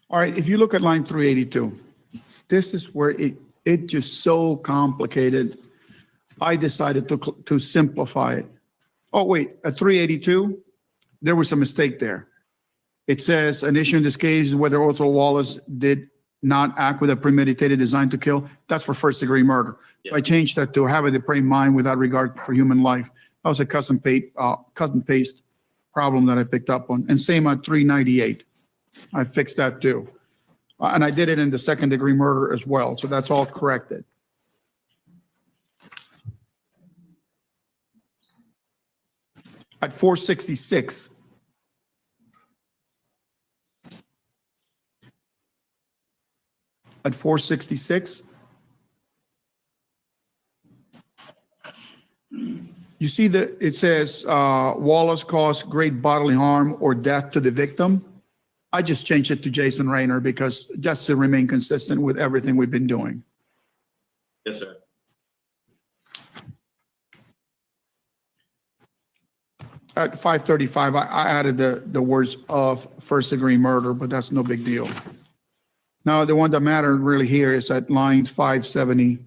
All right, if you look at line 382, this is where it just so complicated. I decided to simplify it. Oh, wait, at 382, there was a mistake there. It says an issue in this case is whether Othal Wallace did not act with a premeditated design to kill. That's for first-degree murder. So I changed that to have a depraved mind without regard for human life. That was a cut and paste problem that I picked up on. And same at 398. I fixed that too. And I did it in the second-degree murder as well. So that's all corrected. At 466. At 466. You see that it says Wallace caused great bodily harm or death to the victim. I just changed it to Jason Raynor because just to remain consistent with everything we've been doing. Yes, sir. At 535, I added the words of first-degree murder, but that's no big deal. Now, the one that mattered really here is at lines 570,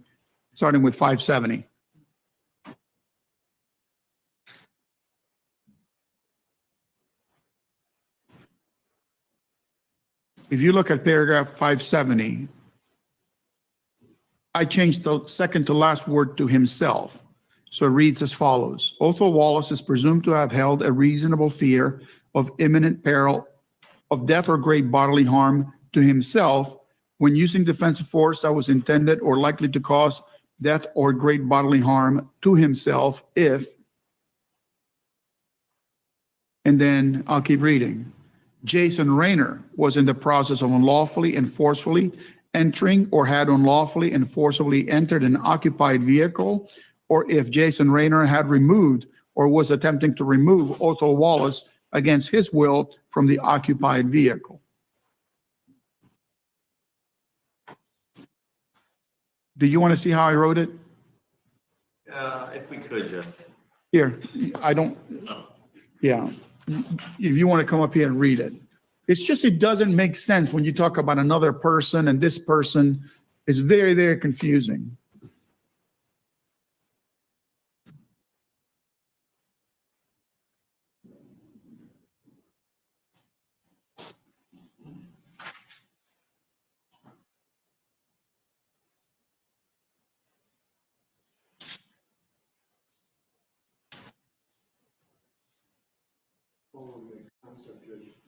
starting with 570. If you look at paragraph 570, I changed the second to last word to himself. So it reads as follows. Othal Wallace is presumed to have held a reasonable fear of imminent peril of death or great bodily harm to himself when using defensive force that was intended or likely to cause death or great bodily harm to himself if, and then I'll keep reading. Jason Raynor was in the process of unlawfully and forcefully entering or had unlawfully and forcibly entered an occupied vehicle, or if Jason Raynor had removed or was attempting to remove Othal Wallace against his will from the occupied vehicle. Do you want to see how I wrote it? If we could, Jeff. Here, I don't, yeah. If you want to come up here and read it. It's just, it doesn't make sense when you talk about another person and this person. It's very, very confusing.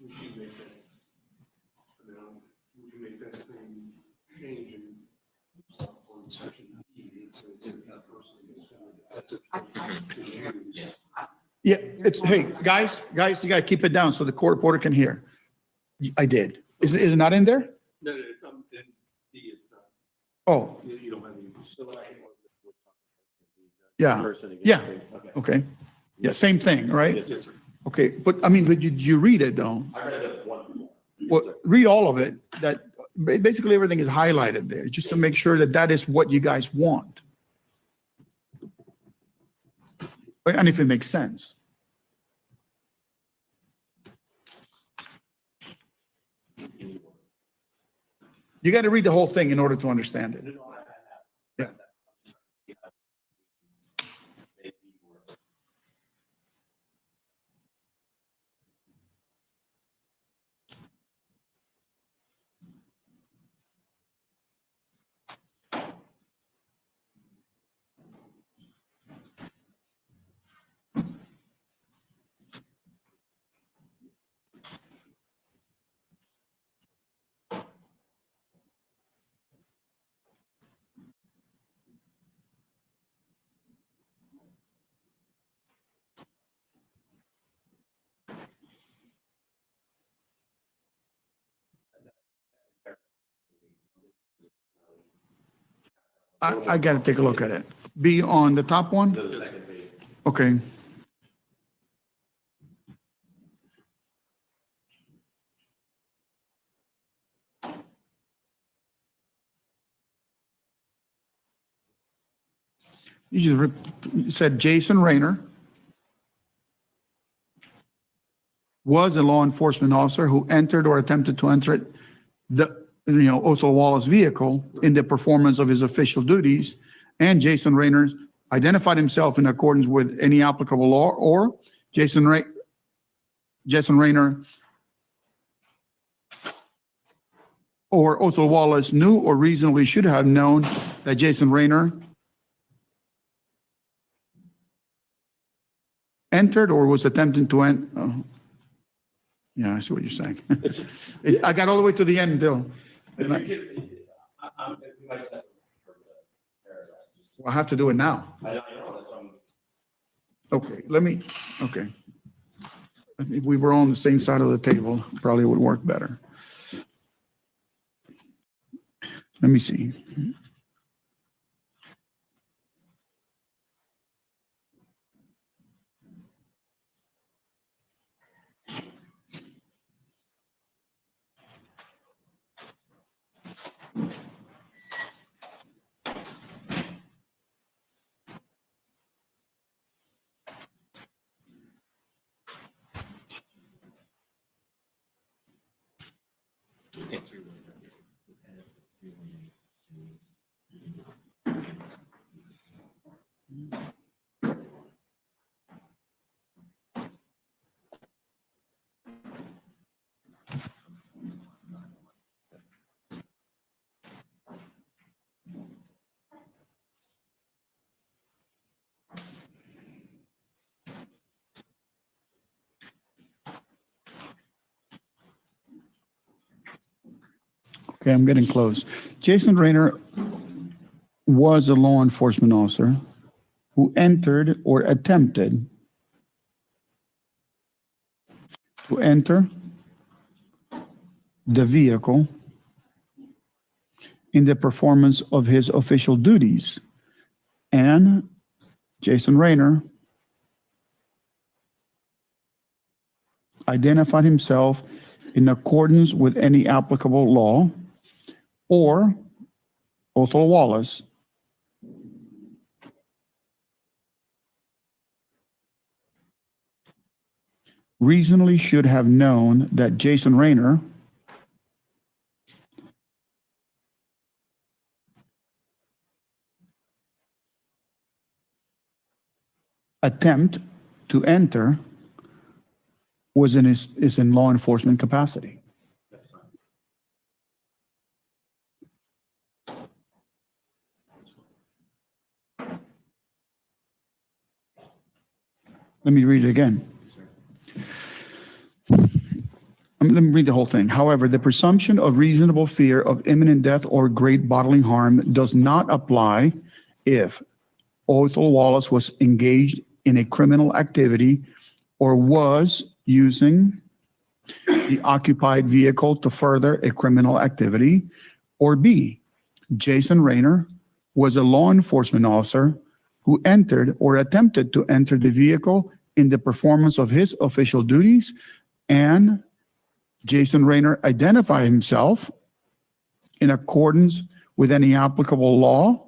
We should make that same change in on section E. It says if that person is Yeah, it's, hey, guys, you got to keep it down so the court reporter can hear. I did. Is it not in there? No, it's not. In D, it's not. Oh, You don't have any. So I think yeah, yeah, okay. Yeah, same thing, right? yes, sir. Okay, but I mean, but you read it though? I read it one. Well, read all of it. That basically everything is highlighted there, just to make sure that that is what you guys want. And if it makes sense. You got to read the whole thing in order to understand it. Yeah. I got to take a look at it. Be on the top one? Okay. You just said Jason Raynor was a law enforcement officer who entered or attempted to enter Othal Wallace vehicle in the performance of his official duties, and Jason Raynor identified himself in accordance with any applicable law, or Jason Raynor or Othal Wallace knew or reasonably should have known that Jason Raynor entered or was attempting to enter. Yeah, I see what you're saying. I got all the way to the end, Bill. If you could, we might just have to refer to the paragraph. I have to do it now. I know, that's, Okay, okay. If we were on the same side of the table, probably would work better. Let me see. Okay, I'm getting close. Jason Raynor was a law enforcement officer who entered or attempted to enter the vehicle in the performance of his official duties. And Jason Raynor identified himself in accordance with any applicable law, or Othal Wallace reasonably should have known that Jason Raynor attempt to enter is in law enforcement capacity. that's fine. Let me read it again. Let me read the whole thing. However, the presumption of reasonable fear of imminent death or great bodily harm does not apply if Othal Wallace was engaged in a criminal activity or was using the occupied vehicle to further a criminal activity, or B, Jason Raynor was a law enforcement officer who entered or attempted to enter the vehicle in the performance of his official duties, and Jason Raynor identified himself in accordance with any applicable law,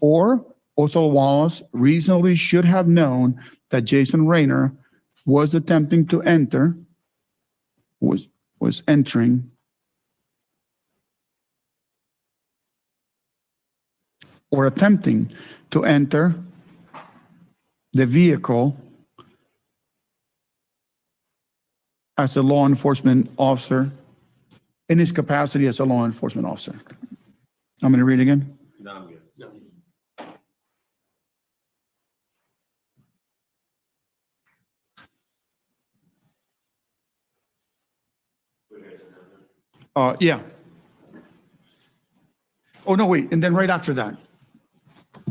or Othal Wallace reasonably should have known that Jason Raynor was attempting to enter, was entering or attempting to enter the vehicle as a law enforcement officer in his capacity as a law enforcement officer. I'm going to read again. No, I'm good. No. Yeah. Oh, no, wait. And then right after that,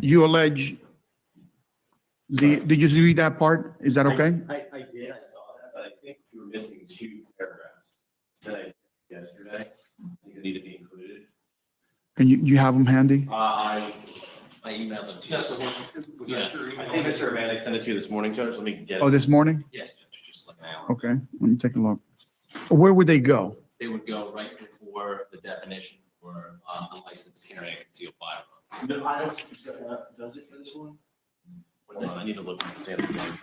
you allege did you read that part? Is that okay? I did, I saw that, but I think we were missing two paragraphs that I did yesterday. I think they need to be included. And you have them handy? I emailed them to That's the you. one. Was Yeah. that your email? think Mr. Amanda sent it to you this morning, Judge. Let me get Oh, it. this morning? Yes, Judge, just like an hour. Okay, let me take a look. Where would they go? They would go right before the definition for unlicensed carrying a concealed firearm. No, I don't, does it for this one? Hold on, I need to look at the standard terms.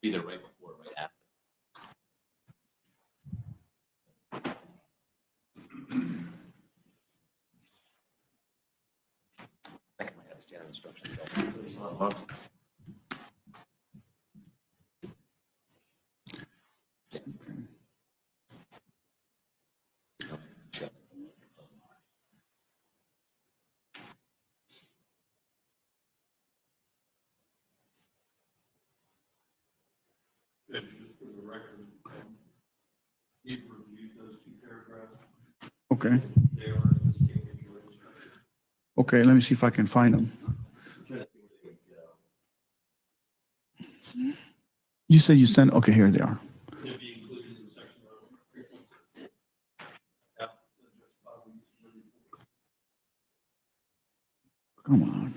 Either right before or right after. Judge, just for the record, you've reviewed those two paragraphs. Okay, They are in the statement of your instruction. okay, let me see if I can find them. I'm trying to see where they would go. You said you sent, okay, here they are. To be included in section of frequencies. Yeah, justifiable use of deadly force. Come on.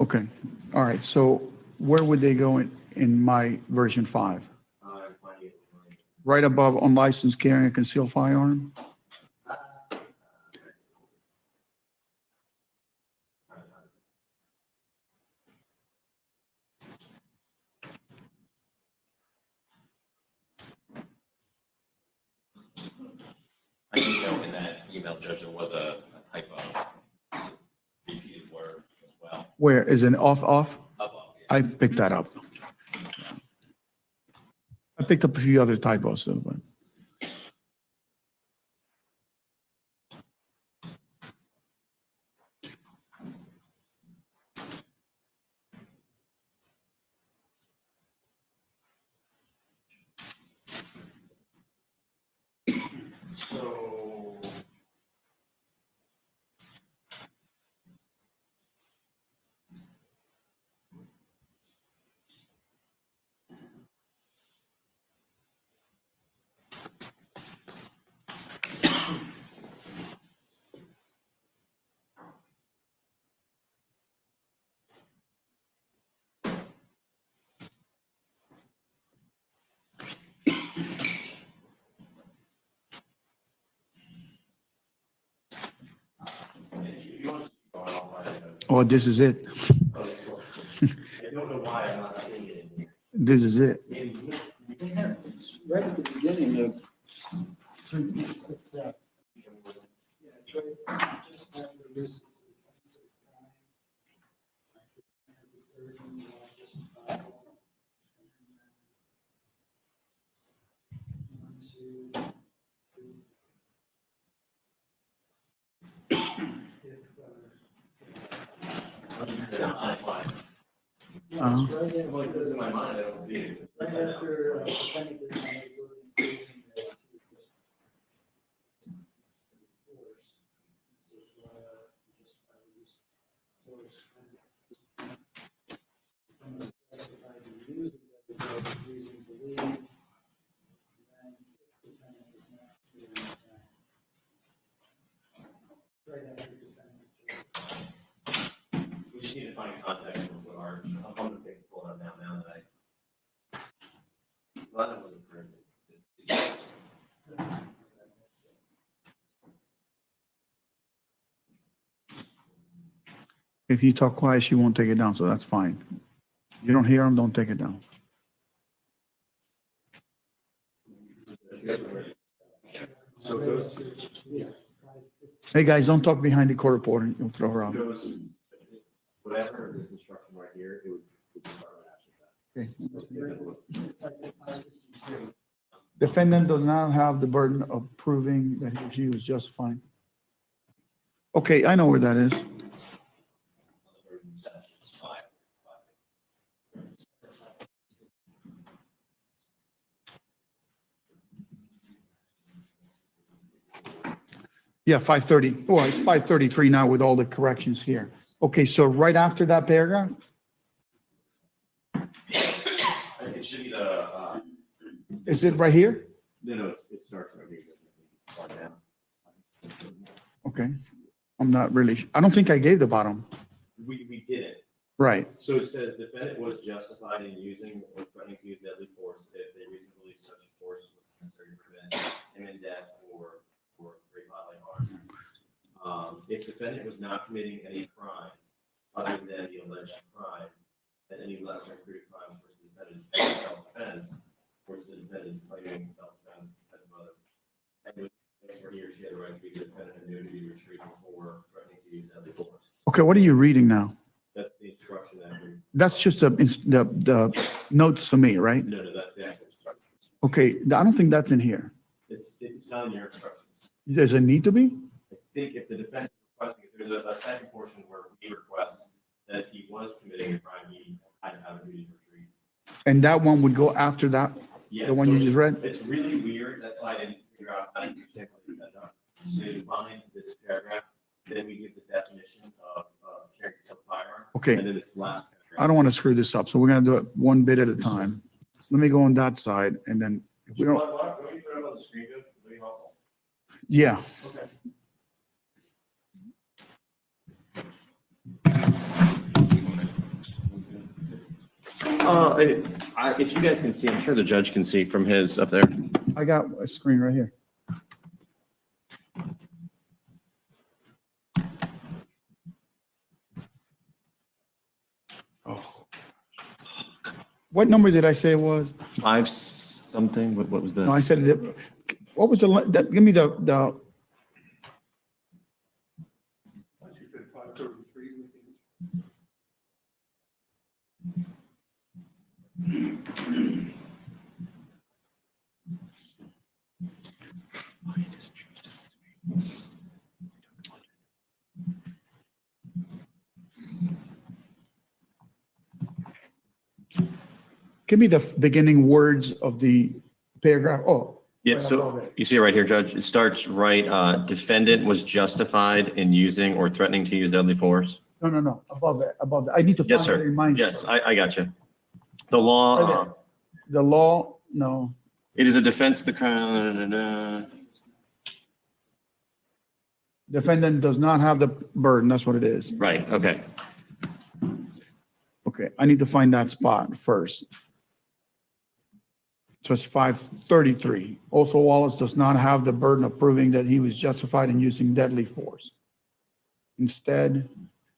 Okay, all right, so where would they go in my version 5? I'm finding it. Right above unlicensed carrying a concealed firearm? I do know in that email, Judge, there was a typo, repeated word as well. Where, is it off? Above, yeah. I picked that up. I picked up a few other typos, though, but. So. If you want to keep going, I'll find it. Oh, this is it. Oh, it's cool. I don't know why I'm not seeing it in here. This is it. Maybe It's right at the beginning of 3.6. Yeah, it's right just after this. it's not on my mind. Uh-huh. It's right Well, it goes in my mind, I don't see it. right after defendant did not include including the force. This is just use force. And specify the use of the reason to believe. And then if defendant is not doing that. Right after defendant just. We just need to find context for what our, I'm going to pull it up now that glad it wasn't printed. If you talk quiet, she won't take it down, so that's fine. You don't hear them, don't take it down. So it goes, Yeah. Hey, guys, don't talk behind the court reporter. You'll throw her out. goes, whatever this instruction right here, it would start right after that. Okay. It's like the 552. Defendant does not have the burden of proving that he or she was justifying. Okay, I know where that is. Yeah, 530. Well, it's 533 now with all the corrections here. Okay, so right after that paragraph? It should be the, Is it right here? no, it starts right here. Far down. Okay. I'm not really, I don't think I gave the bottom. We did it. Right. So it says defendant was justified in using or threatening to use deadly force if they reasonably believe such force was necessary to prevent imminent death or great bodily harm. If defendant was not committing any crime other than the alleged crime, then any lesser included crime for the defendant is self-defense, or the defendant is claiming self-defense as well. And it was where he or she had a right to be defendant and nudity retreat before threatening to use deadly force. Okay, what are you reading now? That's the instruction that we, That's just the notes for me, right? no, that's the actual instruction. Okay, I don't think that's in here. It's not in your instructions. Does it need to be? I think if the defense is requesting, if there's a second portion where we request that if he was committing a crime, he had to have a duty to retreat. And that one would go after that, Yes, the one so you just read? It's really weird, that's why I didn't figure out how to technically set it up. So you find this paragraph, then we give the definition of carrying a firearm. Okay. And then this last I paragraph. don't want to screw this up, so we're gonna do it one bit at a time. Let me go on that side, and then if we don't, Don't you put it on the screen, Jeff? Very helpful. yeah. Okay. If you guys can see, I'm sure the judge can see from his up there. I got a screen right here. Oh. What number did I say it was? 5 something, what was No, I the? said it, what was give me the, You said 533. give me the beginning words of the paragraph. Oh. Yeah, right above so it. you see it right here, Judge. It starts right, defendant was justified in using or threatening to use deadly force. No, above that, above that. I need to Yes, find it sir. in mine. Yes, I got you. The law, Okay. The law, no. it is a defense of the crime. Defendant does not have the burden, that's what it is. Right, okay. Okay, I need to find that spot first. So it's 533. Othal Wallace does not have the burden of proving that he was justified in using deadly force. Instead,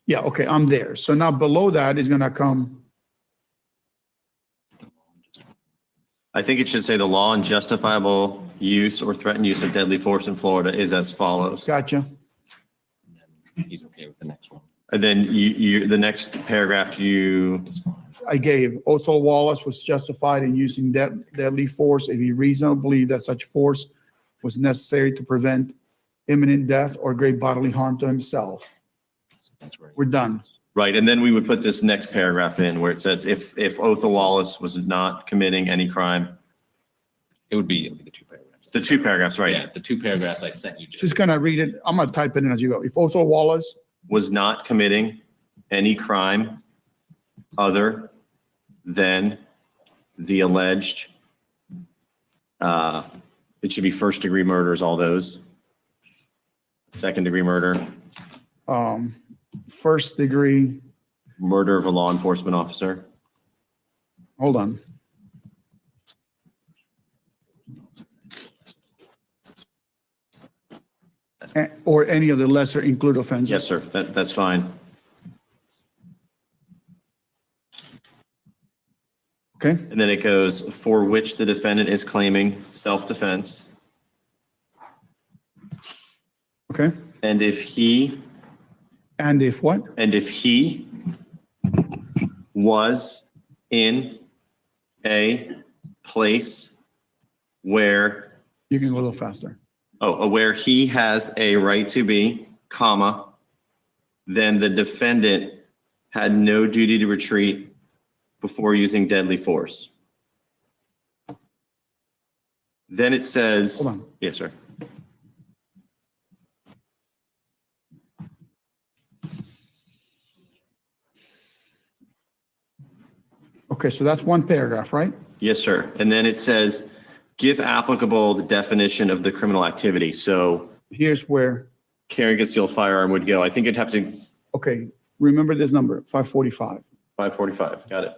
yeah, okay, I'm there. So now below that is gonna come, I think it should say the law on justifiable use or threatened use of deadly force in Florida is as follows. gotcha. He's okay with the next one. And then the next paragraph, It's fine. I gave, Othal Wallace was justified in using deadly force if he reasonably believed that such force was necessary to prevent imminent death or great bodily harm to himself. That's where. We're done. right, and then we would put this next paragraph in where it says, if Othal Wallace was not committing any crime, It would be the two paragraphs. the 2 paragraphs, right? Yeah, the two paragraphs I sent you. Jeff. Just gonna read it, I'm gonna type it in as you go. If Othal Wallace Was not committing any crime other than the alleged, it should be first degree murders, all those. Second degree murder, first degree, murder of a law enforcement officer. hold on. Or any of the lesser included offenses. Yes, sir, that's fine. Okay, And then it goes, for which the defendant is claiming self-defense. okay. And if he And if what? was in a place where, You can go a little faster. where he has a right to be, comma, then the defendant had no duty to retreat before using deadly force. Then it says. Hold on. Yes, sir. Okay, so that's one paragraph, right? Yes, sir. And then it says, give applicable the definition of the criminal activity. So Here's where, carrying a concealed firearm would go. I think it'd have to, okay, remember this number, 545. 545, got it.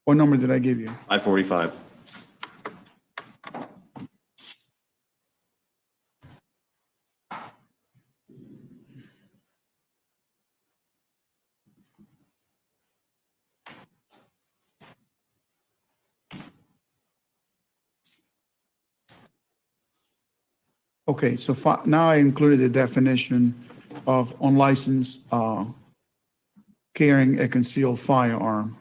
What number did I give you? 545. Okay, so now I included the definition of unlicensed carrying a concealed firearm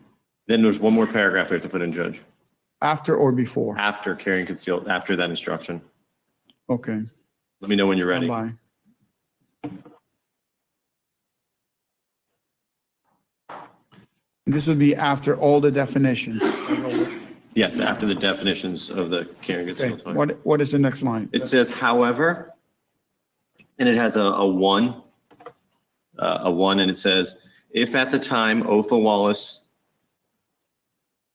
Then there's one more paragraph we have to put in, Judge. after or before. After carrying concealed, after that instruction. Okay. Let me know when you're ready. Bye. This would be after all the definitions. Yes, after the definitions of the carrying Okay, concealed firearm. what is the next line? It says, however, and it has a one, and it says, if at the time Othal Wallace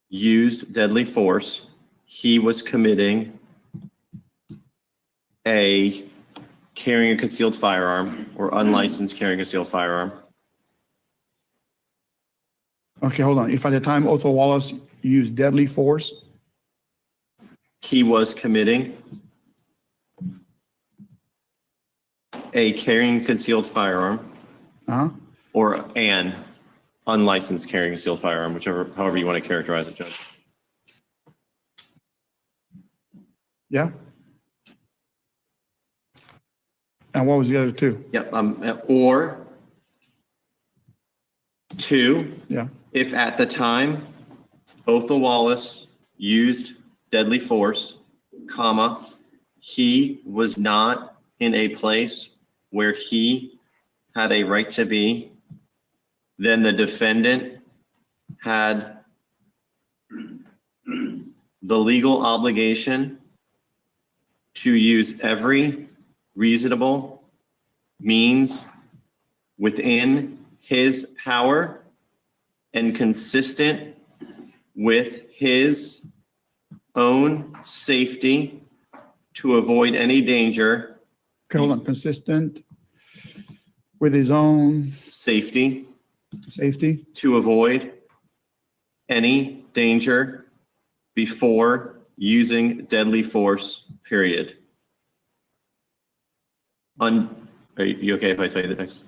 used deadly force, he was committing a carrying a concealed firearm or unlicensed carrying a concealed firearm. Okay, hold on. If at the time Othal Wallace used deadly force, He was committing a carrying concealed firearm uh-huh, or an unlicensed carrying concealed firearm, however you want to characterize it, Judge. yeah? And what was the other two? Yep, or two, Yeah, if at the time Othal Wallace used deadly force, comma, he was not in a place where he had a right to be, then the defendant had the legal obligation to use every reasonable means within his power and consistent with his own safety to avoid any danger, okay, hold on. Consistent with his own safety safety. to avoid any danger before using deadly force, period. Are you okay if I tell you the next?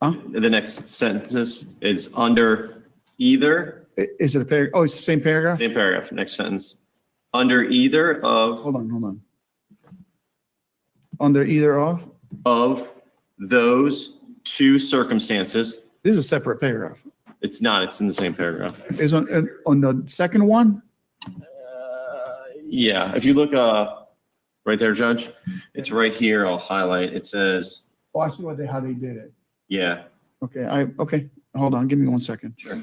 Huh? The next sentences is under either, Is it a paragraph? Oh, it's the same paragraph? same paragraph, next sentence. Under either Hold on. Under either of those two circumstances, this is a separate paragraph. it's not, it's in the same paragraph. Is on the second one? Yeah, if you look right there, Judge, it's right here, I'll highlight, it says, Oh, I see how they did it. yeah, Okay, hold on, give me 1 second. sure.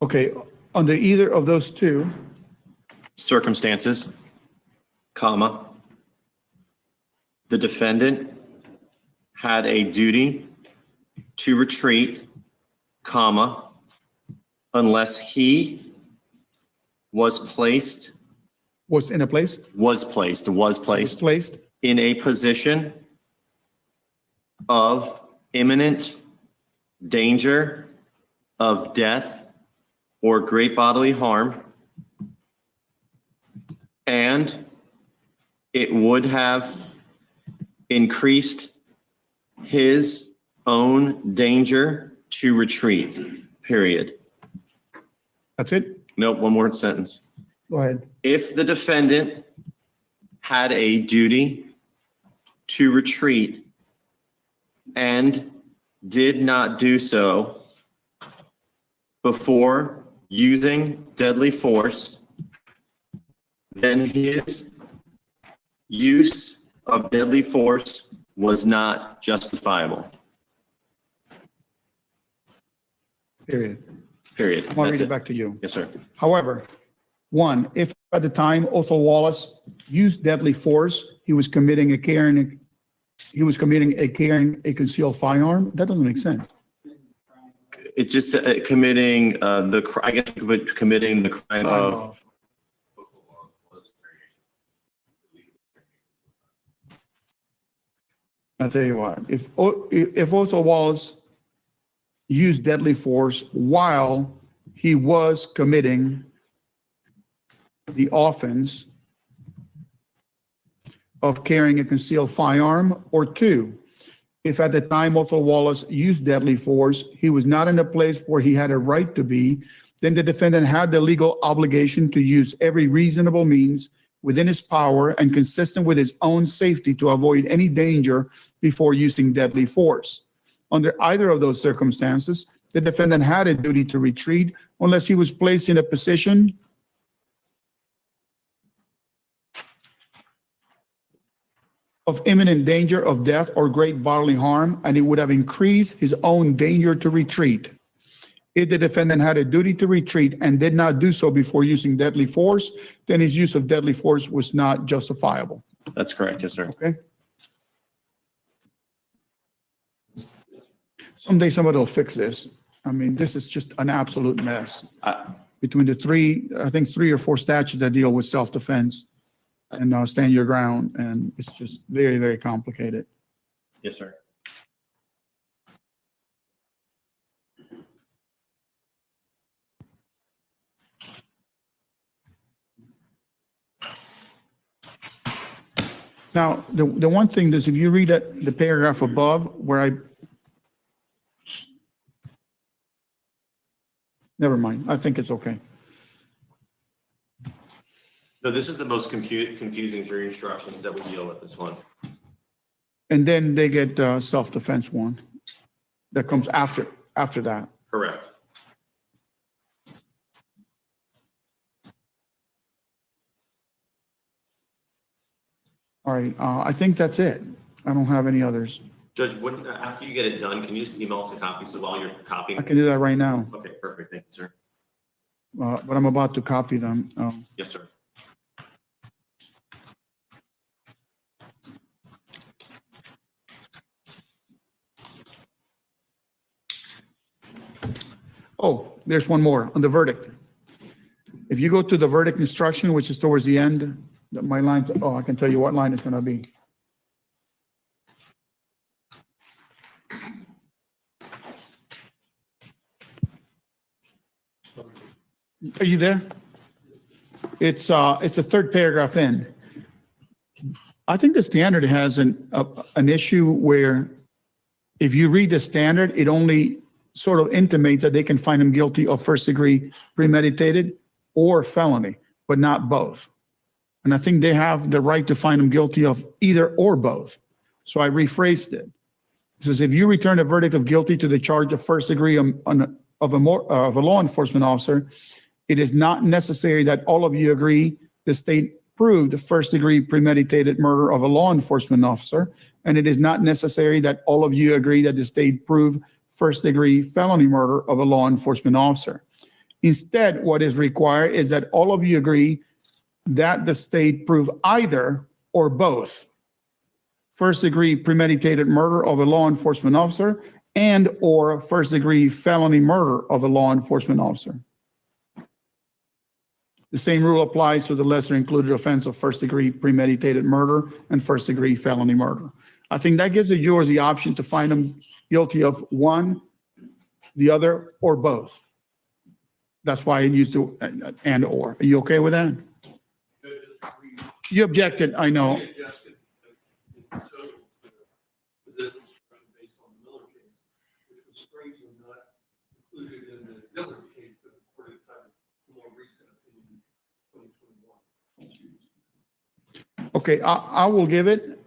Okay, under either of those two, Circumstances, comma, the defendant had a duty to retreat, comma, unless he was placed was in a place, placed in a position of imminent danger of death or great bodily harm, and it would have increased his own danger to retreat, period. That's it? Nope, one more sentence. Go ahead. If the defendant had a duty to retreat and did not do so before using deadly force, then his use of deadly force was not justifiable. Period. Period. I'm gonna That's read it it. back to you. Yes, sir. However, one, if at the time Othal Wallace used deadly force, he was committing a concealed firearm, that doesn't make sense. It just committing I guess you could put committing the crime of. I'll tell you what, if Othal Wallace used deadly force while he was committing the offense of carrying a concealed firearm, or two, if at the time Othal Wallace used deadly force, he was not in a place where he had a right to be, then the defendant had the legal obligation to use every reasonable means within his power and consistent with his own safety to avoid any danger before using deadly force. Under either of those circumstances, the defendant had a duty to retreat unless he was placed in a position of imminent danger of death or great bodily harm, and it would have increased his own danger to retreat. If the defendant had a duty to retreat and did not do so before using deadly force, then his use of deadly force was not justifiable. That's correct. Yes, sir. Okay? Someday somebody will fix this. I mean, this is just an absolute mess. Between the three or four statutes that deal with self-defense and stand your ground, and it's just very, very complicated. Yes, sir. Now, the one thing is, if you read the paragraph above where never mind, I think it's okay. No, this is the most confusing jury instructions that we deal with, this one. And then they get self-defense one that comes after that. Correct. All right, I think that's it. I don't have any others. Judge, after you get it done, can you just email us a copy so while you're copying? I can do that right now, Okay, perfect. Thank you, sir. but I'm about to copy them. Yes, sir. Oh, there's one more on the verdict. If you go to the verdict instruction, which is towards the end, my line, I can tell you what line it's going to be. Are you there? It's a third paragraph in. I think the standard has an issue where if you read the standard, it only sort of intimates that they can find him guilty of first degree premeditated or felony, but not both. And I think they have the right to find him guilty of either or both. So I rephrased it. It says, if you return a verdict of guilty to the charge of first degree of a law enforcement officer, it is not necessary that all of you agree the state proved the first degree premeditated murder of a law enforcement officer. And it is not necessary that all of you agree that the state proved first degree felony murder of a law enforcement officer. Instead, what is required is that all of you agree that the state prove either or both first degree premeditated murder of a law enforcement officer and or first degree felony murder of a law enforcement officer. The same rule applies to the lesser included offense of first degree premeditated murder and first degree felony murder. I think that gives the jurors the option to find them guilty of one, the other, or both. That's why I used to and or. Are you okay with that? You objected, I know. We adjusted in total to this instruction based on the Miller case, which was strangely not included in the Miller case that the court decided more recent opinion, 2021. Okay, I will give it.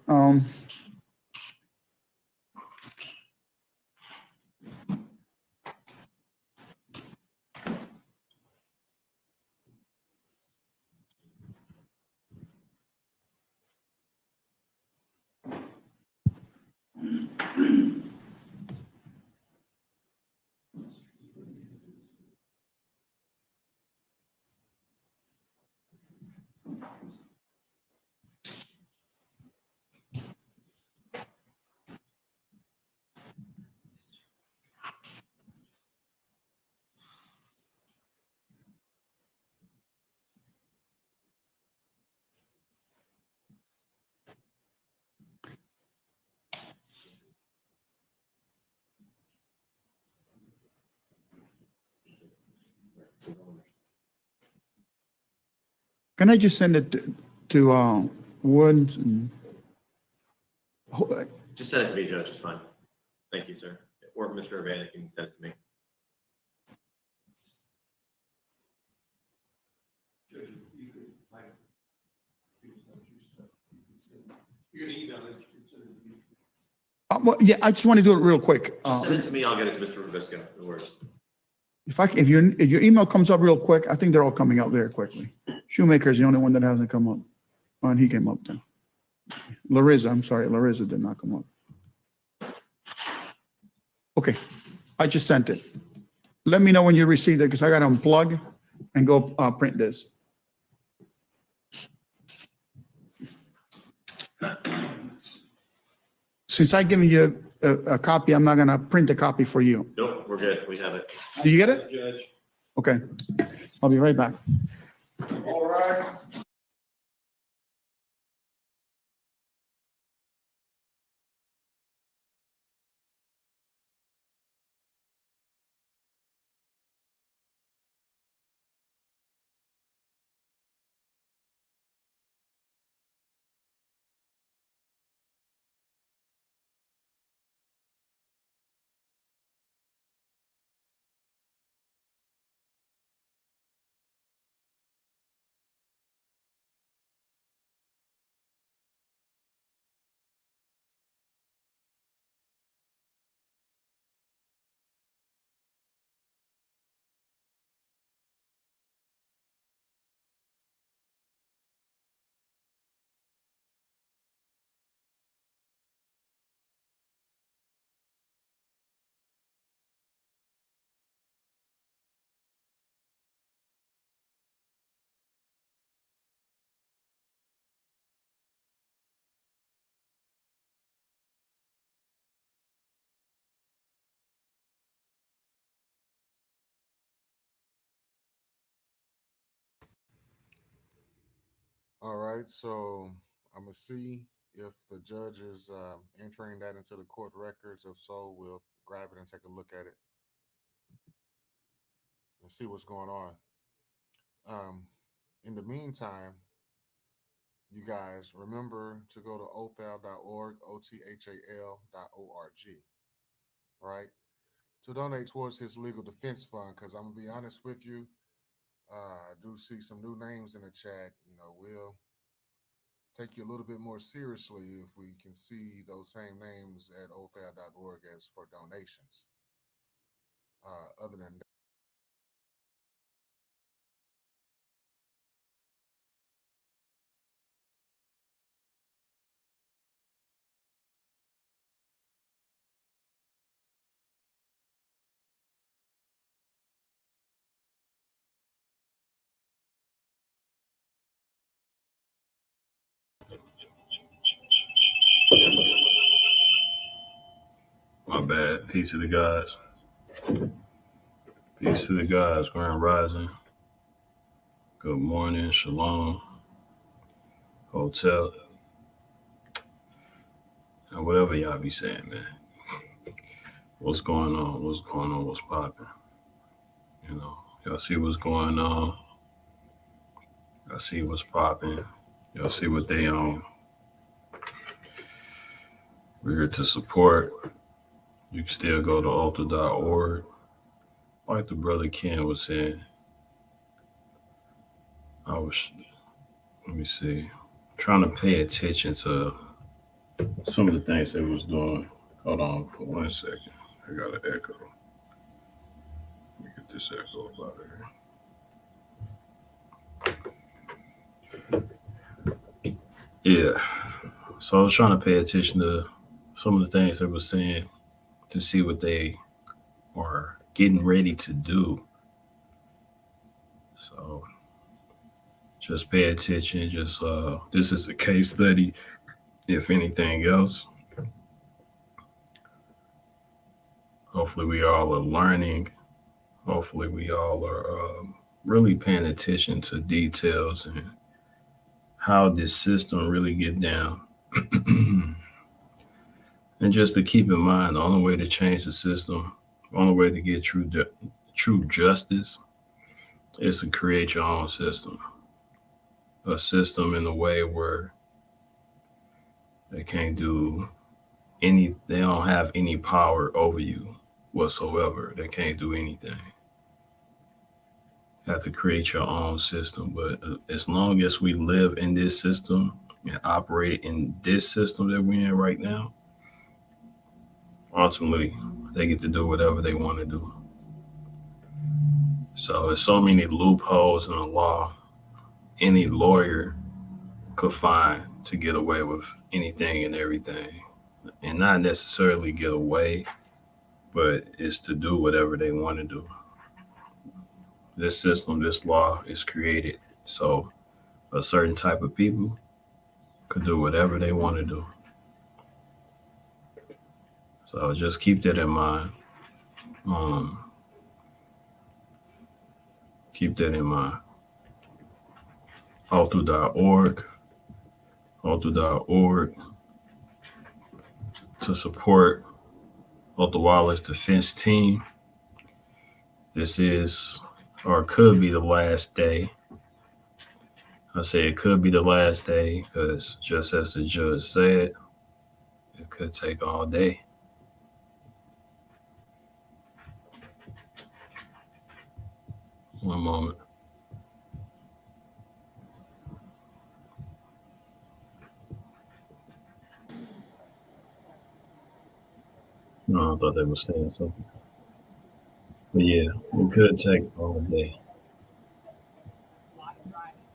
Can I just send it to Woods and? Just send it to me, Judge, it's fine. Thank you, sir. Or Mr. Urbana can send it to me. Judge, you could, like, you're gonna email it, you can send it to me. Well, yeah, I just want to do it real quick. Just send it to me, I'll get it to Mr. Rubisco, no worries. If your email comes up real quick, I think they're all coming up very quickly. Shoemaker's the only one that hasn't come up. Oh, and he came up then. Larissa did not come up. Okay, I just sent it. Let me know when you received it, because I got to unplug and go print this. Since I've given you a copy, I'm not going to print a copy for you. Nope, we're good, we have it. Do you get it? Judge. Okay, I'll be right back. All right. All right, so I'm gonna see if the judge is entering that into the court records. If so, we'll grab it and take a look at it and see what's going on. In the meantime, you guys remember to go to othal.org, othal.org, right? To donate towards his legal defense fund, because I'm gonna be honest with you, I do see some new names in the chat. You know, we'll take you a little bit more seriously if we can see those same names at othal.org as for donations. Other than that, My bad. Peace to the guys. Peace to the guys. Grand Rising. Good morning. Shalom. Hotel. And whatever y'all be saying, man. What's going on? What's going on? What's popping? You know, y'all see what's going on. Y'all see what's popping. Y'all see what they own. We're here to support. You can still go to altar.org. Like the brother Ken was saying, let me see, trying to pay attention to some of the things they was doing. Hold on for 1 second. I got an echo. Let me get this echo out of here. Yeah. So I was trying to pay attention to some of the things they were saying to see what they are getting ready to do. So just pay attention. Just this is a case study, if anything else. Hopefully we all are learning. Hopefully we all are really paying attention to details and how this system really get down. And just to keep in mind, the only way to change the system, the only way to get true justice is to create your own system. A system in a way where they can't do they don't have any power over you whatsoever. They can't do anything. You have to create your own system. But as long as we live in this system and operate in this system that we're in right now, ultimately they get to do whatever they want to do. So there's so many loopholes in the law any lawyer could find to get away with anything and everything. And not necessarily get away, but it's to do whatever they want to do. This system, this law is created so a certain type of people could do whatever they want to do. So just keep that in mind. Keep that in mind. Othal.org to support Othal Wallace defense team. This is, or could be, the last day. I say it could be the last day because just as the judge said, it could take all day. One moment. No, I thought they were saying something. But yeah, it could take all day.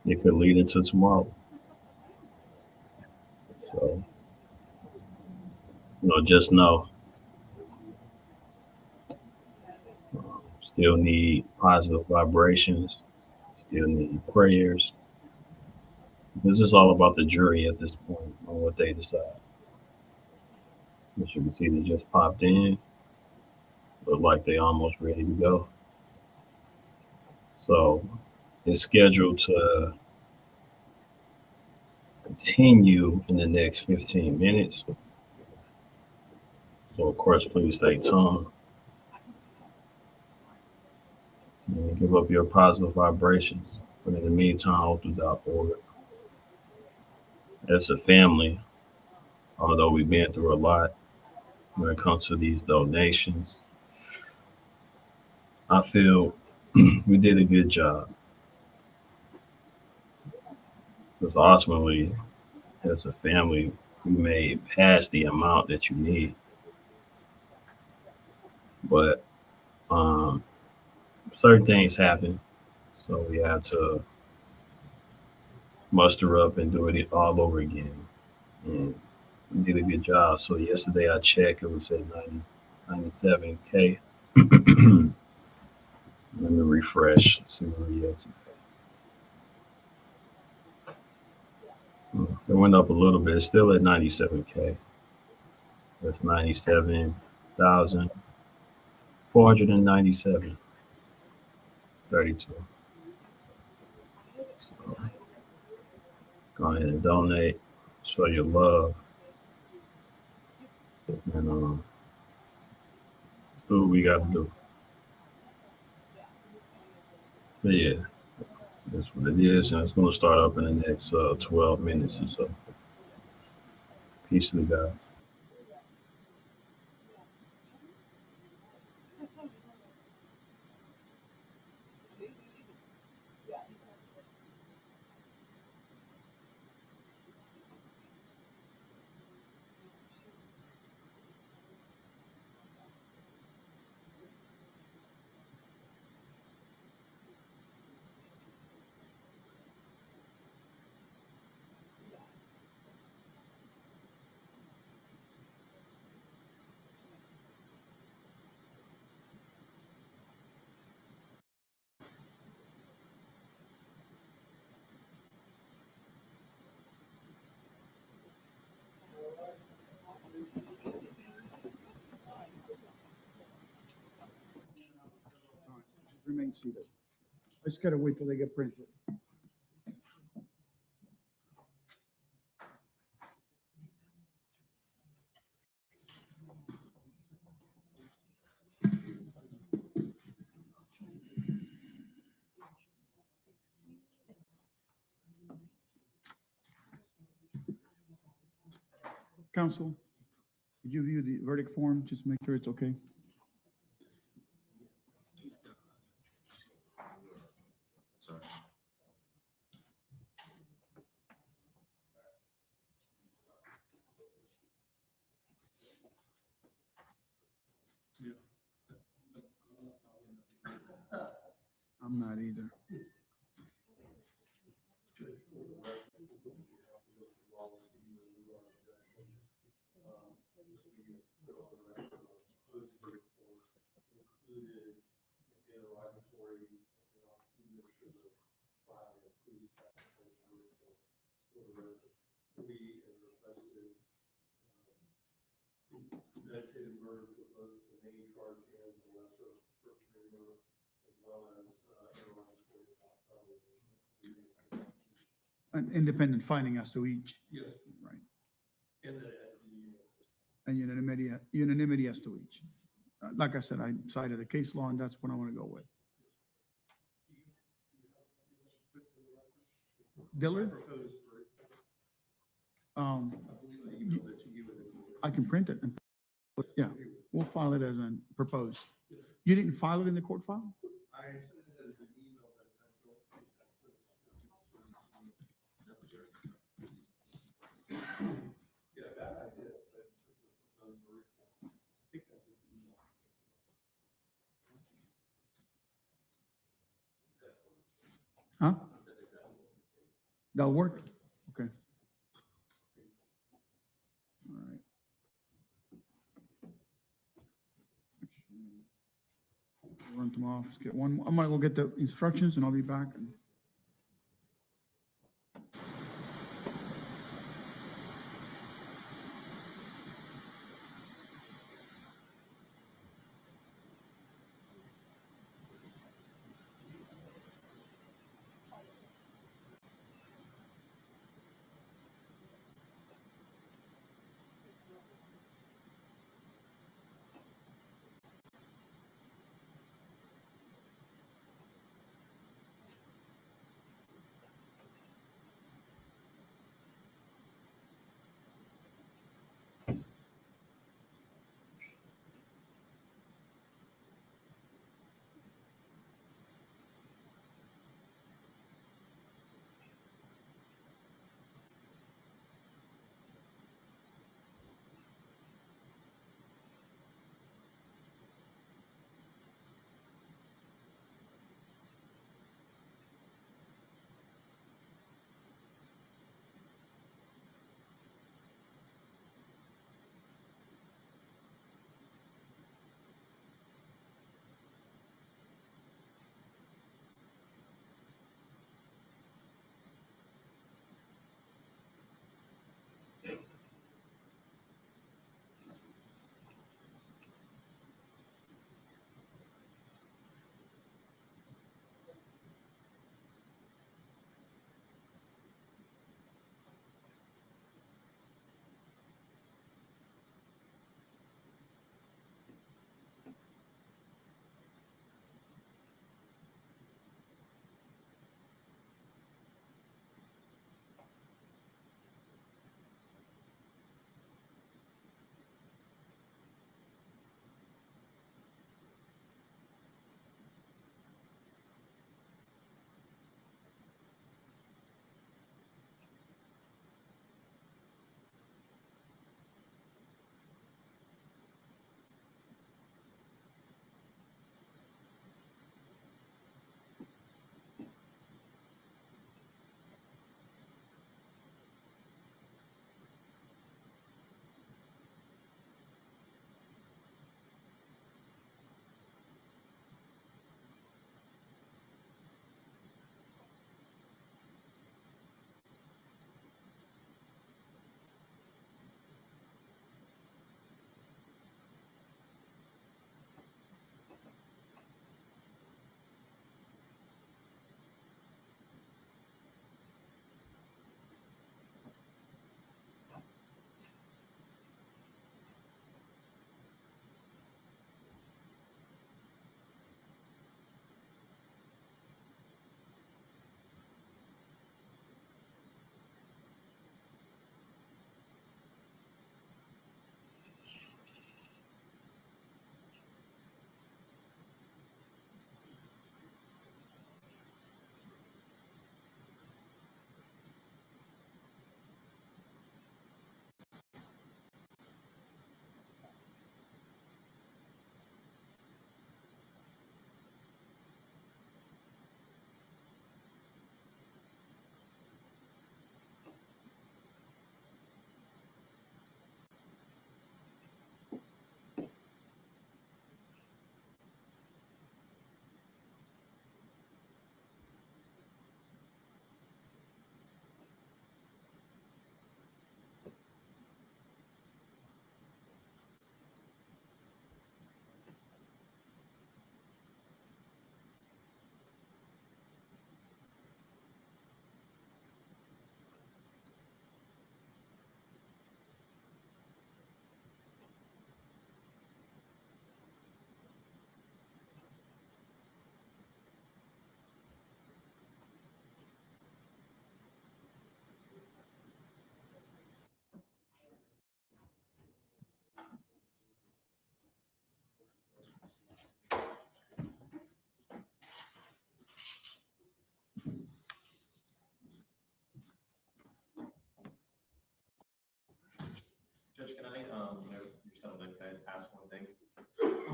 It could lead into tomorrow. So, just know, still need positive vibrations, still need prayers. This is all about the jury at this point on what they decide. As you can see, they just popped in. Look like they almost ready to go. So it's scheduled to continue in the next 15 minutes. So of course, please stay tuned. And give up your positive vibrations. But in the meantime, Othal.org. As a family, although we've been through a lot when it comes to these donations, I feel we did a good job. Because ultimately, as a family, we may pass the amount that you need. But certain things happen. So we had to muster up and do it all over again. And we did a good job. So yesterday I checked, it was at 97K. Let me refresh, see where we at. It went up a little bit. It's still at 97K. That's 97,497.32. So go ahead and donate, show your love, and do what we got to do. But yeah, that's what it is, and it's going to start up in the next 12 minutes or so. Peace to the God. remain seated. I just gotta wait till they get printed. Counsel, did you view the verdict form? Just make sure it's okay. Sorry. I'm not either. Dedicated murder for both the main charge and the lesser murder, as well as An independent finding as to each, yes, right? and the And unanimity as to each. Like I said, I cited the case law, and that's what I want to go with. Dillard, proposed um, I believe I emailed it to you. I can print it. Yeah, we'll file it as a proposed. You didn't file it in the court file? I sent it as an email, but I don't. Yeah, that I did, but proposed verdict, I think that's just the email. Huh? That'll work? Okay. All right. Run to my office, get one. I'm gonna go get the instructions and I'll be back.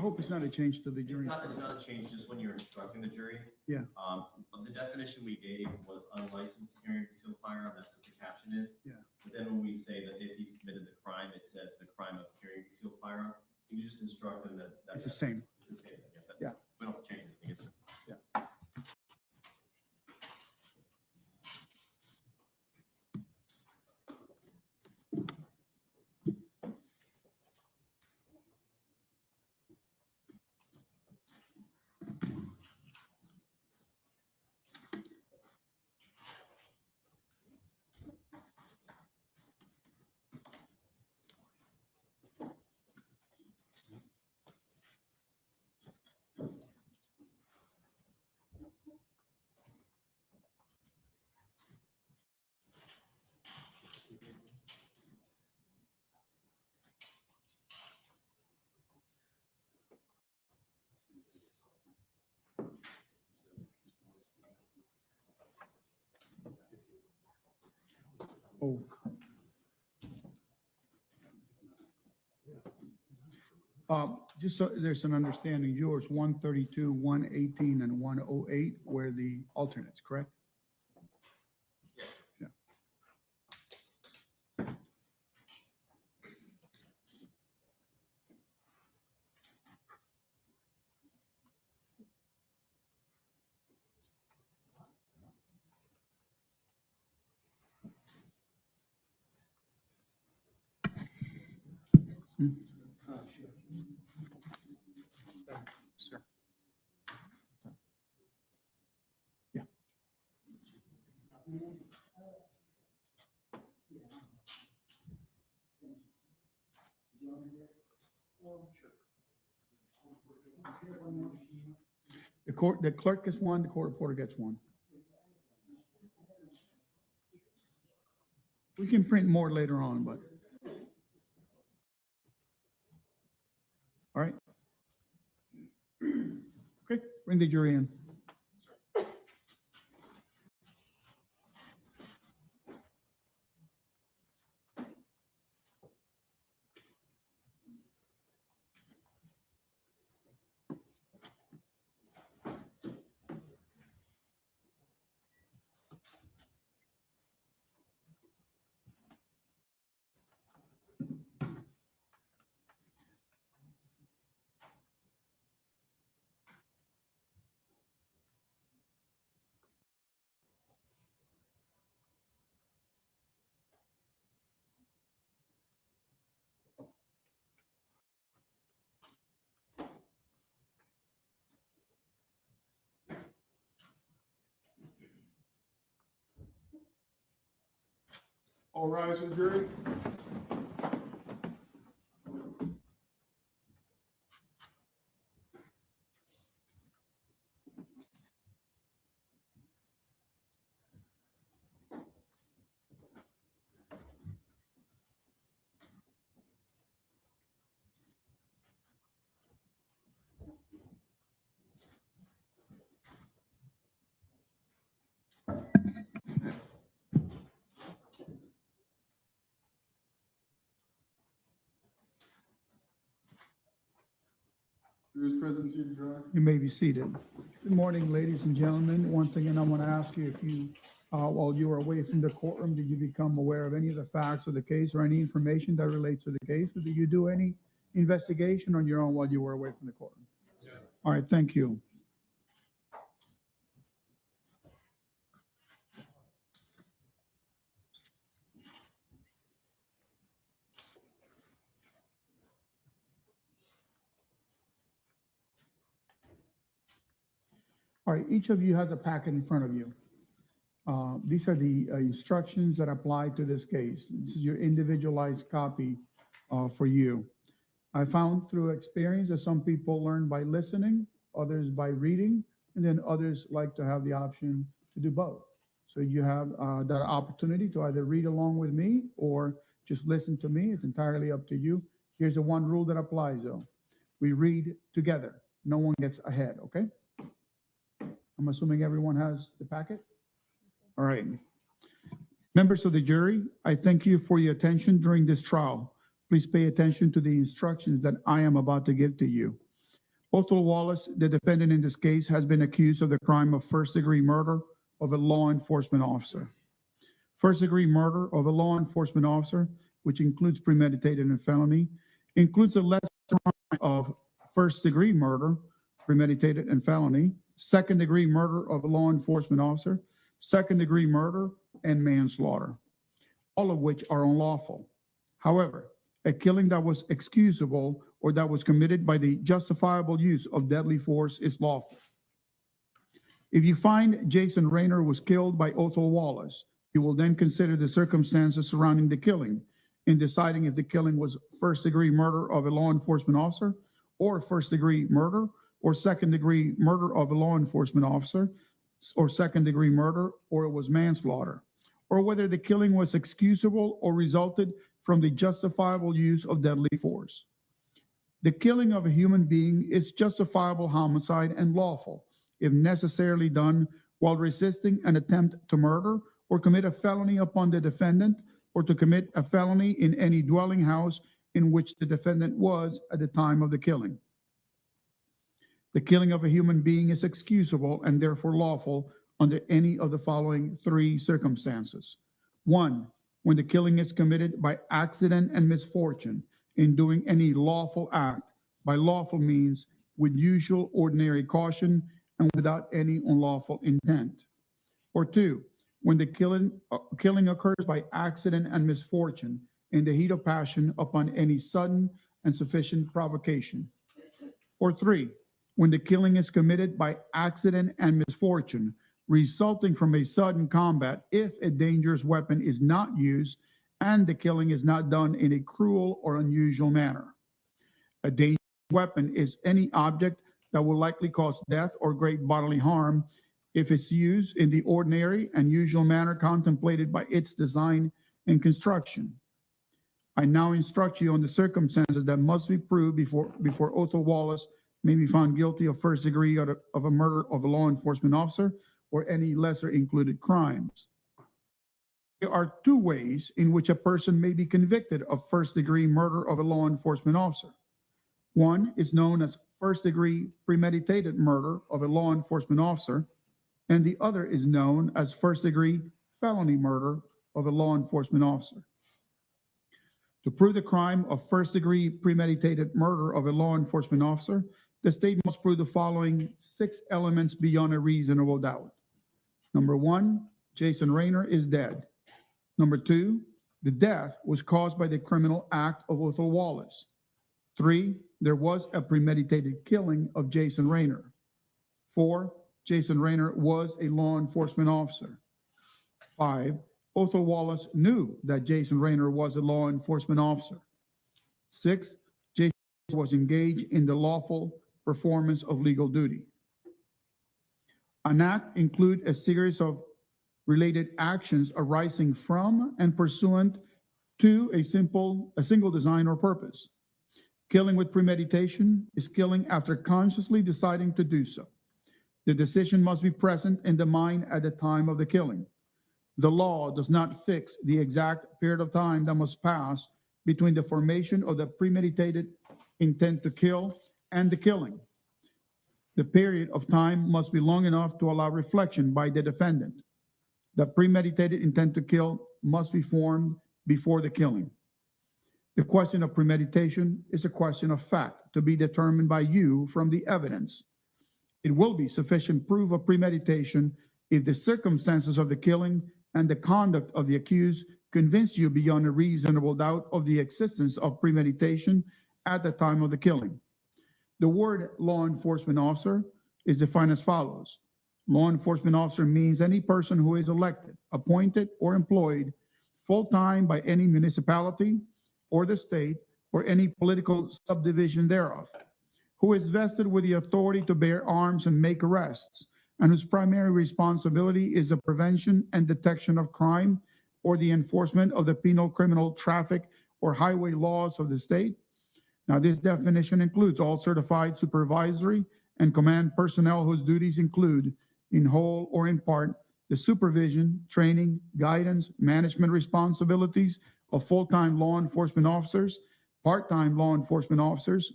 hope it's not a change to the jury. It's not a change, just when you're instructing the jury. Yeah. The definition we gave was unlicensed carrying concealed firearm, that's what the caption is. Yeah. But then when we say that if he's committed the crime, it says the crime of carrying concealed firearm. You just instruct them that. It's the same. It's the same, I guess. Yeah. We don't have to change anything, is it? Yeah. Oh. Just so there's an understanding, yours 132, 118, and 108 were the alternates, correct? Yeah. Sure. Yeah. The clerk gets one, the court reporter gets one. We can print more later on, but. All right. Okay, bring the jury in. All rise for the jury. You may be seated. Good morning, ladies and gentlemen. Once again, I want to ask you if you, while you were away from the courtroom, did you become aware of any of the facts of the case or any information that relates to the case? Or did you do any investigation on your own while you were away from the courtroom? Yeah. All right, thank you. All right, each of you has a packet in front of you. These are the instructions that apply to this case. This is your individualized copy for you. I found through experience that some people learn by listening, others by reading, and then others like to have the option to do both. So you have that opportunity to either read along with me or just listen to me. It's entirely up to you. Here's the one rule that applies though. We read together. No one gets ahead, okay? I'm assuming everyone has the packet? All right. Members of the jury, I thank you for your attention during this trial. Please pay attention to the instructions that I am about to give to you. Othal Wallace, the defendant in this case, has been accused of the crime of first-degree murder of a law enforcement officer. First-degree murder of a law enforcement officer, which includes premeditated and felony, includes a lesser crime of first-degree murder, premeditated and felony, second-degree murder of a law enforcement officer, second-degree murder, and manslaughter, all of which are unlawful. However, a killing that was excusable or that was committed by the justifiable use of deadly force is lawful. If you find Jason Raynor was killed by Othal Wallace, you will then consider the circumstances surrounding the killing in deciding if the killing was first-degree murder of a law enforcement officer, or first-degree murder, or second-degree murder of a law enforcement officer, or second-degree murder, or it was manslaughter, or whether the killing was excusable or resulted from the justifiable use of deadly force. The killing of a human being is justifiable homicide and lawful if necessarily done while resisting an attempt to murder or commit a felony upon the defendant, or to commit a felony in any dwelling house in which the defendant was at the time of the killing. The killing of a human being is excusable and therefore lawful under any of the following three circumstances. One, when the killing is committed by accident and misfortune in doing any lawful act, by lawful means, with usual ordinary caution and without any unlawful intent. Or two, when the killing occurs by accident and misfortune in the heat of passion upon any sudden and sufficient provocation. Or three, when the killing is committed by accident and misfortune resulting from a sudden combat if a dangerous weapon is not used and the killing is not done in a cruel or unusual manner. A dangerous weapon is any object that will likely cause death or great bodily harm if it's used in the ordinary and usual manner contemplated by its design and construction. I now instruct you on the circumstances that must be proved before Othal Wallace may be found guilty of first degree of a murder of a law enforcement officer or any lesser included crimes. There are two ways in which a person may be convicted of first degree murder of a law enforcement officer. One is known as first degree premeditated murder of a law enforcement officer, and the other is known as first degree felony murder of a law enforcement officer. To prove the crime of first degree premeditated murder of a law enforcement officer, the state must prove the following 6 elements beyond a reasonable doubt. Number 1, Jason Raynor is dead. Number 2, the death was caused by the criminal act of Othal Wallace. 3, there was a premeditated killing of Jason Raynor. 4, Jason Raynor was a law enforcement officer. 5, Othal Wallace knew that Jason Raynor was a law enforcement officer. 6, Jason was engaged in the lawful performance of legal duty. An act includes a series of related actions arising from and pursuant to a single design or purpose. Killing with premeditation is killing after consciously deciding to do so. The decision must be present in the mind at the time of the killing. The law does not fix the exact period of time that must pass between the formation of the premeditated intent to kill and the killing. The period of time must be long enough to allow reflection by the defendant. The premeditated intent to kill must be formed before the killing. The question of premeditation is a question of fact to be determined by you from the evidence. It will be sufficient proof of premeditation if the circumstances of the killing and the conduct of the accused convince you beyond a reasonable doubt of the existence of premeditation at the time of the killing. The word law enforcement officer is defined as follows. Law enforcement officer means any person who is elected, appointed, or employed full-time by any municipality or the state or any political subdivision thereof, who is vested with the authority to bear arms and make arrests, and whose primary responsibility is the prevention and detection of crime or the enforcement of the penal, criminal, traffic, or highway laws of the state. Now, this definition includes all certified supervisory and command personnel whose duties include, in whole or in part, the supervision, training, guidance, management responsibilities of full-time law enforcement officers, part-time law enforcement officers,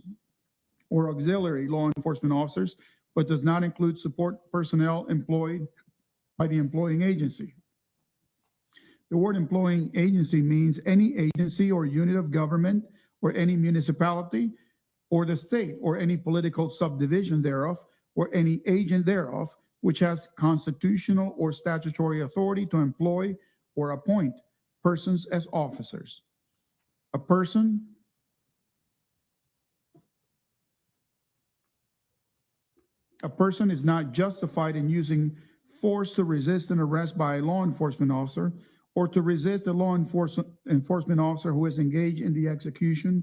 or auxiliary law enforcement officers, but does not include support personnel employed by the employing agency. The word employing agency means any agency or unit of government or any municipality or the state or any political subdivision thereof or any agent thereof which has constitutional or statutory authority to employ or appoint persons as officers. A person is not justified in using force to resist an arrest by a law enforcement officer or to resist a law enforcement officer who is engaged in the execution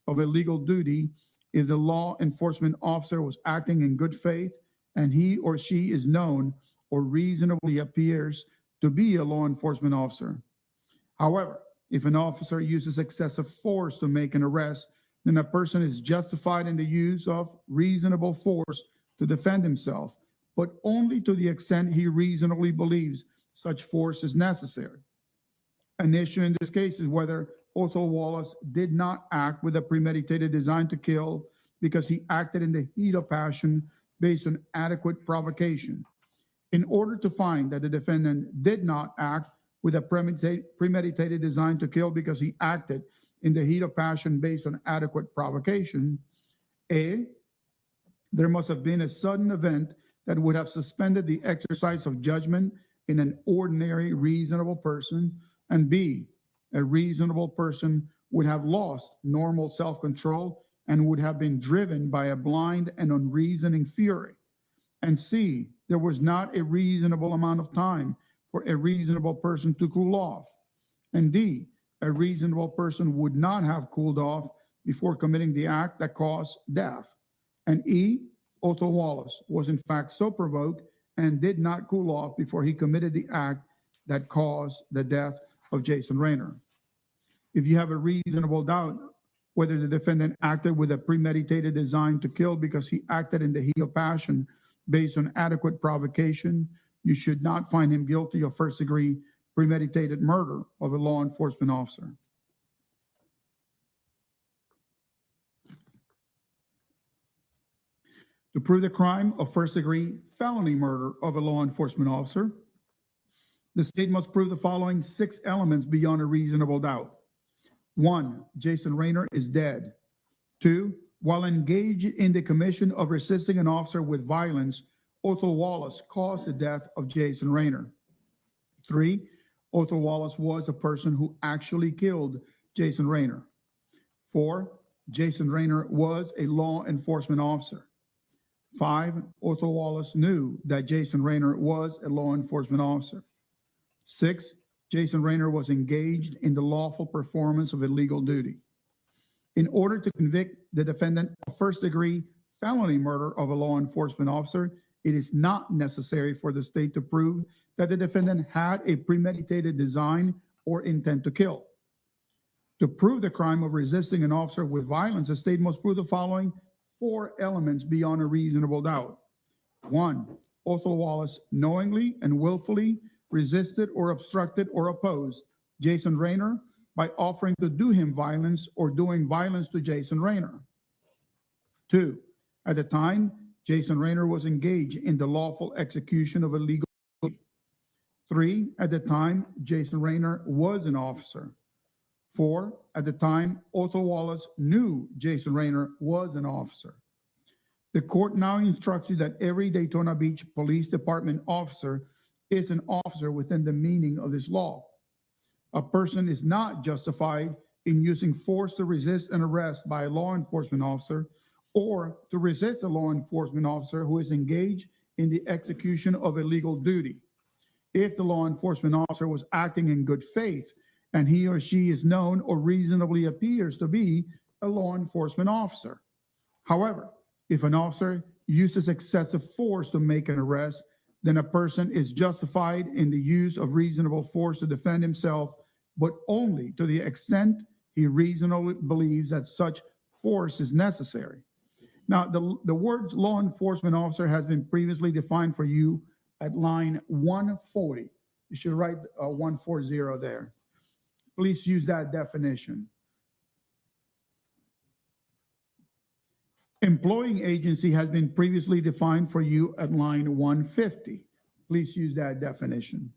of a legal duty if the law enforcement officer was acting in good faith and he or she is known or reasonably appears to be a law enforcement officer. However, if an officer uses excessive force to make an arrest, then a person is justified in the use of reasonable force to defend himself, but only to the extent he reasonably believes such force is necessary. An issue in this case is whether Othal Wallace did not act with a premeditated design to kill because he acted in the heat of passion based on adequate provocation. In order to find that the defendant did not act with a premeditated design to kill because he acted in the heat of passion based on adequate provocation, A, there must have been a sudden event that would have suspended the exercise of judgment in an ordinary reasonable person, and B, a reasonable person would have lost normal self-control and would have been driven by a blind and unreasoning fury. And C, there was not a reasonable amount of time for a reasonable person to cool off. And D, a reasonable person would not have cooled off before committing the act that caused death. And E, Othal Wallace was in fact so provoked and did not cool off before he committed the act that caused the death of Jason Raynor. If you have a reasonable doubt whether the defendant acted with a premeditated design to kill because he acted in the heat of passion based on adequate provocation, you should not find him guilty of first-degree premeditated murder of a law enforcement officer. To prove the crime of first-degree felony murder of a law enforcement officer, the state must prove the following 6 elements beyond a reasonable doubt. 1, Jason Raynor is dead. 2, while engaged in the commission of resisting an officer with violence, Othal Wallace caused the death of Jason Raynor. 3, Othal Wallace was a person who actually killed Jason Raynor. 4, Jason Raynor was a law enforcement officer. 5, Othal Wallace knew that Jason Raynor was a law enforcement officer. 6, Jason Raynor was engaged in the lawful performance of a legal duty. In order to convict the defendant of first-degree felony murder of a law enforcement officer, it is not necessary for the state to prove that the defendant had a premeditated design or intent to kill. To prove the crime of resisting an officer with violence, the state must prove the following 4 elements beyond a reasonable doubt. 1, Othal Wallace knowingly and willfully resisted or obstructed or opposed Jason Raynor by offering to do him violence or doing violence to Jason Raynor. 2, at the time, Jason Raynor was engaged in the lawful execution of a legal duty. 3, at the time, Jason Raynor was an officer. 4, at the time, Othal Wallace knew Jason Raynor was an officer. The court now instructs you that every Daytona Beach Police Department officer is an officer within the meaning of this law. A person is not justified in using force to resist an arrest by a law enforcement officer or to resist a law enforcement officer who is engaged in the execution of a legal duty. If the law enforcement officer was acting in good faith and he or she is known or reasonably appears to be a law enforcement officer. However, if an officer uses excessive force to make an arrest, then a person is justified in the use of reasonable force to defend himself, but only to the extent he reasonably believes that such force is necessary. Now, the words law enforcement officer has been previously defined for you at line 140. You should write 140 there. Please use that definition. Employing agency has been previously defined for you at line 150. Please use that definition.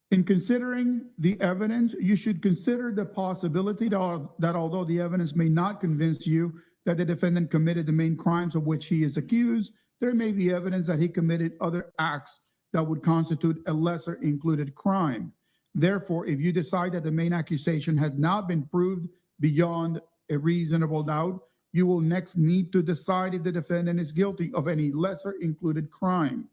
In considering the evidence, you should consider the possibility that although the evidence may not convince you that the defendant committed the main crimes of which he is accused, there may be evidence that he committed other acts that would constitute a lesser included crime. Therefore, if you decide that the main accusation has not been proved beyond a reasonable doubt, you will next need to decide if the defendant is guilty of any lesser included crime.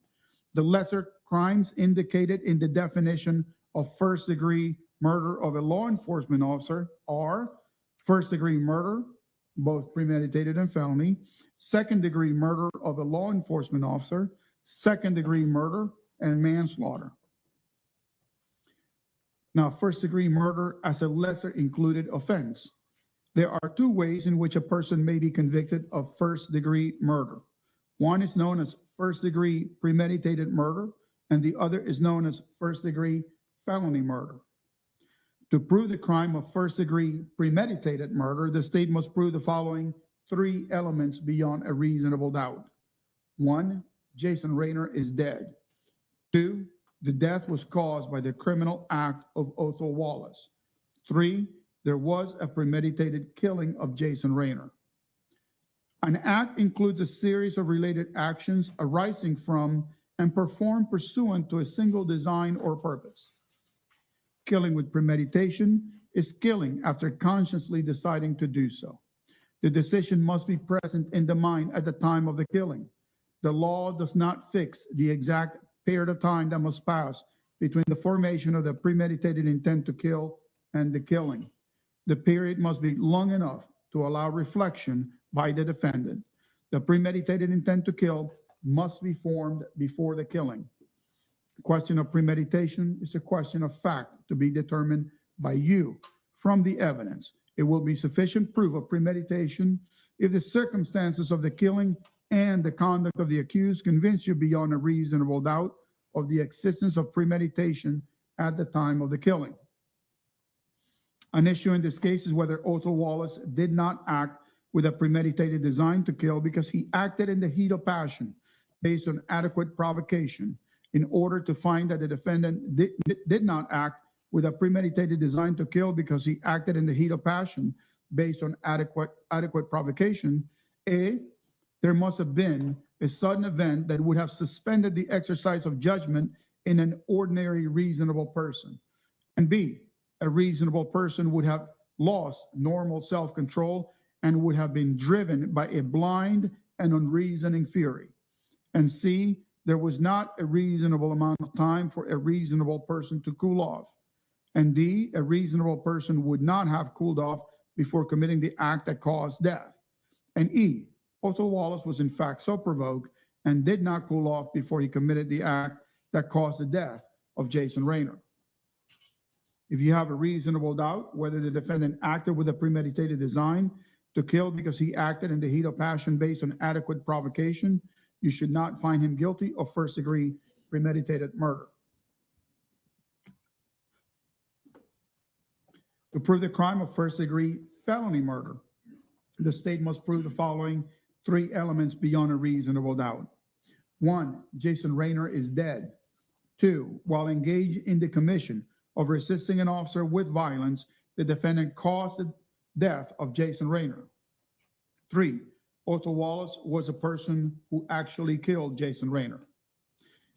The lesser crimes indicated in the definition of first-degree murder of a law enforcement officer are first-degree murder, both premeditated and felony, second-degree murder of a law enforcement officer, second-degree murder, and manslaughter. Now, first-degree murder as a lesser included offense. There are two ways in which a person may be convicted of first-degree murder. One is known as first-degree premeditated murder, and the other is known as first-degree felony murder. To prove the crime of first-degree premeditated murder, the state must prove the following three elements beyond a reasonable doubt. 1, Jason Raynor is dead. 2, the death was caused by the criminal act of Othal Wallace. 3, there was a premeditated killing of Jason Raynor. An act includes a series of related actions arising from and performed pursuant to a single design or purpose. Killing with premeditation is killing after consciously deciding to do so. The decision must be present in the mind at the time of the killing. The law does not fix the exact period of time that must pass between the formation of the premeditated intent to kill and the killing. The period must be long enough to allow reflection by the defendant. The premeditated intent to kill must be formed before the killing. The question of premeditation is a question of fact to be determined by you from the evidence. It will be sufficient proof of premeditation if the circumstances of the killing and the conduct of the accused convince you beyond a reasonable doubt of the existence of premeditation at the time of the killing. An issue in this case is whether Othal Wallace did not act with a premeditated design to kill because he acted in the heat of passion based on adequate provocation. In order to find that the defendant did not act with a premeditated design to kill because he acted in the heat of passion based on adequate provocation, A, there must have been a sudden event that would have suspended the exercise of judgment in an ordinary reasonable person. And B, a reasonable person would have lost normal self-control and would have been driven by a blind and unreasoning fury. And C, there was not a reasonable amount of time for a reasonable person to cool off. And D, a reasonable person would not have cooled off before committing the act that caused death. And E, Othal Wallace was in fact so provoked and did not cool off before he committed the act that caused the death of Jason Raynor. If you have a reasonable doubt whether the defendant acted with a premeditated design to kill because he acted in the heat of passion based on adequate provocation, you should not find him guilty of first-degree premeditated murder. To prove the crime of first-degree felony murder, the state must prove the following three elements beyond a reasonable doubt. 1, Jason Raynor is dead. 2, while engaged in the commission of resisting an officer with violence, the defendant caused the death of Jason Raynor. 3, Othal Wallace was a person who actually killed Jason Raynor.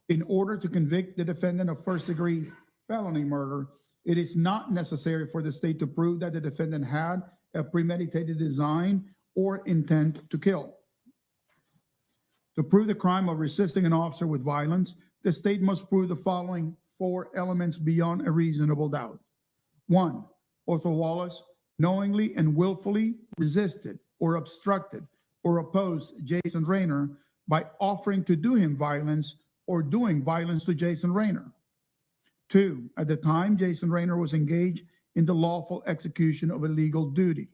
In order to convict the defendant of first-degree felony murder, it is not necessary for the state to prove that the defendant had a premeditated design or intent to kill. To prove the crime of resisting an officer with violence, the state must prove the following 4 elements beyond a reasonable doubt. 1, Othal Wallace knowingly and willfully resisted or obstructed or opposed Jason Raynor by offering to do him violence or doing violence to Jason Raynor. 2, at the time Jason Raynor was engaged in the lawful execution of a legal duty.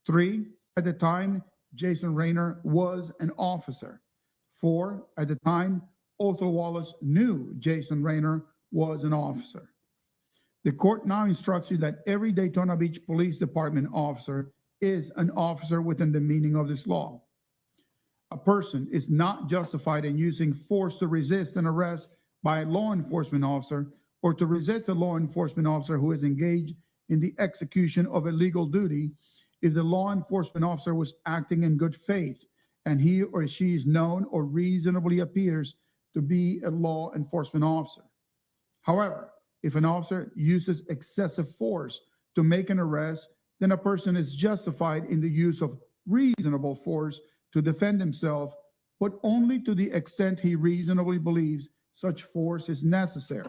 3, at the time Jason Raynor was an officer. 4, at the time Othal Wallace knew Jason Raynor was an officer. The court now instructs you that every Daytona Beach Police Department officer is an officer within the meaning of this law. A person is not justified in using force to resist an arrest by a law enforcement officer or to resist a law enforcement officer who is engaged in the execution of a legal duty if the law enforcement officer was acting in good faith and he or she is known or reasonably appears to be a law enforcement officer. However, if an officer uses excessive force to make an arrest, then a person is justified in the use of reasonable force to defend himself, but only to the extent he reasonably believes such force is necessary.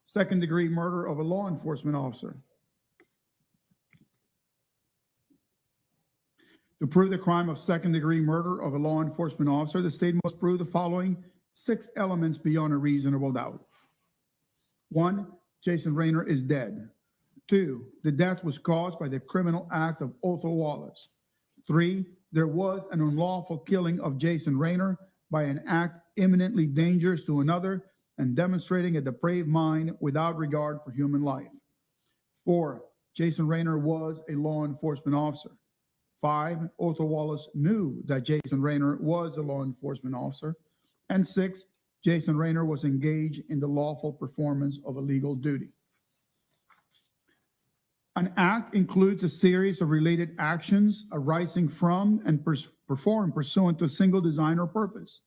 Second-degree murder of a law enforcement officer. To prove the crime of second-degree murder of a law enforcement officer, the state must prove the following 6 elements beyond a reasonable doubt. 1, Jason Raynor is dead. 2, the death was caused by the criminal act of Othal Wallace. 3, there was an unlawful killing of Jason Raynor by an act imminently dangerous to another and demonstrating a depraved mind without regard for human life. 4, Jason Raynor was a law enforcement officer. 5, Othal Wallace knew that Jason Raynor was a law enforcement officer. And 6, Jason Raynor was engaged in the lawful performance of a legal duty. An act includes a series of related actions arising from and performed pursuant to a single design or purpose.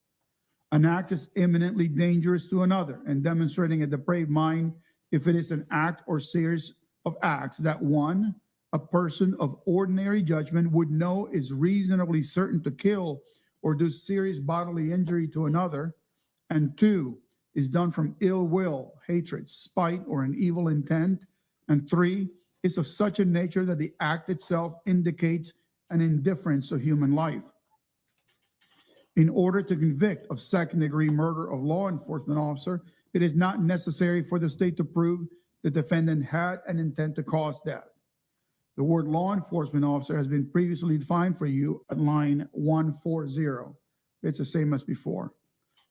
An act is imminently dangerous to another and demonstrating a depraved mind if it is an act or series of acts that 1, a person of ordinary judgment would know is reasonably certain to kill or do serious bodily injury to another, and 2, is done from ill will, hatred, spite, or an evil intent, and 3, is of such a nature that the act itself indicates an indifference to human life. In order to convict of second-degree murder of law enforcement officer, it is not necessary for the state to prove the defendant had an intent to cause death. The word law enforcement officer has been previously defined for you at line 140. It's the same as before.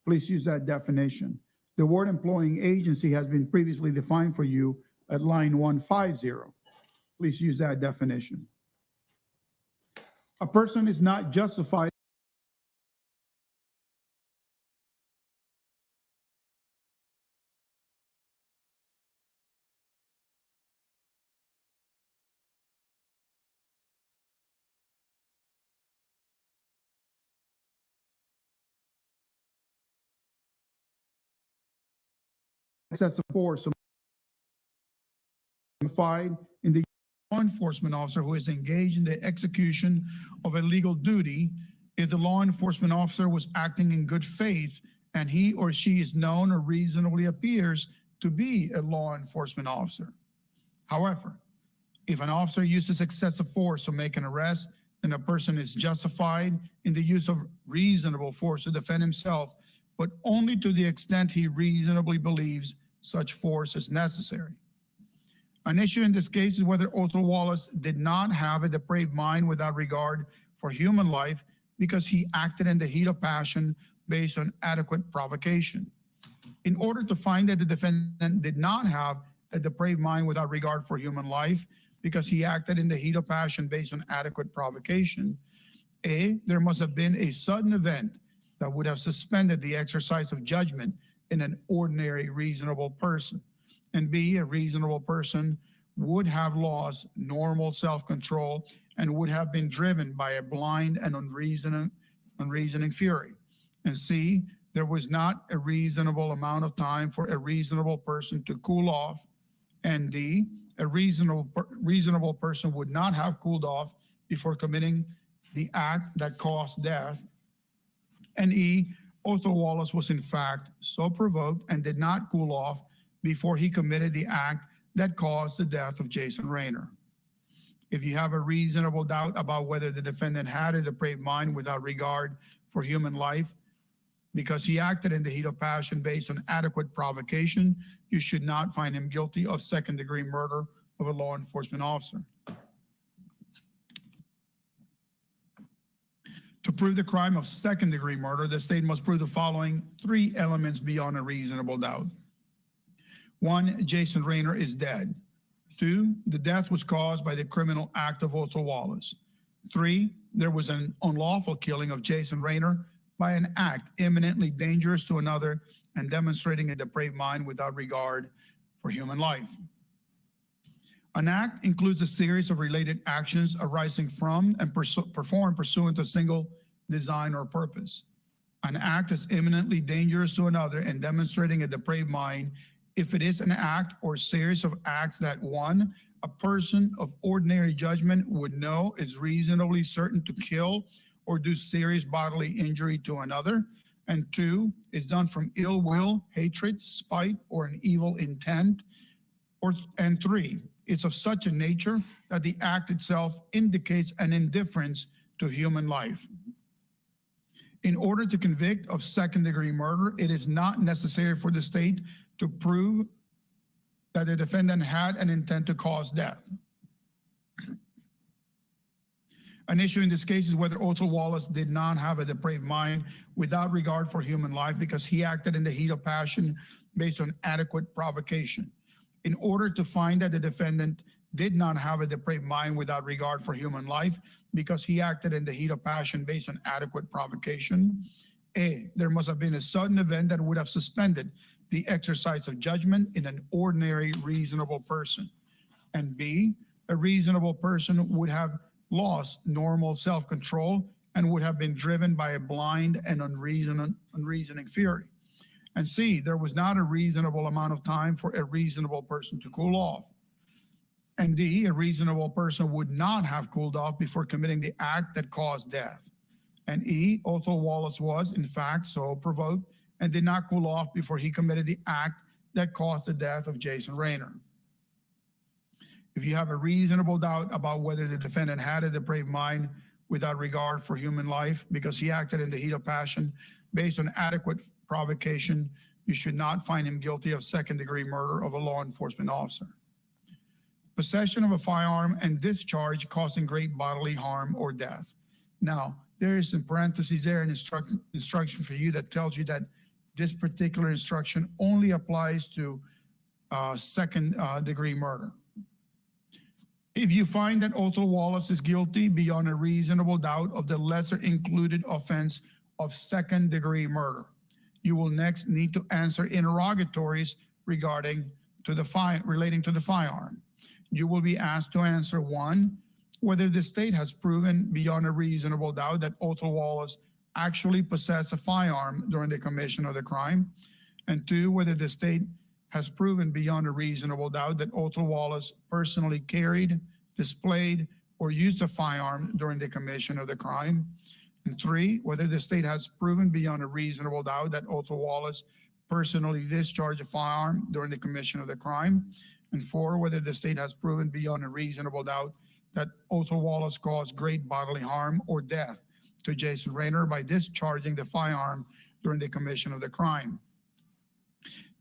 Please use that definition. The word employing agency has been previously defined for you at line 150. Please use that definition. A person is not justified excessive force in the law enforcement officer who is engaged in the execution of a legal duty if the law enforcement officer was acting in good faith and he or she is known or reasonably appears to be a law enforcement officer. However, if an officer uses excessive force to make an arrest, then a person is justified in the use of reasonable force to defend himself, but only to the extent he reasonably believes such force is necessary. An issue in this case is whether Othal Wallace did not have a depraved mind without regard for human life because he acted in the heat of passion based on adequate provocation. In order to find that the defendant did not have a depraved mind without regard for human life because he acted in the heat of passion based on adequate provocation, A, there must have been a sudden event that would have suspended the exercise of judgment in an ordinary reasonable person. And B, a reasonable person would have lost normal self-control and would have been driven by a blind and unreasoning fury. And C, there was not a reasonable amount of time for a reasonable person to cool off. And D, a reasonable person would not have cooled off before committing the act that caused death. And E, Othal Wallace was in fact so provoked and did not cool off before he committed the act that caused the death of Jason Raynor. If you have a reasonable doubt about whether the defendant had a depraved mind without regard for human life because he acted in the heat of passion based on adequate provocation, you should not find him guilty of second-degree murder of a law enforcement officer. To prove the crime of second-degree murder, the state must prove the following 3 elements beyond a reasonable doubt. 1, Jason Raynor is dead. 2, the death was caused by the criminal act of Othal Wallace. 3, there was an unlawful killing of Jason Raynor by an act imminently dangerous to another and demonstrating a depraved mind without regard for human life. An act includes a series of related actions arising from and performed pursuant to a single design or purpose. An act is imminently dangerous to another and demonstrating a depraved mind if it is an act or series of acts that 1, a person of ordinary judgment would know is reasonably certain to kill or do serious bodily injury to another, and 2, is done from ill will, hatred, spite, or an evil intent, and 3, it's of such a nature that the act itself indicates an indifference to human life. In order to convict of second-degree murder, it is not necessary for the state to prove that the defendant had an intent to cause death. An issue in this case is whether Othal Wallace did not have a depraved mind without regard for human life because he acted in the heat of passion based on adequate provocation. In order to find that the defendant did not have a depraved mind without regard for human life because he acted in the heat of passion based on adequate provocation, A, there must have been a sudden event that would have suspended the exercise of judgment in an ordinary reasonable person. And B, a reasonable person would have lost normal self-control and would have been driven by a blind and unreasoning fury. And C, there was not a reasonable amount of time for a reasonable person to cool off. And D, a reasonable person would not have cooled off before committing the act that caused death. And E, Othal Wallace was, in fact, so provoked and did not cool off before he committed the act that caused the death of Jason Raynor. If you have a reasonable doubt about whether the defendant had a depraved mind without regard for human life because he acted in the heat of passion based on adequate provocation, you should not find him guilty of second-degree murder of a law enforcement officer. Possession of a firearm and discharge causing great bodily harm or death. Now, there is in parentheses there an instruction for you that tells you that this particular instruction only applies to second-degree murder. If you find that Othal Wallace is guilty beyond a reasonable doubt of the lesser included offense of second-degree murder, you will next need to answer interrogatories relating to the firearm. You will be asked to answer 1, whether the state has proven beyond a reasonable doubt that Othal Wallace actually possessed a firearm during the commission of the crime, and 2, whether the state has proven beyond a reasonable doubt that Othal Wallace personally carried, displayed, or used a firearm during the commission of the crime, and 3, whether the state has proven beyond a reasonable doubt that Othal Wallace personally discharged a firearm during the commission of the crime, and 4, whether the state has proven beyond a reasonable doubt that Othal Wallace caused great bodily harm or death to Jason Raynor by discharging the firearm during the commission of the crime.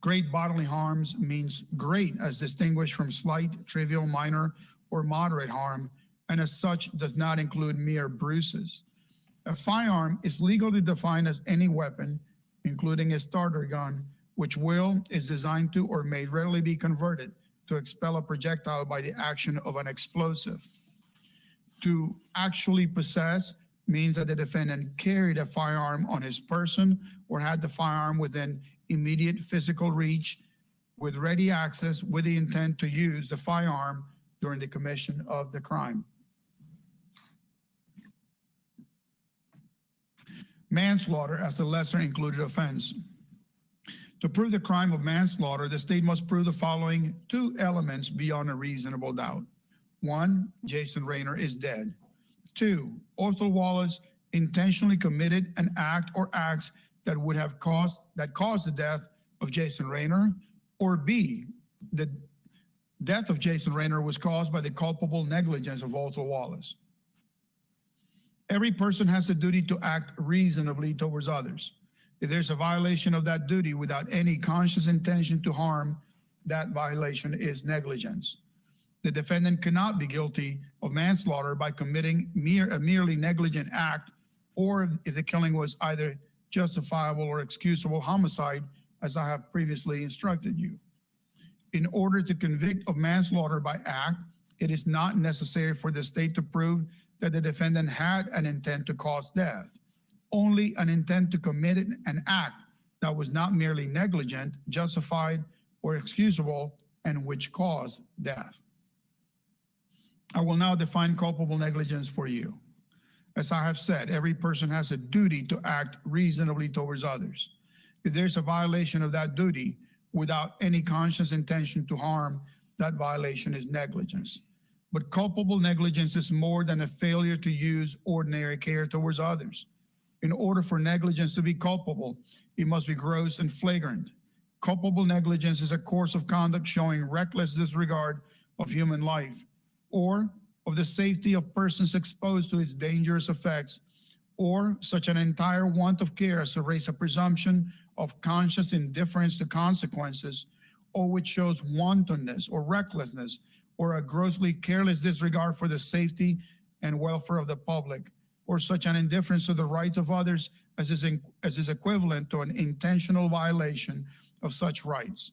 Great bodily harms means great as distinguished from slight, trivial, minor, or moderate harm, and as such does not include mere bruises. A firearm is legally defined as any weapon, including a starter gun, which is designed to or may readily be converted to expel a projectile by the action of an explosive. To actually possess means that the defendant carried a firearm on his person or had the firearm within immediate physical reach with ready access with the intent to use the firearm during the commission of the crime. Manslaughter as a lesser included offense. To prove the crime of manslaughter, the state must prove the following 2 elements beyond a reasonable doubt. 1, Jason Raynor is dead. 2, Othal Wallace intentionally committed an act or acts that caused the death of Jason Raynor, or B, the death of Jason Raynor was caused by the culpable negligence of Othal Wallace. Every person has a duty to act reasonably towards others. If there's a violation of that duty without any conscious intention to harm, that violation is negligence. The defendant cannot be guilty of manslaughter by committing a merely negligent act, or if the killing was either justifiable or excusable homicide, as I have previously instructed you. In order to convict of manslaughter by act, it is not necessary for the state to prove that the defendant had an intent to cause death. Only an intent to commit an act that was not merely negligent, justified, or excusable, and which caused death. I will now define culpable negligence for you. As I have said, every person has a duty to act reasonably towards others. If there's a violation of that duty without any conscious intention to harm, that violation is negligence. But culpable negligence is more than a failure to use ordinary care towards others. In order for negligence to be culpable, it must be gross and flagrant. Culpable negligence is a course of conduct showing reckless disregard of human life or of the safety of persons exposed to its dangerous effects, or such an entire want of care as to raise a presumption of conscious indifference to consequences, or which shows wantonness or recklessness, or a grossly careless disregard for the safety and welfare of the public, or such an indifference to the rights of others as is equivalent to an intentional violation of such rights.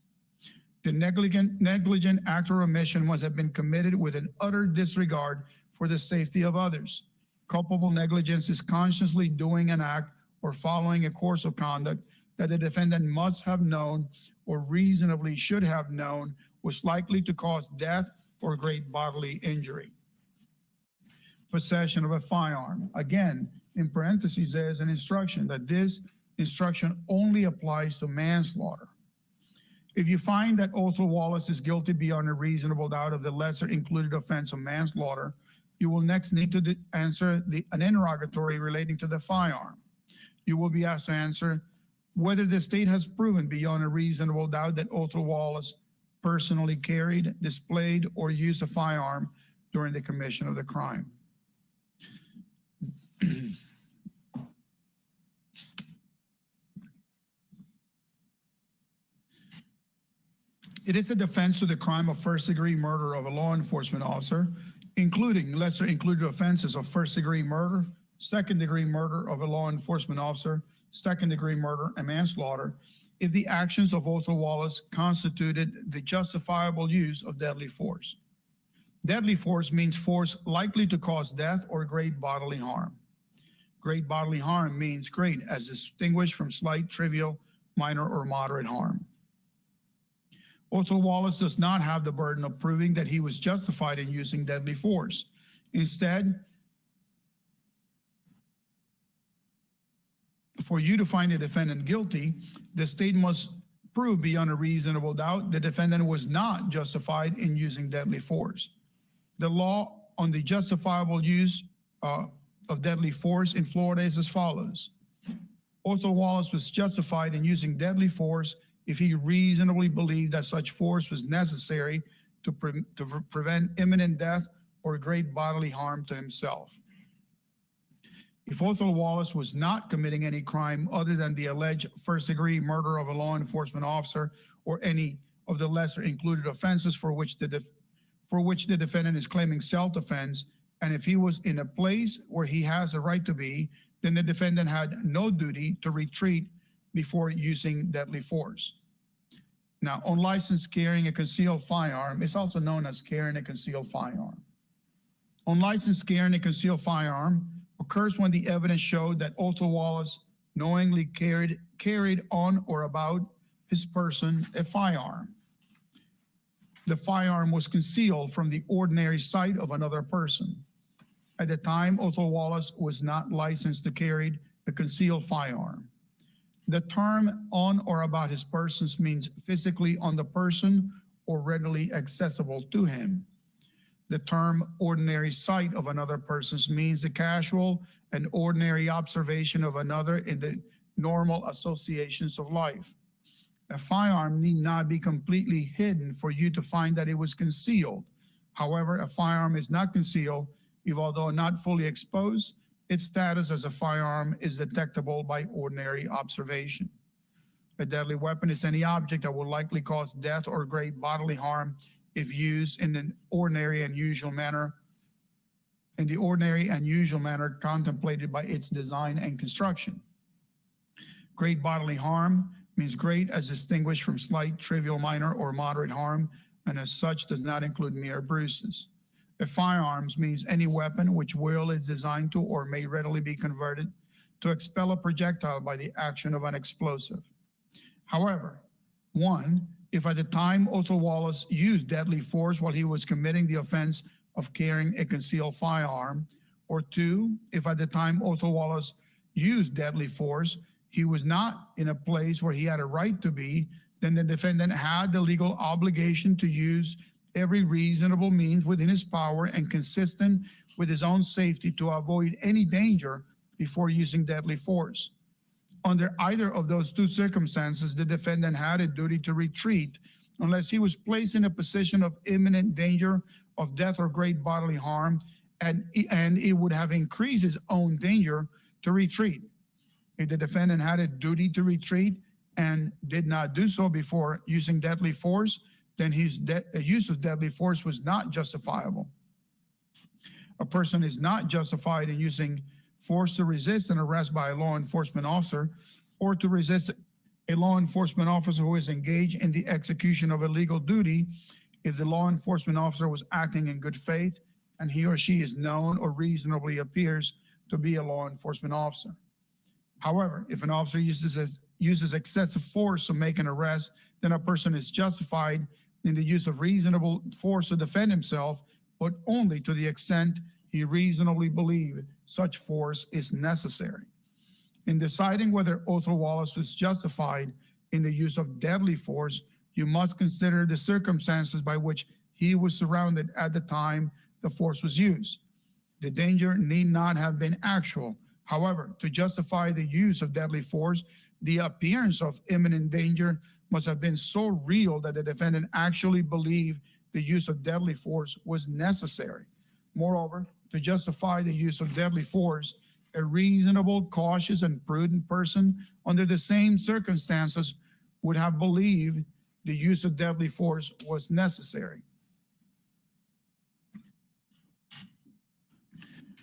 The negligent act or omission must have been committed with an utter disregard for the safety of others. Culpable negligence is consciously doing an act or following a course of conduct that the defendant must have known or reasonably should have known was likely to cause death or great bodily injury. Possession of a firearm. Again, in parentheses, there's an instruction that this instruction only applies to manslaughter. If you find that Othal Wallace is guilty beyond a reasonable doubt of the lesser included offense of manslaughter, you will next need to answer an interrogatory relating to the firearm. You will be asked to answer whether the state has proven beyond a reasonable doubt that Othal Wallace personally carried, displayed, or used a firearm during the commission of the crime. It is a defense to the crime of first-degree murder of a law enforcement officer, including lesser included offenses of first-degree murder, second-degree murder of a law enforcement officer, second-degree murder, and manslaughter, if the actions of Othal Wallace constituted the justifiable use of deadly force. Deadly force means force likely to cause death or great bodily harm. Great bodily harm means great as distinguished from slight, trivial, minor, or moderate harm. Othal Wallace does not have the burden of proving that he was justified in using deadly force. Instead, for you to find the defendant guilty, the state must prove beyond a reasonable doubt the defendant was not justified in using deadly force. The law on the justifiable use of deadly force in Florida is as follows. Othal Wallace was justified in using deadly force if he reasonably believed that such force was necessary to prevent imminent death or great bodily harm to himself. If Othal Wallace was not committing any crime other than the alleged first-degree murder of a law enforcement officer or any of the lesser included offenses for which the defendant is claiming self-defense, and if he was in a place where he has a right to be, then the defendant had no duty to retreat before using deadly force. Now, unlicensed carrying a concealed firearm is also known as carrying a concealed firearm. Unlicensed carrying a concealed firearm occurs when the evidence showed that Othal Wallace knowingly carried on or about his person a firearm. The firearm was concealed from the ordinary sight of another person. At the time, Othal Wallace was not licensed to carry a concealed firearm. The term on or about his person means physically on the person or readily accessible to him. The term ordinary sight of another person means the casual and ordinary observation of another in the normal associations of life. A firearm need not be completely hidden for you to find that it was concealed. However, a firearm is not concealed if, although not fully exposed, its status as a firearm is detectable by ordinary observation. A deadly weapon is any object that will likely cause death or great bodily harm if used in an ordinary and usual manner, contemplated by its design and construction. Great bodily harm means great as distinguished from slight, trivial, minor, or moderate harm, and as such does not include mere bruises. A firearms means any weapon which will is designed to or may readily be converted to expel a projectile by the action of an explosive. However, one, if at the time Othal Wallace used deadly force while he was committing the offense of carrying a concealed firearm, or two, if at the time Othal Wallace used deadly force, he was not in a place where he had a right to be, then the defendant had the legal obligation to use every reasonable means within his power and consistent with his own safety to avoid any danger before using deadly force. Under either of those two circumstances, the defendant had a duty to retreat unless he was placed in a position of imminent danger of death or great bodily harm, and it would have increased his own danger to retreat. If the defendant had a duty to retreat and did not do so before using deadly force, then his use of deadly force was not justifiable. A person is not justified in using force to resist an arrest by a law enforcement officer or to resist a law enforcement officer who is engaged in the execution of a legal duty if the law enforcement officer was acting in good faith and he or she is known or reasonably appears to be a law enforcement officer. However, if an officer uses excessive force to make an arrest, then a person is justified in the use of reasonable force to defend himself, but only to the extent he reasonably believes such force is necessary. In deciding whether Othal Wallace was justified in the use of deadly force, you must consider the circumstances by which he was surrounded at the time the force was used. The danger need not have been actual. However, to justify the use of deadly force, the appearance of imminent danger must have been so real that the defendant actually believed the use of deadly force was necessary. Moreover, to justify the use of deadly force, a reasonable, cautious, and prudent person under the same circumstances would have believed the use of deadly force was necessary.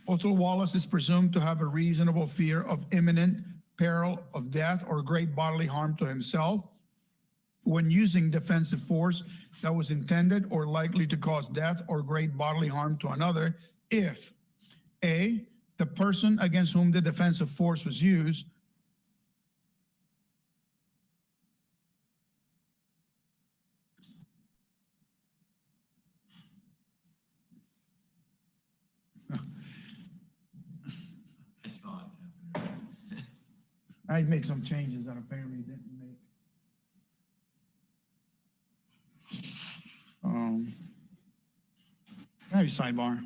Othal Wallace is presumed to have a reasonable fear of imminent peril of death or great bodily harm to himself when using defensive force that was intended or likely to cause death or great bodily harm to another if A, the person against whom the defensive force was used I saw it happen. I made some changes that apparently didn't make. Maybe sidebar.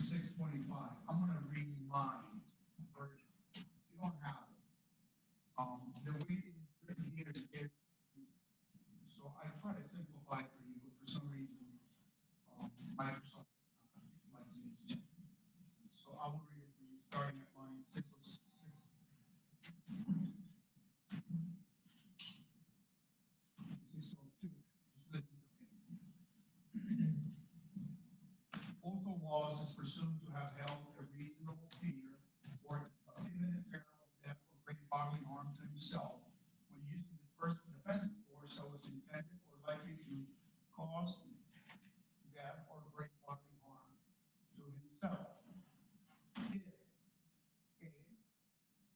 625. I'm gonna read my version. You don't have it. The way it is written here is very confusing. So I try to simplify it for you, but for some reason, Microsoft likes it. So I will read it for you, starting at line 606. 602. Just listen to me. Othal Wallace is presumed to have held a reasonable fear or imminent peril of death or great bodily harm to himself when using the first defensive force that was intended or likely to cause death or great bodily harm to himself. If A,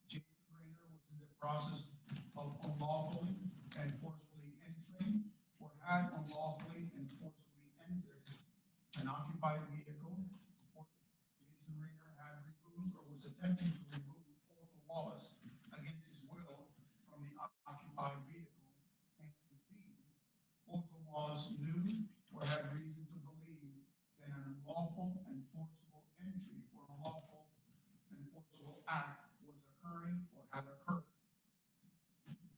Jason Raynor was in the process of unlawfully and forcefully entering or had unlawfully and forcefully entered an occupied vehicle, or Jason Raynor had removed or was attempting to remove Othal Wallace against his will from the occupied vehicle, and B, Othal Wallace knew or had reason to believe that an unlawful and forcible entry or unlawful and forcible act was occurring or had occurred.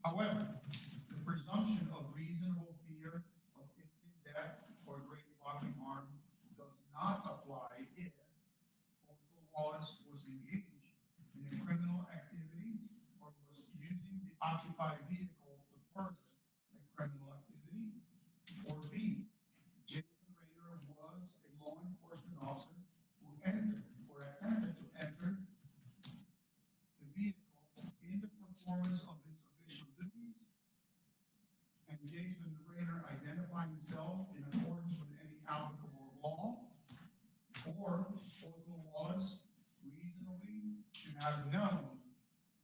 However, the presumption of reasonable fear of imminent death or great bodily harm does not apply if Othal Wallace was engaged in a criminal activity or was using the occupied vehicle to further a criminal activity, or B, Jason Raynor was a law enforcement officer who entered or attempted to enter the vehicle in the performance of his official duties, and Jason Raynor identifying himself in accordance with any applicable law, or Othal Wallace reasonably should have known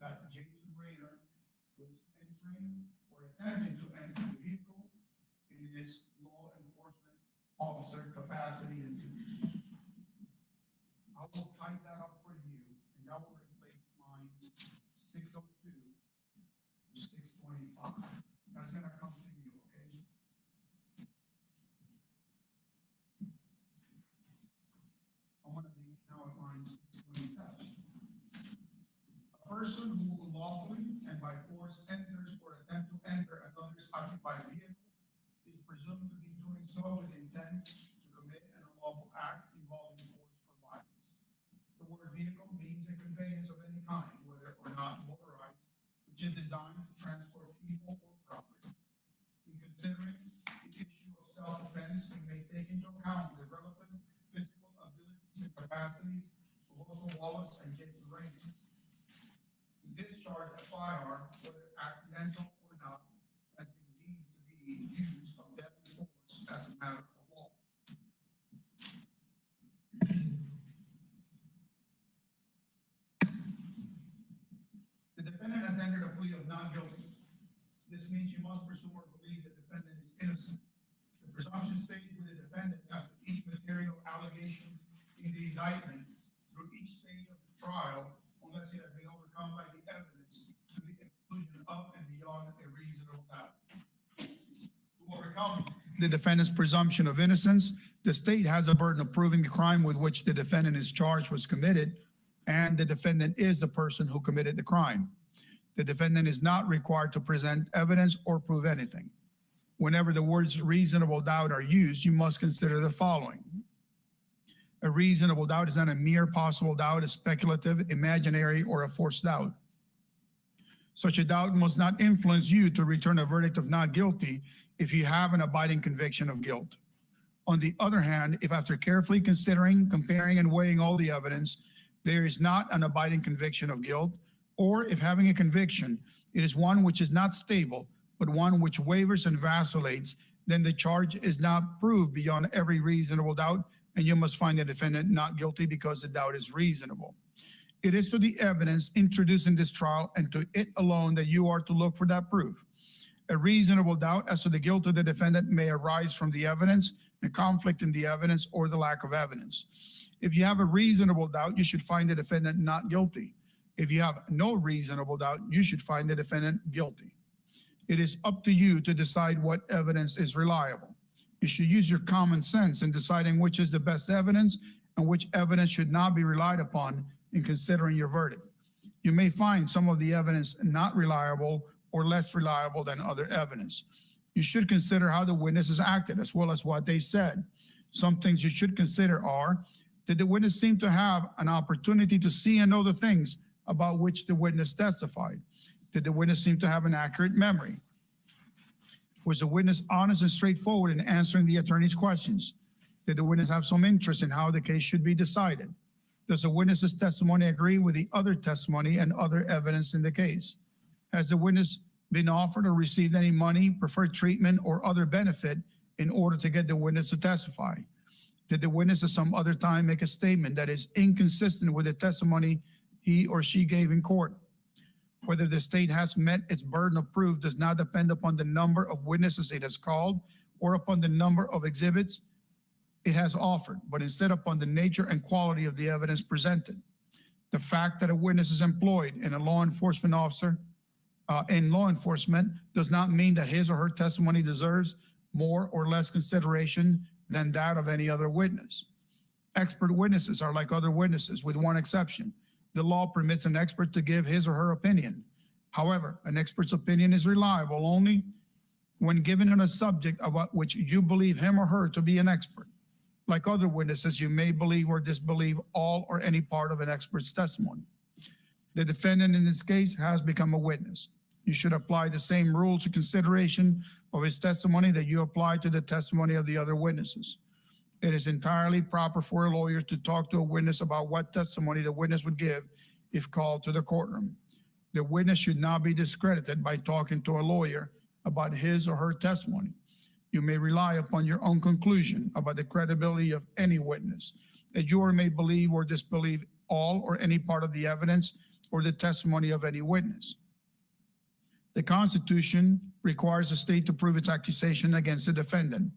that Jason Raynor was entering or attempting to enter the vehicle in his law enforcement officer capacity and duties. I will type that up for you, and that will replace lines 602 to 625. That's gonna come to you, okay? I'm gonna be now at line 627. A person who lawfully and by force enters or attempt to enter another's occupied vehicle is presumed to be doing so with intent to commit an unlawful act involving force or violence. The word vehicle means a conveyance of any kind, whether or not motorized, which is designed to transport people or property. In considering the issue of self-defense, we may take into account the relative physical abilities and capacities of Othal Wallace and Jason Raynor to discharge a firearm, whether accidental or not, has been deemed to be use of deadly force as a matter of law. The defendant has entered a plea of not guilty. This means you must presume or believe the defendant is innocent. The presumption stated with the defendant after each material allegation in the indictment through each stage of the trial, unless it has been overcome by the evidence to the exclusion of and beyond a reasonable doubt. To overcome the defendant's presumption of innocence, the state has a burden of proving the crime with which the defendant is charged was committed, and the defendant is the person who committed the crime. The defendant is not required to present evidence or prove anything. Whenever the words reasonable doubt are used, you must consider the following. A reasonable doubt is not a mere possible doubt, a speculative, imaginary, or a forced doubt. Such a doubt must not influence you to return a verdict of not guilty if you have an abiding conviction of guilt. On the other hand, if after carefully considering, comparing, and weighing all the evidence, there is not an abiding conviction of guilt, or if having a conviction, it is one which is not stable, but one which wavers and vacillates, then the charge is not proved beyond every reasonable doubt, and you must find the defendant not guilty because the doubt is reasonable. It is to the evidence introduced in this trial and to it alone that you are to look for that proof. A reasonable doubt as to the guilt of the defendant may arise from the evidence, a conflict in the evidence, or the lack of evidence. If you have a reasonable doubt, you should find the defendant not guilty. If you have no reasonable doubt, you should find the defendant guilty. It is up to you to decide what evidence is reliable. You should use your common sense in deciding which is the best evidence and which evidence should not be relied upon in considering your verdict. You may find some of the evidence not reliable or less reliable than other evidence. You should consider how the witnesses acted as well as what they said. Some things you should consider are, did the witness seem to have an opportunity to see and know the things about which the witness testified? Did the witness seem to have an accurate memory? Was the witness honest and straightforward in answering the attorney's questions? Did the witness have some interest in how the case should be decided? Does the witness's testimony agree with the other testimony and other evidence in the case? Has the witness been offered or received any money, preferred treatment, or other benefit in order to get the witness to testify? Did the witness at some other time make a statement that is inconsistent with the testimony he or she gave in court? Whether the state has met its burden of proof does not depend upon the number of witnesses it has called or upon the number of exhibits it has offered, but instead upon the nature and quality of the evidence presented. The fact that a witness is employed in a law enforcement officer in law enforcement does not mean that his or her testimony deserves more or less consideration than that of any other witness. Expert witnesses are like other witnesses, with one exception. The law permits an expert to give his or her opinion. However, an expert's opinion is reliable only when given on a subject about which you believe him or her to be an expert. Like other witnesses, you may believe or disbelieve all or any part of an expert's testimony. The defendant in this case has become a witness. You should apply the same rules of consideration of his testimony that you apply to the testimony of the other witnesses. It is entirely proper for a lawyer to talk to a witness about what testimony the witness would give if called to the courtroom. The witness should not be discredited by talking to a lawyer about his or her testimony. You may rely upon your own conclusion about the credibility of any witness. A juror may believe or disbelieve all or any part of the evidence or the testimony of any witness. The Constitution requires the state to prove its accusation against the defendant.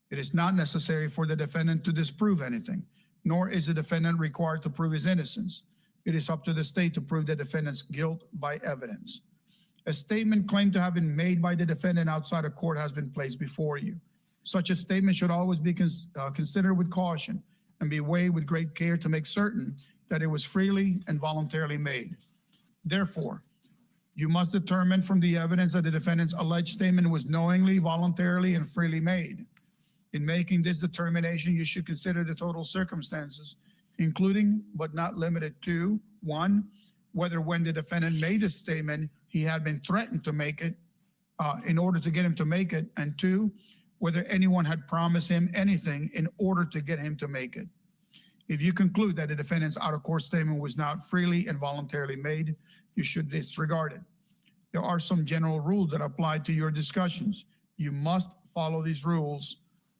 It is not necessary for the defendant to disprove anything, nor is the defendant required to prove his innocence. It is up to the state to prove the defendant's guilt by evidence. A statement claimed to have been made by the defendant outside of court has been placed before you. Such a statement should always be considered with caution and be weighed with great care to make certain that it was freely and voluntarily made. Therefore, you must determine from the evidence that the defendant's alleged statement was knowingly, voluntarily, and freely made. In making this determination, you should consider the total circumstances, including but not limited to, 1, whether when the defendant made the statement, he had been threatened to make it in order to get him to make it, and 2, whether anyone had promised him anything in order to get him to make it. If you conclude that the defendant's out-of-court statement was not freely and voluntarily made, you should disregard it. There are some general rules that apply to your discussions. You must follow these rules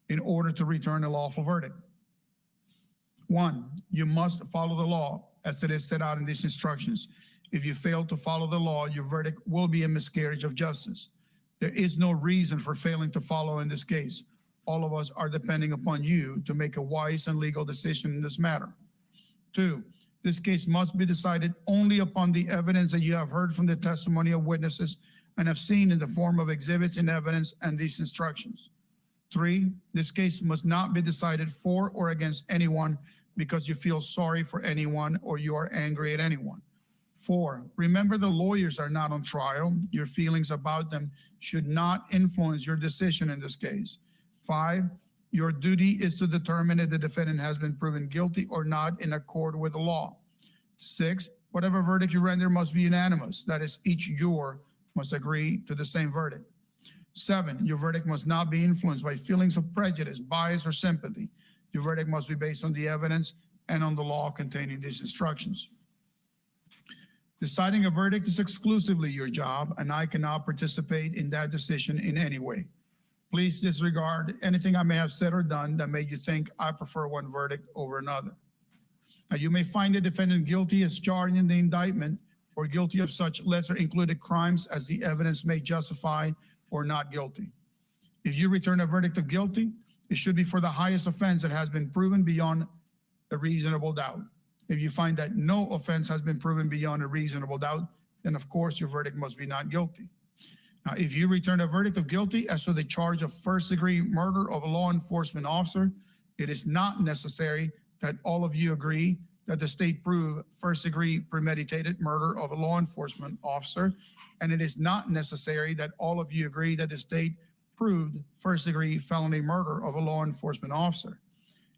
in order to return a lawful verdict. 1, you must follow the law as it is set out in these instructions. If you fail to follow the law, your verdict will be a miscarriage of justice. There is no reason for failing to follow in this case. All of us are depending upon you to make a wise and legal decision in this matter. 2, this case must be decided only upon the evidence that you have heard from the testimony of witnesses and have seen in the form of exhibits and evidence and these instructions. 3, this case must not be decided for or against anyone because you feel sorry for anyone or you are angry at anyone. 4, remember the lawyers are not on trial. Your feelings about them should not influence your decision in this case. 5, your duty is to determine if the defendant has been proven guilty or not in accord with the law. 6, whatever verdict you render must be unanimous. That is, each juror must agree to the same verdict. 7, your verdict must not be influenced by feelings of prejudice, bias, or sympathy. Your verdict must be based on the evidence and on the law containing these instructions. Deciding a verdict is exclusively your job, and I cannot participate in that decision in any way. Please disregard anything I may have said or done that made you think I prefer one verdict over another. Now, you may find the defendant guilty as charged in the indictment or guilty of such lesser included crimes as the evidence may justify or not guilty. If you return a verdict of guilty, it should be for the highest offense that has been proven beyond a reasonable doubt. If you find that no offense has been proven beyond a reasonable doubt, then of course your verdict must be not guilty. Now, if you return a verdict of guilty as to the charge of first-degree murder of a law enforcement officer, it is not necessary that all of you agree that the state proved first-degree premeditated murder of a law enforcement officer, and it is not necessary that all of you agree that the state proved first-degree felony murder of a law enforcement officer.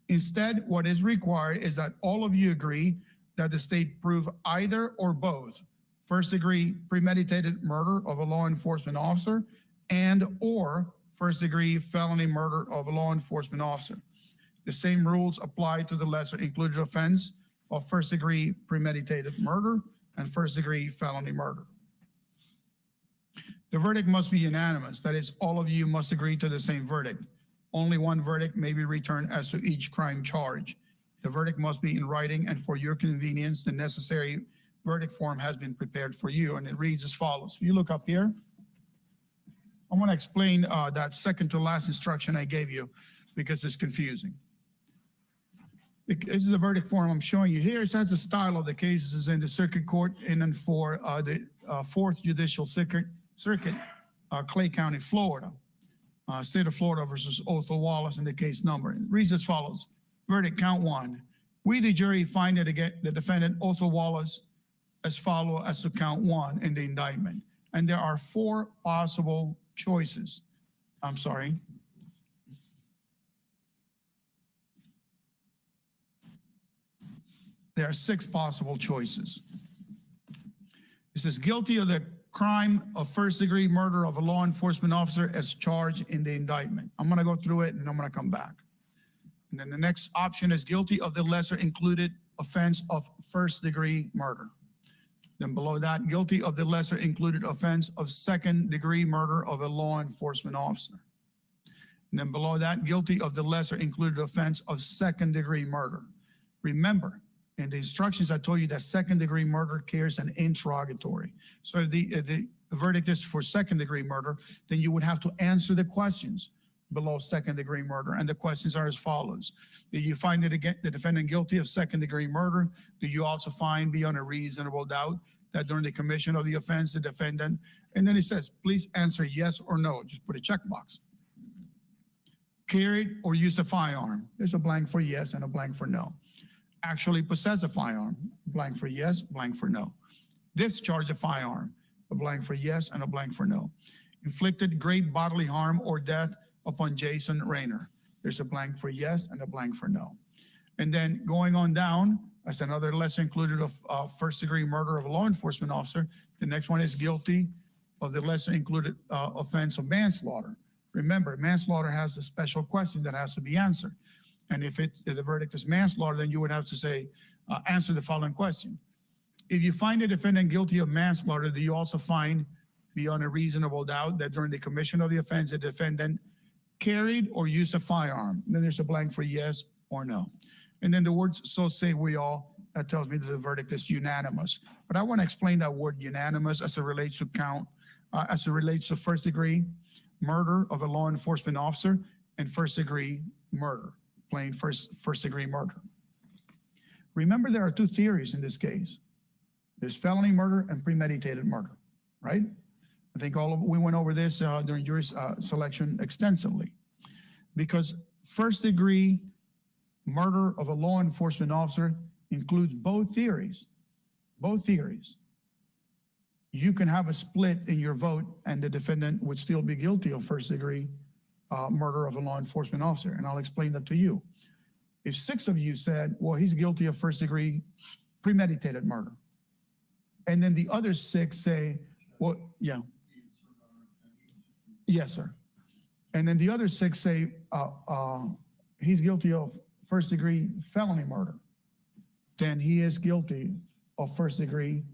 Instead, what is required is that all of you agree that the state prove either or both first-degree premeditated murder of a law enforcement officer and or first-degree felony murder of a law enforcement officer. The same rules apply to the lesser included offense of first-degree premeditated murder and first-degree felony murder. The verdict must be unanimous. That is, all of you must agree to the same verdict. Only one verdict may be returned as to each crime charge. The verdict must be in writing, and for your convenience, the necessary verdict form has been prepared for you, and it reads as follows. You look up here. I want to explain that second to last instruction I gave you because it's confusing. This is the verdict form I'm showing you here. It says the style of the cases in the circuit court in and for the 4th Judicial Circuit, Clay County, Florida. State of Florida versus Othal Wallace, and the case number. It reads as follows. Verdict, count 1. We, the jury, find that the defendant, Othal Wallace, as follows as to count 1 in the indictment. And there are 4 possible choices. I'm sorry. There are 6 possible choices. It says guilty of the crime of first-degree murder of a law enforcement officer as charged in the indictment. I'm going to go through it and I'm going to come back. And then the next option is guilty of the lesser included offense of first-degree murder. Then below that, guilty of the lesser included offense of second-degree murder of a law enforcement officer. And then below that, guilty of the lesser included offense of second-degree murder. Remember, in the instructions, I told you that second-degree murder carries an interrogatory. So if the verdict is for second-degree murder, then you would have to answer the questions below second-degree murder. And the questions are as follows. Do you find the defendant guilty of second-degree murder? Do you also find beyond a reasonable doubt that during the commission of the offense, the defendant, and then it says, please answer yes or no. Just put a checkbox. Carried or used a firearm. There's a blank for yes and a blank for no. Actually possess a firearm, blank for yes, blank for no. Discharge a firearm, a blank for yes and a blank for no. Inflicted great bodily harm or death upon Jason Raynor. There's a blank for yes and a blank for no. And then going on down, as another lesser included of first-degree murder of a law enforcement officer, the next one is guilty of the lesser included offense of manslaughter. Remember, manslaughter has a special question that has to be answered. And if the verdict is manslaughter, then you would have to say, answer the following question. If you find the defendant guilty of manslaughter, do you also find beyond a reasonable doubt that during the commission of the offense, the defendant carried or used a firearm? And then there's a blank for yes or no. And then the words, so say we all, that tells me that the verdict is unanimous. But I want to explain that word unanimous as it relates to as it relates to first degree murder of a law enforcement officer and first degree murder. Plain first degree murder. Remember, there are 2 theories in this case. There's felony murder and premeditated murder, right? I think we went over this during jury selection extensively, because first degree murder of a law enforcement officer includes both theories. Both theories. You can have a split in your vote and the defendant would still be guilty of first degree murder of a law enforcement officer, and I'll explain that to you. If 6 of you said, well, he's guilty of first degree premeditated murder, and then the other 6 say, well, yeah, yes, sir. And then the other 6 say he's guilty of first degree felony murder, then he is guilty of first degree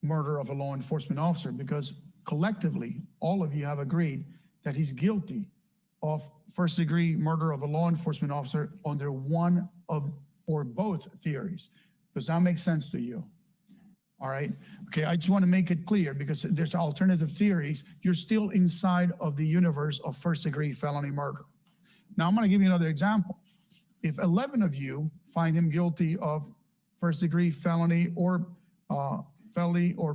murder of a law enforcement officer, because collectively, all of you have agreed that he's guilty of first degree murder of a law enforcement officer under one of or both theories. Does that make sense to you? All right. Okay, I just want to make it clear, because there's alternative theories. You're still inside of the universe of first degree felony murder. Now I'm going to give you another example. If 11 of you find him guilty of first degree felony or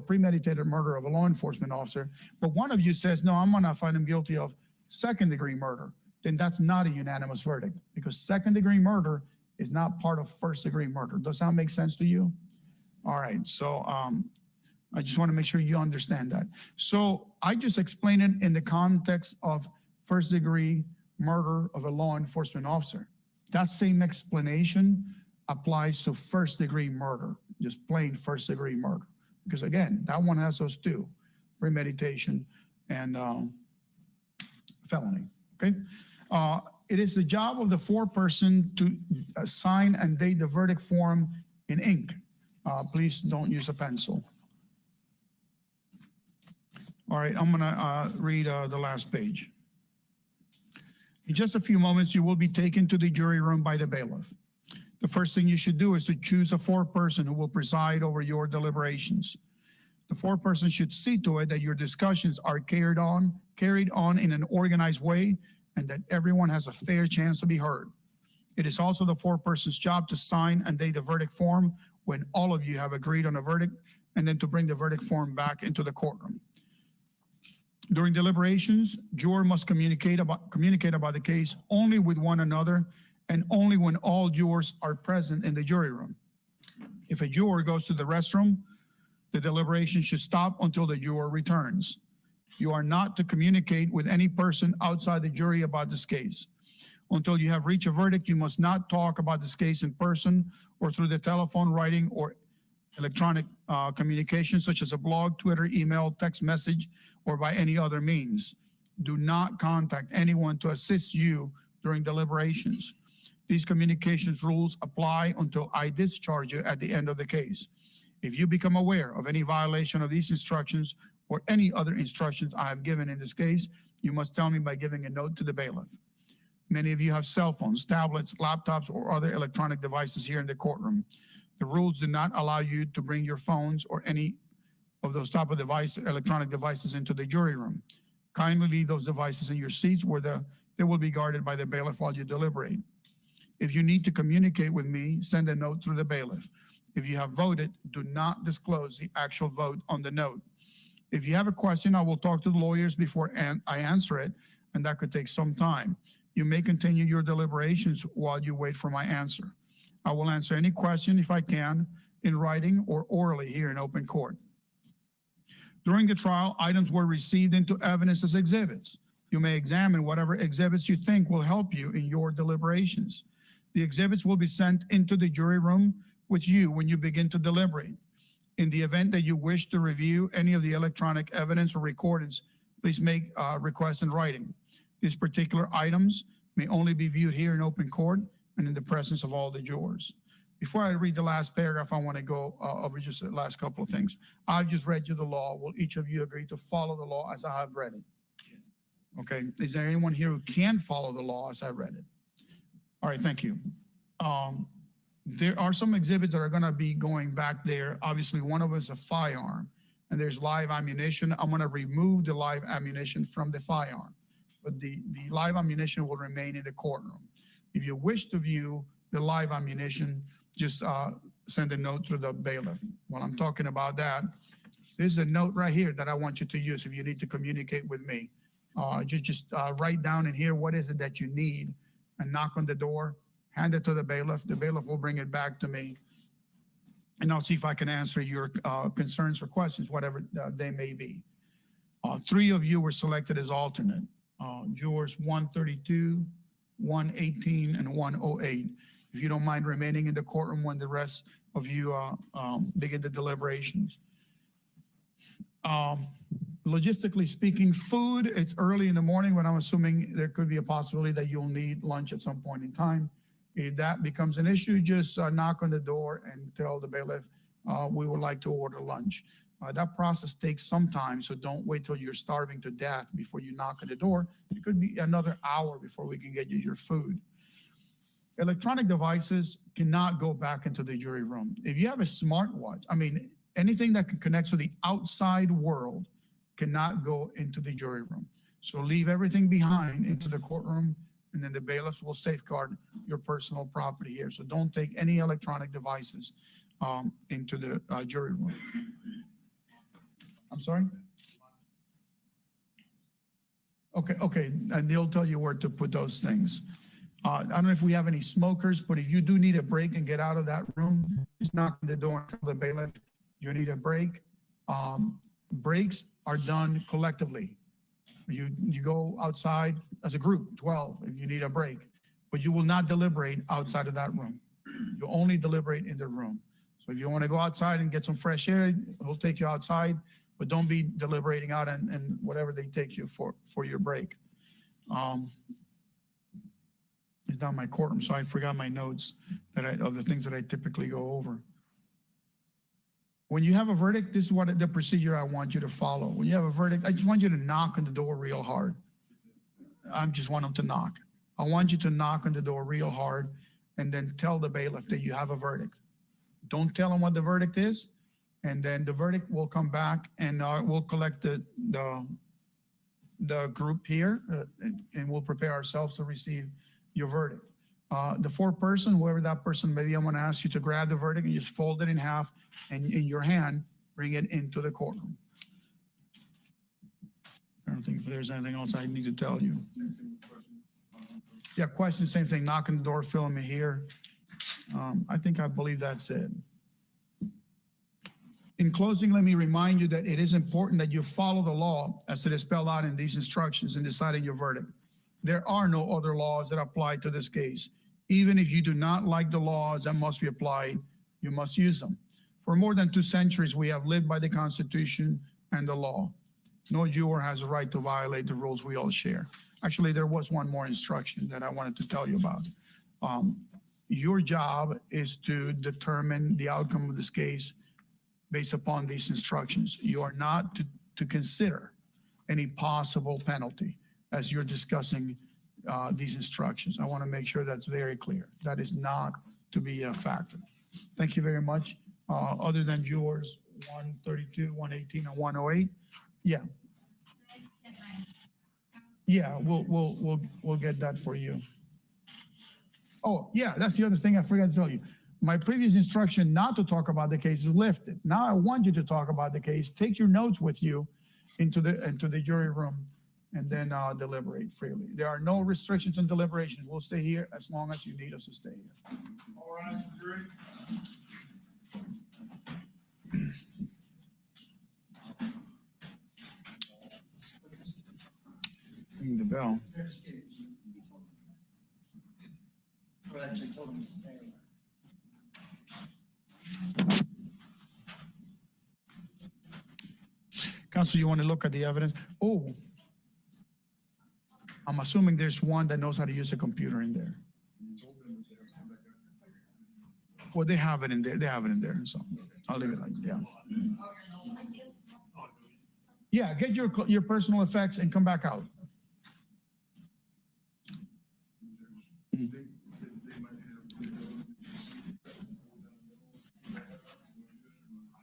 premeditated murder of a law enforcement officer, but one of you says, no, I'm going to find him guilty of second degree murder, then that's not a unanimous verdict, because second degree murder is not part of first-degree murder. Does that make sense to you? All right, so I just want to make sure you understand that. So I just explained it in the context of first-degree murder of a law enforcement officer. That same explanation applies to first-degree murder, just plain first-degree murder. Because again, that one has those two, premeditation and felony, okay? It is the job of the foreperson to sign and date the verdict form in ink. Please don't use a pencil. All right, I'm gonna read the last page. In just a few moments, you will be taken to the jury room by the bailiff. The first thing you should do is to choose a foreperson who will preside over your deliberations. The foreperson should see to it that your discussions are carried on in an organized way and that everyone has a fair chance to be heard. It is also the foreperson's job to sign and date the verdict form when all of you have agreed on a verdict, and then to bring the verdict form back into the courtroom. During deliberations, jurors must communicate about the case only with one another and only when all jurors are present in the jury room. If a juror goes to the restroom, the deliberation should stop until the juror returns. You are not to communicate with any person outside the jury about this case. Until you have reached a verdict, you must not talk about this case in person or through the telephone, writing, or electronic communication, such as a blog, Twitter, email, text message, or by any other means. Do not contact anyone to assist you during deliberations. These communications rules apply until I discharge you at the end of the case. If you become aware of any violation of these instructions or any other instructions I have given in this case, you must tell me by giving a note to the bailiff. Many of you have cell phones, tablets, laptops, or other electronic devices here in the courtroom. The rules do not allow you to bring your phones or any of those type of electronic devices into the jury room. Kindly leave those devices in your seats where they will be guarded by the bailiff while you deliberate. If you need to communicate with me, send a note through the bailiff. If you have voted, do not disclose the actual vote on the note. If you have a question, I will talk to the lawyers before I answer it, and that could take some time. You may continue your deliberations while you wait for my answer. I will answer any question, if I can, in writing or orally here in open court. During the trial, items were received into evidence as exhibits. You may examine whatever exhibits you think will help you in your deliberations. The exhibits will be sent into the jury room with you when you begin to deliberate. In the event that you wish to review any of the electronic evidence or recordings, please make requests in writing. These particular items may only be viewed here in open court and in the presence of all the jurors. Before I read the last paragraph, I want to go over just the last couple of things. I've just read you the law. Will each of you agree to follow the law as I have read it? Okay. Is there anyone here who can follow the law as I read it? All right, thank you. There are some exhibits that are going to be going back there. Obviously, one of us is a firearm, and there's live ammunition. I'm going to remove the live ammunition from the firearm, but the live ammunition will remain in the courtroom. If you wish to view the live ammunition, just send a note through the bailiff. While I'm talking about that, there's a note right here that I want you to use if you need to communicate with me. Just write down in here what is it that you need and knock on the door, hand it to the bailiff. The bailiff will bring it back to me, and I'll see if I can answer your concerns or questions, whatever they may be. 3 of you were selected as alternate, jurors 132, 118, and 108. If you don't mind remaining in the courtroom when the rest of you begin the deliberations. Logistically speaking, food, it's early in the morning, but I'm assuming there could be a possibility that you'll need lunch at some point in time. If that becomes an issue, just knock on the door and tell the bailiff, we would like to order lunch. That process takes some time, so don't wait till you're starving to death before you knock on the door. It could be another hour before we can get you your food. Electronic devices cannot go back into the jury room. If you have a smartwatch, I mean, anything that can connect to the outside world cannot go into the jury room. So leave everything behind into the courtroom, and then the bailiffs will safeguard your personal property here. So don't take any electronic devices into the jury room. I'm sorry? Okay, and they'll tell you where to put those things. I don't know if we have any smokers, but if you do need a break and get out of that room, just knock on the door and tell the bailiff you need a break. Breaks are done collectively. You go outside as a group, 12, if you need a break, but you will not deliberate outside of that room. You only deliberate in the room. So if you want to go outside and get some fresh air, he'll take you outside, but don't be deliberating out and whatever they take you for your break. It's not my courtroom, so I forgot my notes of the things that I typically go over. When you have a verdict, this is what the procedure I want you to follow. When you have a verdict, I just want you to knock on the door real hard. I just want them to knock. I want you to knock on the door real hard and then tell the bailiff that you have a verdict. Don't tell them what the verdict is, and then the verdict will come back and we'll collect the group here and we'll prepare ourselves to receive your verdict. The foreperson, whoever that person may be, I'm gonna ask you to grab the verdict and just fold it in half and in your hand, bring it into the courtroom. I don't think if there's anything else I need to tell you. Yeah, question, same thing, knock on the door, fill them in here. I believe that's it. In closing, let me remind you that it is important that you follow the law as it is spelled out in these instructions in deciding your verdict. There are no other laws that apply to this case. Even if you do not like the laws that must be applied, you must use them. For more than 2 centuries, we have lived by the Constitution and the law. No juror has a right to violate the rules we all share. Actually, there was one more instruction that I wanted to tell you about. Your job is to determine the outcome of this case based upon these instructions. You are not to consider any possible penalty as you're discussing these instructions. I want to make sure that's very clear. That is not to be a factor. Thank you very much. Other than yours, 132, 118, and 108. Yeah. Yeah, we'll get that for you. Oh, yeah, that's the other thing I forgot to tell you. My previous instruction not to talk about the case is lifted. Now I want you to talk about the case. Take your notes with you into the jury room and then deliberate freely. There are no restrictions on deliberation. We'll stay here as long as you need us to stay here. All right, jury. Ring the bell. Or actually told him to stay. Counsel, you want to look at the evidence? Oh, I'm assuming there's one that knows how to use a computer in there. Well, they have it in there. They have it in there. So I'll leave it like, yeah. Yeah, get your personal effects and come back out.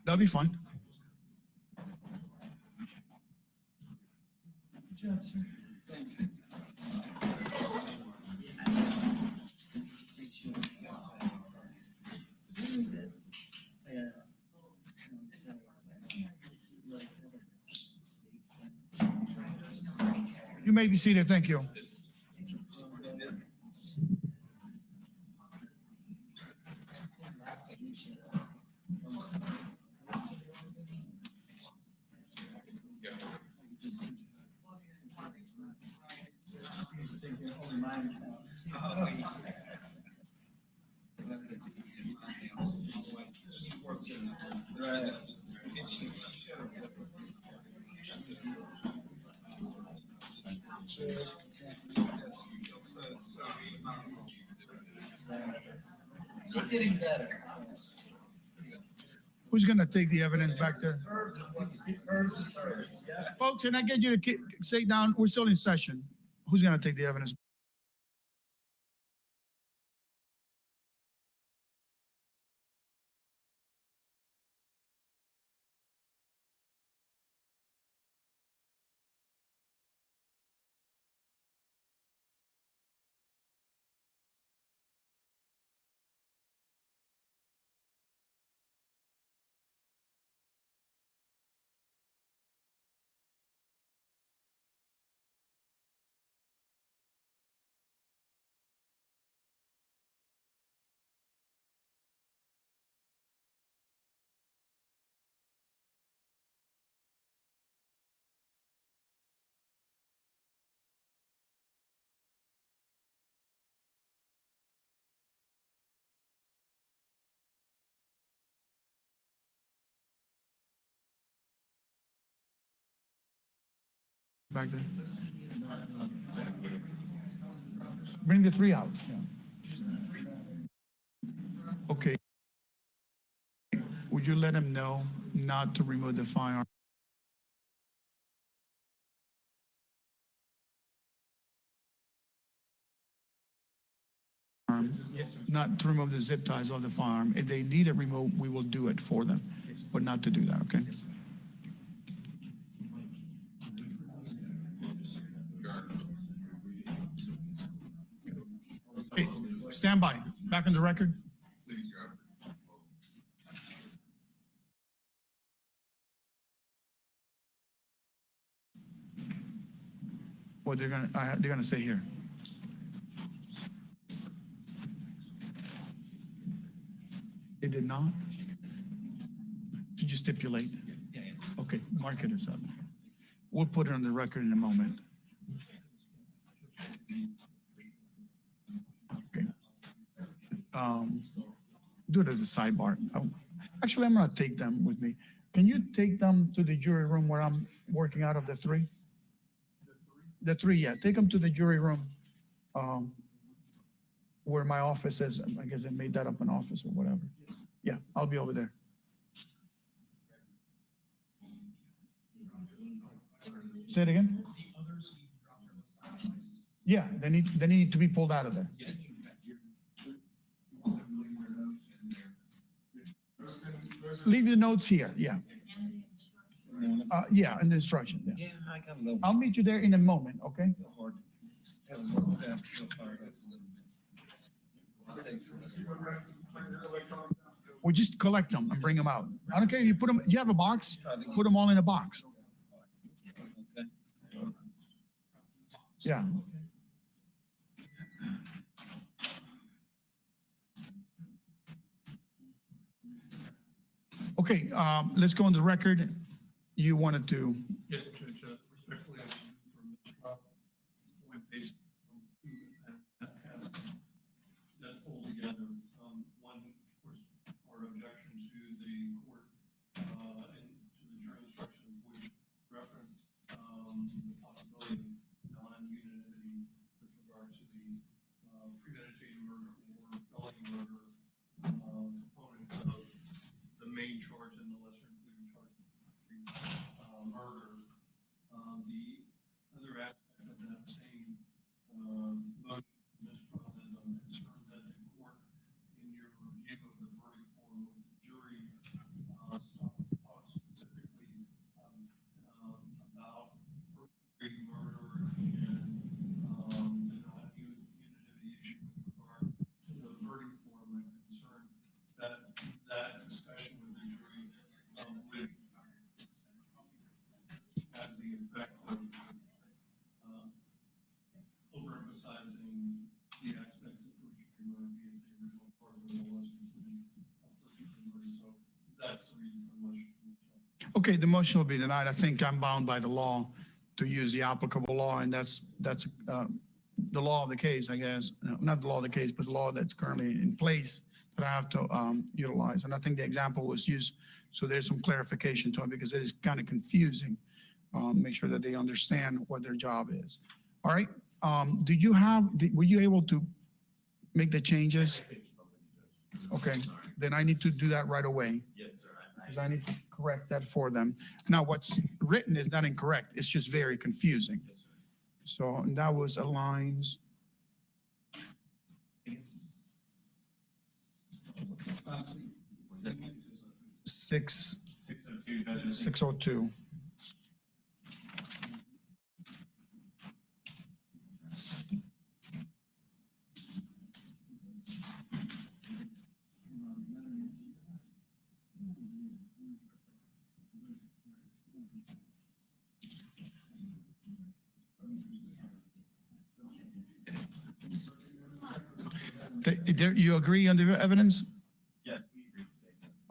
That'll be fine. Good job, sir. Thank you. You may be seated. Thank you. She's getting better. Who's going to take the evidence back there? Folks, can I get you to sit down? We're still in session. Who's going to take the evidence? Back there. Bring the 3 out. Yeah. Okay. Would you let him know not to remove the firearm? Not to remove the zip ties of the firearm. If they need it removed, we will do it for them, but not to do that, okay? Hey, stand by. Back on the record. What they're gonna say here. It did not? Did you stipulate? Okay, mark it as up. We'll put it on the record in a moment. Okay. Do it at the sidebar. Actually, I'm gonna take them with me. Can you take them to the jury room where I'm working out of the 3? The 3, yeah. Take them to the jury room where my office is. I guess I made that up an office or whatever. Yeah, I'll be over there. Say it again? Yeah, they need to be pulled out of there. Leave the notes here, yeah. Yeah, and the instruction, yeah. Yeah, I got a little I'll meet you there in a moment, okay? hard. That's just what I'm still fired up a little bit. Thanks for listening. Or just collect them and bring them out. I don't care, you put them, you have a box? Put them all in a box. Okay. Yeah. Okay, let's go on the record. You wanted to, Yes, Judge, respectfully, I from Mr. Rob, went based from that fall together. One, of course, our objection to the court and to the jury instruction, which referenced the possibility of non-unanimity with regard to the premeditated murder or felony murder component of the main charge and the lesser included charge. Murder. The other aspect of that same motion, mistrial, is I'm concerned that the court, in your review of the verdict form of the jury, talks specifically about first-degree murder and the non-unanimity issue with regard to the verdict form. I'm concerned that that discussion with the jury would has the effect of overemphasizing the aspects of first-degree murder being the original part of the lesser included first-degree murder. So that's the reason for the motion. okay, the motion will be denied. I think I'm bound by the law to use the applicable law, and that's the law of the case, I guess. Not the law of the case, but the law that's currently in place that I have to utilize. And I think the example was used, so there's some clarification to it because it is kind of confusing. Make sure that they understand what their job is. All right. Were you able to make the changes? Okay, then I need to do that right away. Yes, sir. Because I need to correct that for them. Now, what's written is not incorrect. It's just very confusing. So that was lines. 602. You agree on the evidence? Yes, we agree.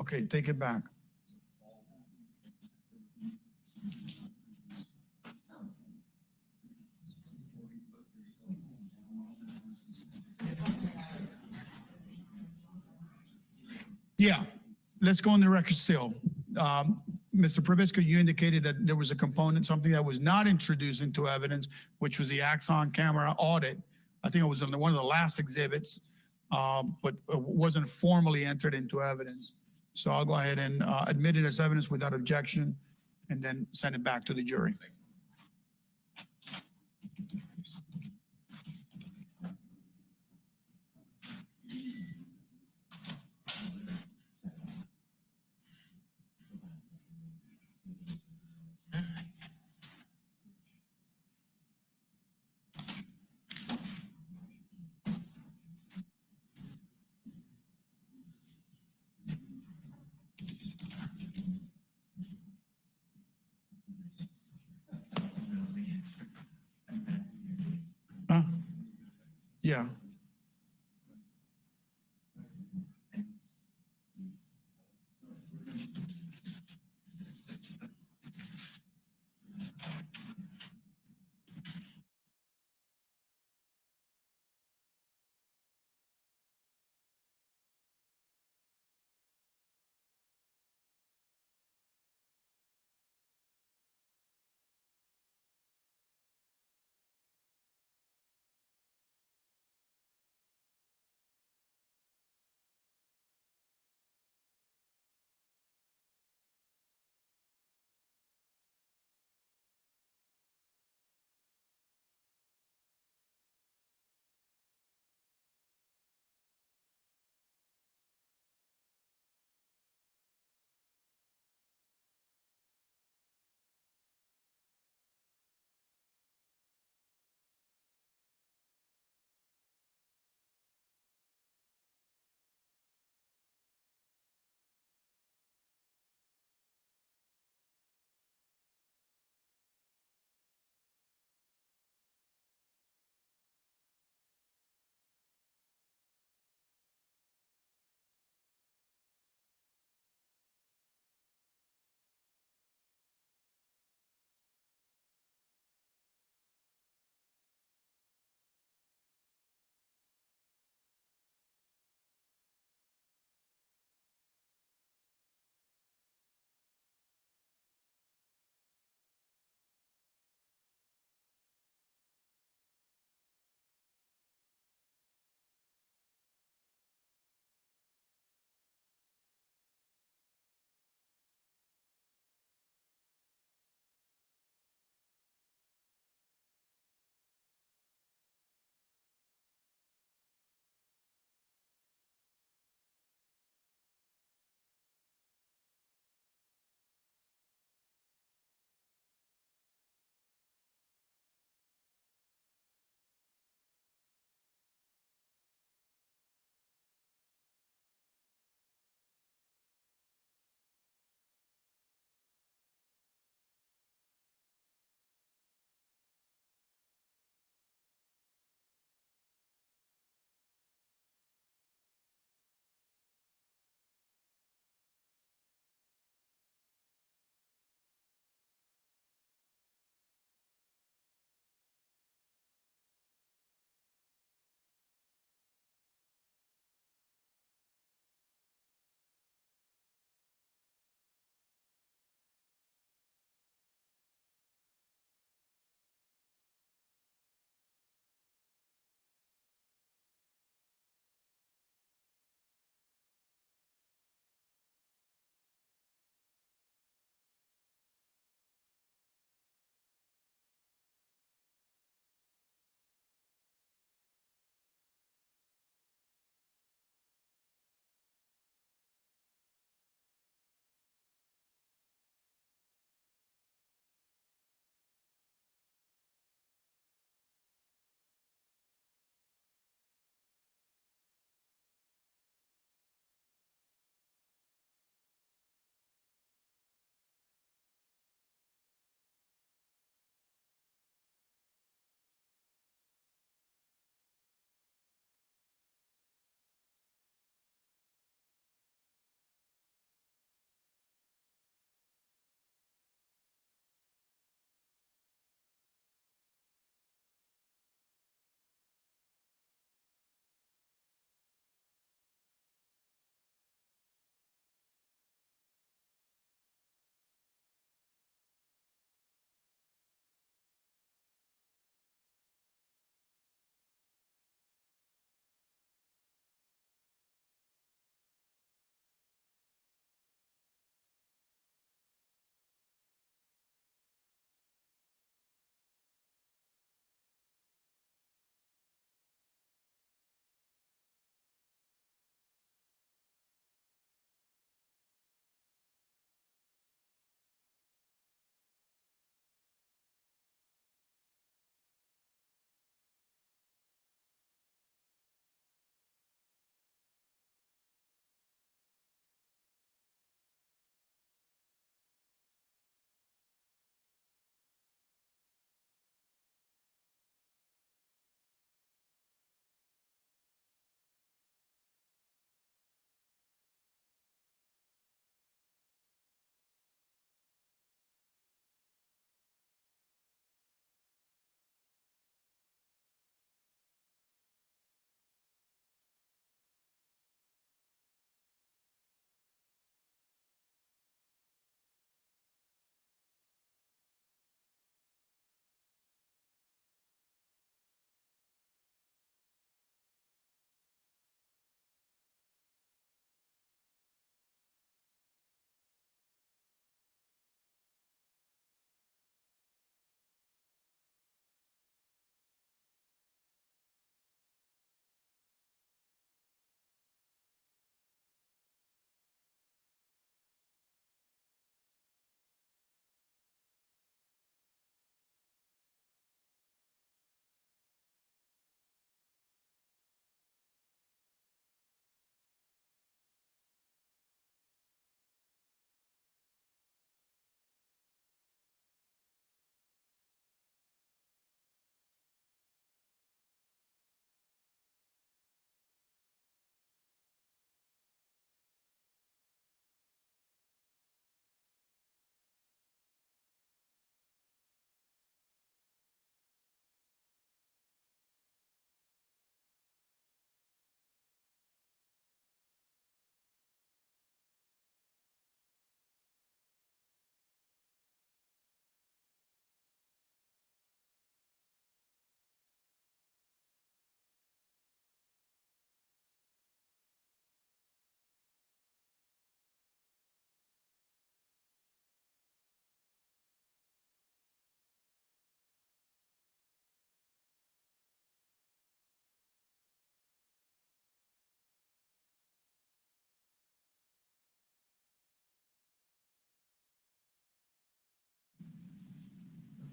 Okay, take it back. Yeah, let's go on the record still. Mr. Probisco, you indicated that there was a component, something that was not introduced into evidence, which was the Axon camera audit. I think it was on one of the last exhibits, but it wasn't formally entered into evidence. So I'll go ahead and admit it as evidence without objection and then send it back to the jury. Huh? Yeah.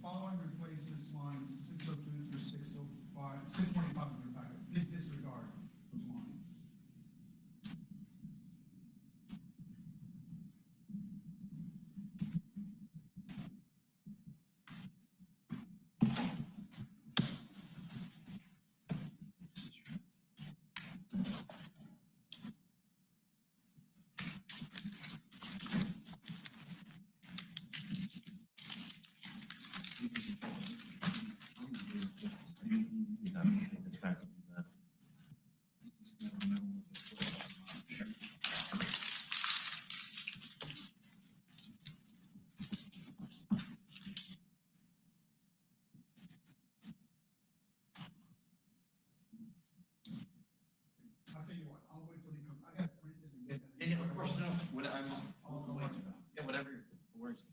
following replaces lines 602 through 605, 625 in your packet. Please disregard those lines. I'll tell you what, I'll wait till he comes. I gotta print it and get that. Yeah, of course, no, what I'm, I'll go back to that. yeah, whatever, works.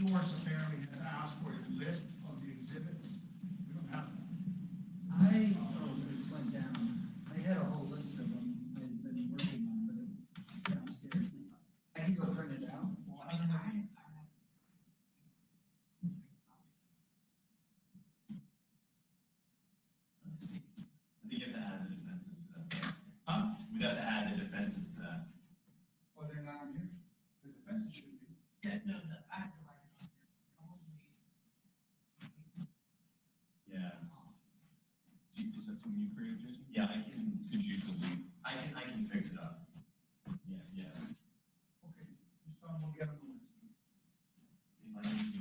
George apparently has asked for a list of the exhibits. We don't have that. I went down, I had a whole list of them I'd been working on, but it's downstairs now. I can go print it out. Well, I don't know. Let's see. I think you have to add the defenses to that. Huh? We'd have to add the defenses to that. Oh, they're not on here? The defense should be. Yeah, no, I have to write it on here. Yeah. Is that something you created, Jason? Yeah, I can, Could you delete? I can fix it up. Yeah, yeah. Okay, just tell them we'll get them the list. If I can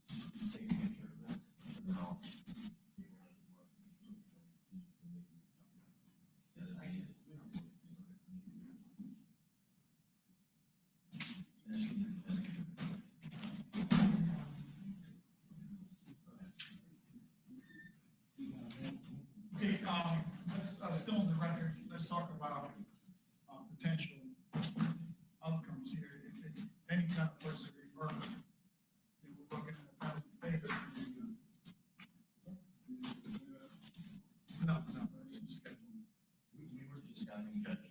just take a picture of this, and then I'll. Okay, let's, still on the record, let's talk about, potential outcomes here. If it's any kind of first degree murder, then we're looking at a penalty phase. No, it's scheduled. We were discussing, Judge,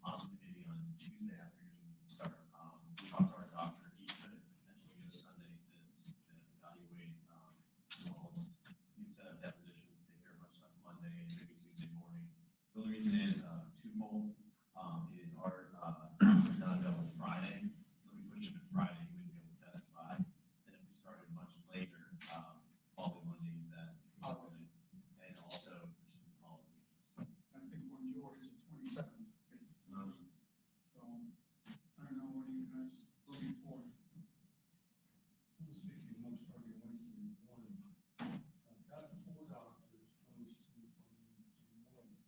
possibly maybe on Tuesday afternoon, start, we talked to our doctor, he could potentially go Sunday to evaluate, walls. He set up depositions, take care of our stuff Monday and maybe Tuesday morning. The only reason is, twofold, is our, we're not available Friday, so we pushed it to Friday, he wouldn't be able to testify. And if we started much later, following Mondays, that, and also, following weeks. I think one yours is 27. Um, So, I don't know, what are you guys looking for? We'll see if you want to start on Wednesday morning. I've got 4 doctors close to the morning.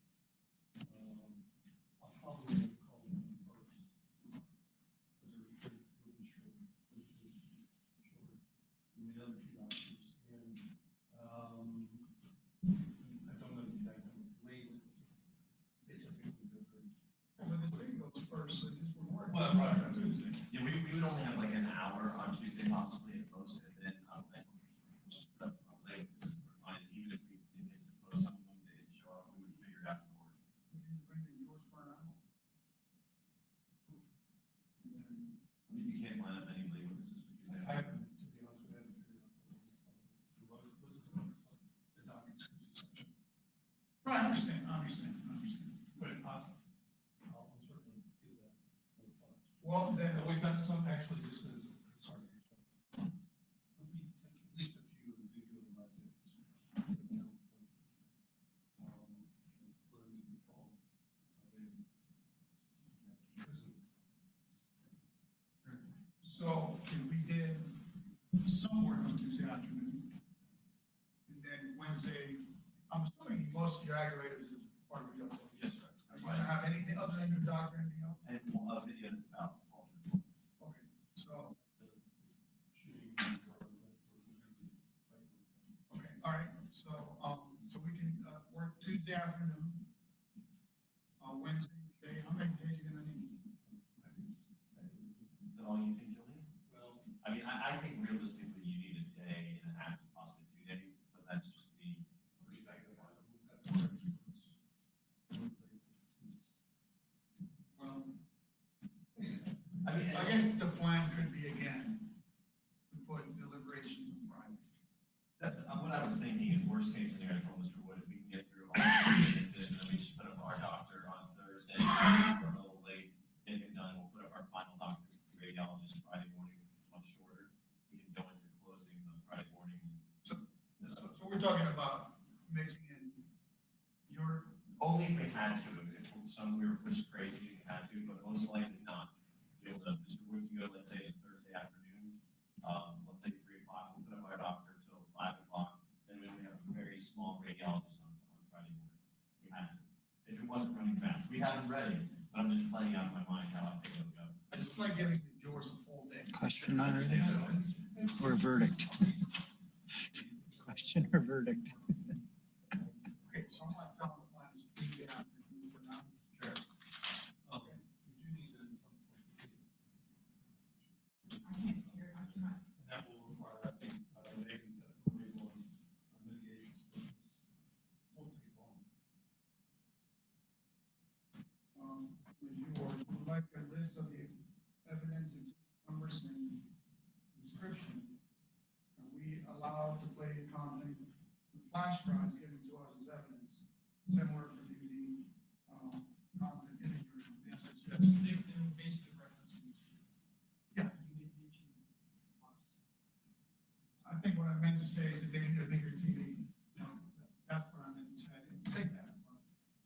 I'll probably call them first. Because they're pretty short. Shorter than the other 2 doctors. And, I don't know the exact number of labels. They typically go pretty. Well, this thing goes first, so this would work. Well, right, on Tuesday. Yeah, we would only have like an hour on Tuesday possibly at most, and then, just put up a link, this is fine, even if we didn't get to post some of them, they didn't show up, we would figure it out for it. We can bring in yours for an hour. And then, I mean, you can't line up any late witnesses for Tuesday. I haven't, to be honest with you, the docket section. Right, I understand. But I'll certainly do that. Well, then, And we've got some, actually, just as, sorry. At least a few video messages. so if we did some work on Tuesday afternoon, and then Wednesday, I'm assuming most of your aggravators is part of your job. Yes, sir. Are you gonna have anything other than your doctor, anything else? And a video that's about 12 minutes. Okay, so, okay, all right, so, so we can, work Tuesday afternoon. Wednesday, day, how many days you gonna need? Is that all you think you'll need? Well, I mean, I think realistically you need a day and a half, possibly 2 days, but that's just the perspective. Well, I mean, I guess the plan could be again, to put deliberations on Friday. what I was thinking in worst case scenario for Mr. Wood, if we can get through all the decision, then we just put up our doctor on Thursday, we're a little late, getting it done, we'll put up our final doctor, radiologist Friday morning, which is much shorter. We can go into closings on Friday morning. So we're talking about mixing in your, Only if we had to, if some we were pushed crazy, we had to, but most likely not. Be able to, Mr. Wood can go, let's say, Thursday afternoon, let's say 3 o'clock, we'll put up our doctor till 5 o'clock, then we only have a very small radiologist on Friday morning. We had to. If it wasn't running fast, we had them ready, but I'm just playing out in my mind how I think it'll go. I just like giving the George a full day. Question on it, or verdict? Question or verdict? Okay, so I'm not telling the plan is Tuesday afternoon for now. Sure. Okay. we do need to at some point. I can't hear, I cannot. And that will flash drive given to us as evidence, similar for the, competent interviewer. The answer is yes. They were basically referencing. Yeah. You mentioned. I think what I meant to say is that they need a bigger TV. That's what I meant to say. I didn't say that.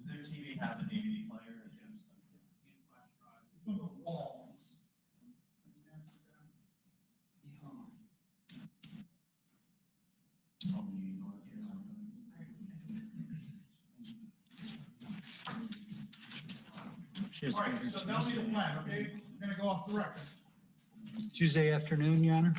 Does their TV have a DVD player or just? Flash drive. It's on the walls. Just All right, so that'll be the plan, okay? We're gonna go off the record. Tuesday afternoon, Your Honor?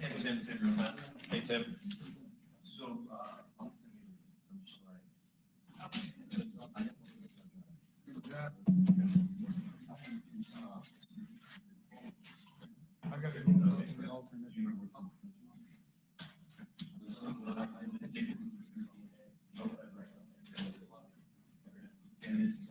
Hey, Tim, real fast. Hey, Tim. So, I'm just I got to go to the alternate. And this.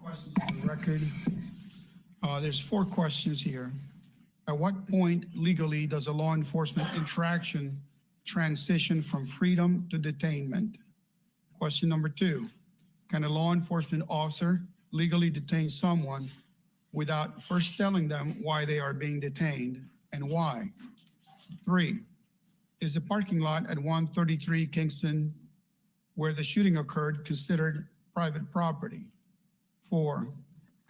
Questions on the record. There's 4 questions here. At what point legally does a law enforcement interaction transition from freedom to detainment? Question number 2, can a law enforcement officer legally detain someone without first telling them why they are being detained and why? 3, is the parking lot at 133 Kingston where the shooting occurred considered private property? 4,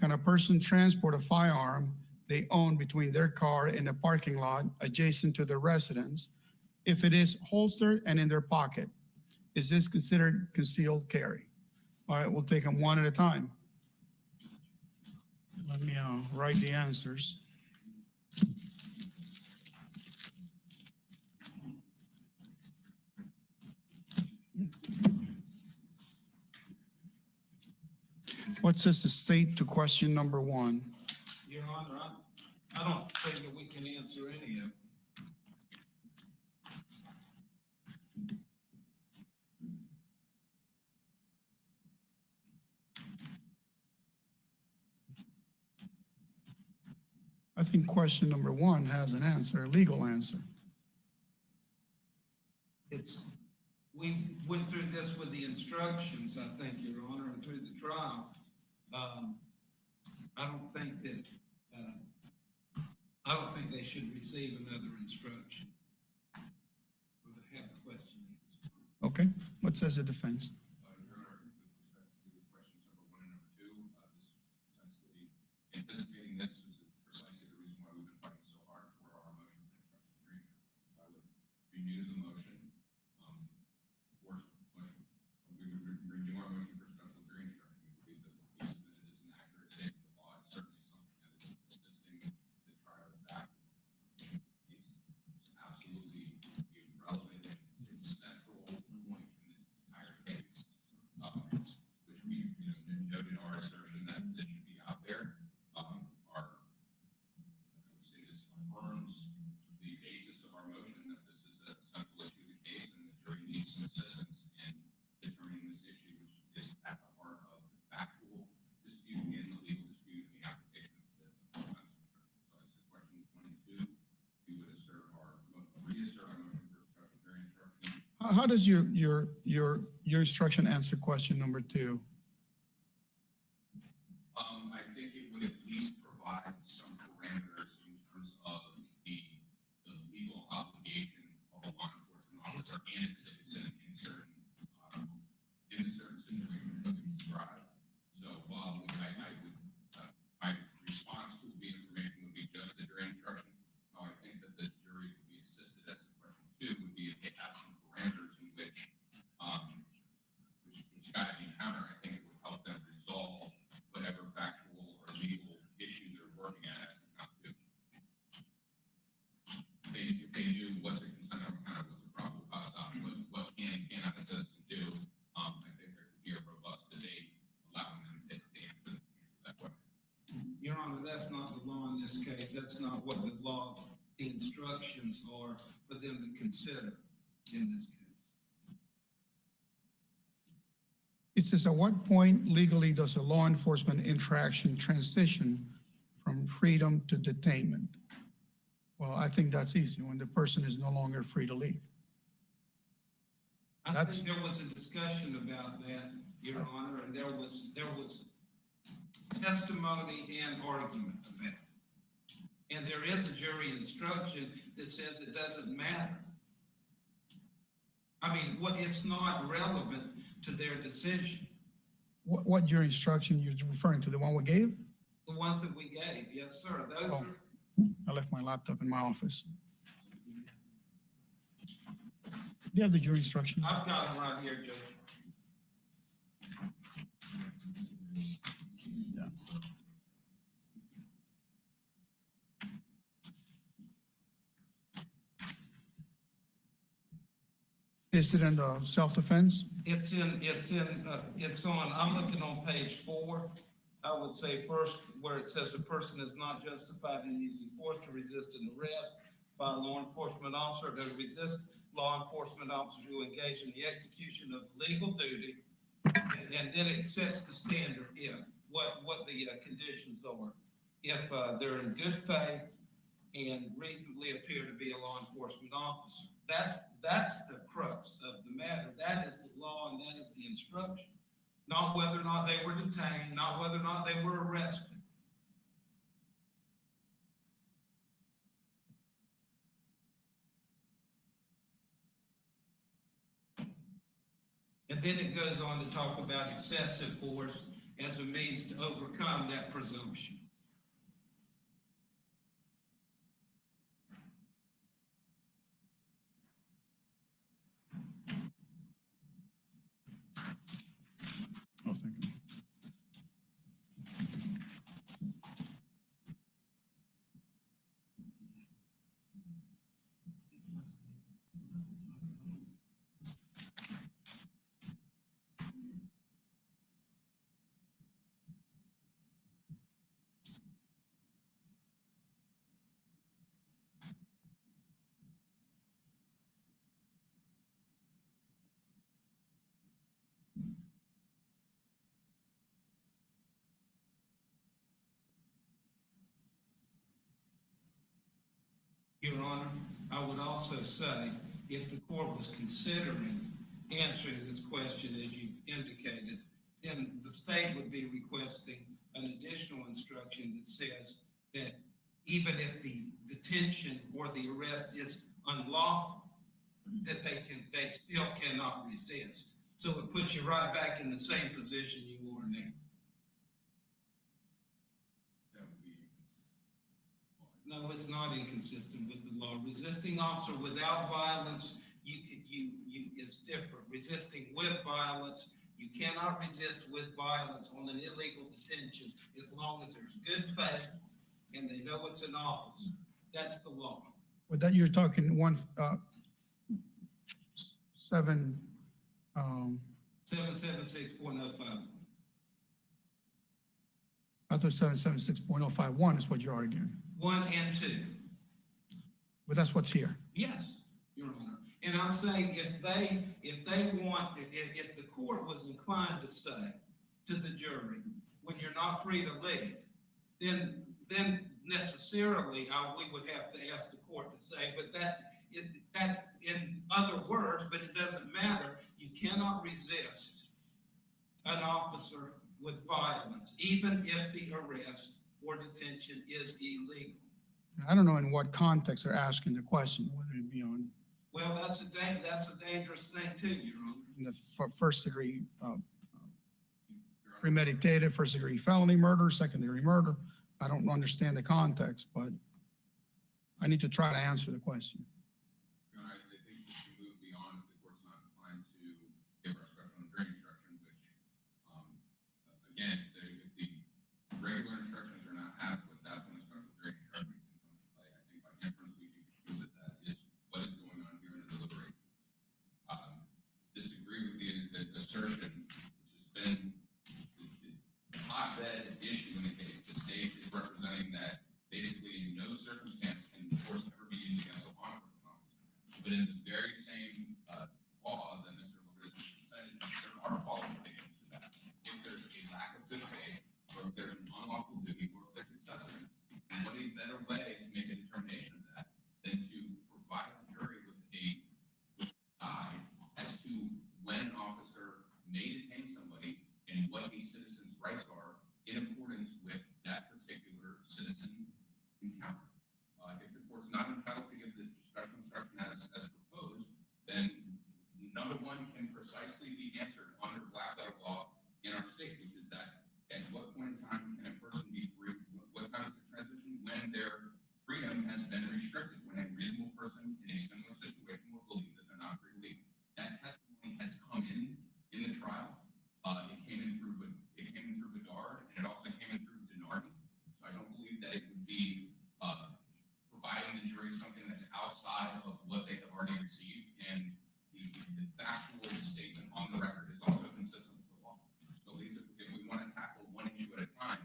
can a person transport a firearm they own between their car and a parking lot adjacent to their residence if it is holstered and in their pocket? Is this considered concealed carry? All right, we'll take them one at a time. Let me write the answers. What says the state to question number 1? Your Honor, I don't think that we can answer any of them. I think question number 1 has an answer, a legal answer. We went through this with the instructions, I think, Your Honor, and through the trial. I don't think they should receive another instruction. We'll have the question answered. Okay, what says the defense? Your Honor, with respect to questions number 1 and number 2, this is essentially anticipating this is precisely the reason why we've been fighting so hard for our motion for constructive hearing. I would renew the motion. We would renew our motion for special jury instruction. We believe that it is an accurate statement of the law. It's certainly something that is assisting the trial back. It's absolutely relevant and central point in this entire case, which we've noted our assertion that this should be out there. I would say this affirms the basis of our motion that this is a central issue of the case and the jury needs some assistance in determining this issue, which is at the heart of the factual dispute and the legal dispute in the application of the defense. So as to questions 1 and 2, we would reassert our motion for special jury instruction. How does your instruction answer question number 2? I think it would at least provide some parameters in terms of the legal obligation of a law enforcement officer and its citizen in certain situations that we described. So while my response to the information would be just the jury instruction, no, I think that the jury would be assisted as to question 2 would be if they have some parameters in which guide the encounter. I think it would help them resolve whatever factual or legal issue they're working at as to come to. If they knew what's a consent encounter, what's a probable cause, what can and cannot a citizen do, I think there could be a robust debate allowing them to answer that question. Your Honor, that's not the law in this case. That's not what the law, the instructions are for them to consider in this case. It says, at what point legally does a law enforcement interaction transition from freedom to detainment? Well, I think that's easy, when the person is no longer free to leave. I think there was a discussion about that, Your Honor, and there was testimony and argument about it. And there is a jury instruction that says it doesn't matter. I mean, it's not relevant to their decision. What jury instruction you're referring to, the one we gave? The ones that we gave, yes, sir. Those Oh. I left my laptop in my office. Do you have the jury instruction? I've got them right here, Judge. Yeah. Is it in the self-defense? I'm looking on page 4. I would say first where it says the person is not justified in using force to resist an arrest by a law enforcement officer, to resist law enforcement officers who engage in the execution of legal duty. And then it sets the standard if. what the conditions are. If they're in good faith and reasonably appear to be a law enforcement officer. That's the crux of the matter. That is the law and that is the instruction. Not whether or not they were detained, not whether or not they were arrested. And then it goes on to talk about excessive force as a means to overcome that presumption. Oh, thank you. Your Honor, I would also say, if the court was considering answering this question as you've indicated, then the state would be requesting an additional instruction that says that even if the detention or the arrest is unlawful, that they still cannot resist. So it puts you right back in the same position you are now. That would be. No, it's not inconsistent with the law. Resisting officer without violence, it's different. Resisting with violence, you cannot resist with violence on an illegal detention as long as there's good faith and they know it's an officer. That's the law. With that, you're talking 776.051. I thought 776.051 is what you're arguing, 1 and 2. but that's what's here. Yes, Your Honor. And I'm saying if the court was inclined to say to the jury, when you're not free to leave, then necessarily we would have to ask the court to say, but that in other words, but it doesn't matter. You cannot resist an officer with violence, even if the arrest or detention is illegal. I don't know in what context they're asking the question, whether it be on Well, that's a dangerous thing too, Your Honor. the first degree premeditated, first degree felony murder, second degree murder. I don't understand the context, but I need to try to answer the question. Your Honor, I think we should move beyond if the court's not inclined to give our special jury instruction, which, again, if the regular instructions are not adequate, that's when the special jury instruction can come into play. I think by inference, we can feel that that is what is going on here in the deliberation. Disagree with the assertion, which has been the hotbed issue in the case. The state is representing that basically in no circumstance can force ever be used against a law enforcement officer. But in the very same law that Mr. Lewis cited, there are qualifications to that. If there's a lack of good faith, or if there's an unlawful duty, or if there's excessiveness, what a better way to make a determination of that than to provide the jury with a guide as to when an officer may detain somebody and what a citizen's rights are in accordance with that particular citizen encounter. If the court's not entitled to give the special instruction as proposed, then number one can precisely be answered under black letter law in our state, which is that at what point in time can a person be free? What time is the transition when their freedom has been restricted? When a reasonable person in a similar situation will believe that they're not free to leave. That testimony has come in the trial. It came in through Bedard, and it also came in through Denardi. So I don't believe that it would be providing the jury something that's outside of what they have already received, and the factual statement on the record is also consistent with the law. So at least if we want to tackle one issue at a time,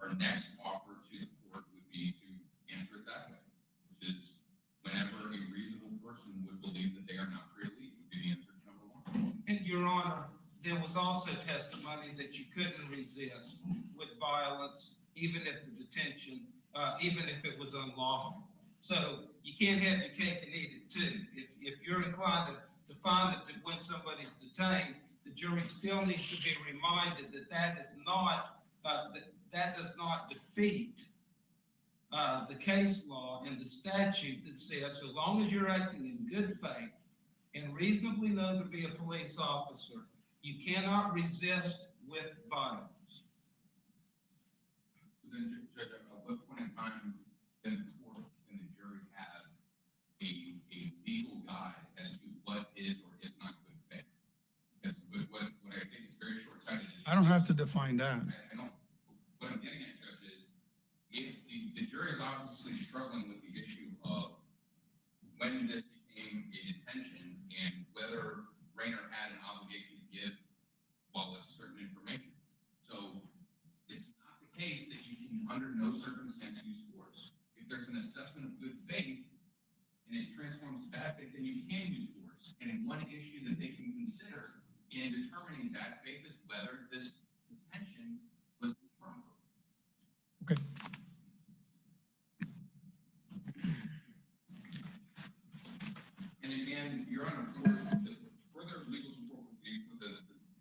our next offer to the court would be to answer it that way, which is whenever a reasonable person would believe that they are not free to leave, would be the answer to number one. And Your Honor, there was was also testimony that you couldn't resist with violence, even if the detention, even if it was unlawful. So you can't have your cake and eat it too. If you're inclined to find that when somebody's detained, the jury still needs to be reminded that that is not, that does not defeat the case law and the statute that says so long as you're acting in good faith and reasonably known to be a police officer, you cannot resist with violence. So then, Judge, at what point in time then the court and the jury have a legal guide as to what is or is not good faith? Because what I think is very short-sighted is. I don't have to define that. I don't, what I'm getting at, Judge, is if the jury is obviously struggling with the issue of when this became a detention and whether Raynor had an obligation to give Wallace certain information. So it's not the case that you can, under no circumstance, use force. If there's an assessment of good faith and it transforms to bad faith, then you can use force. And one issue that they can consider in determining bad faith is whether this detention was improper. Okay. And again, Your Honor, the further legal support would be for the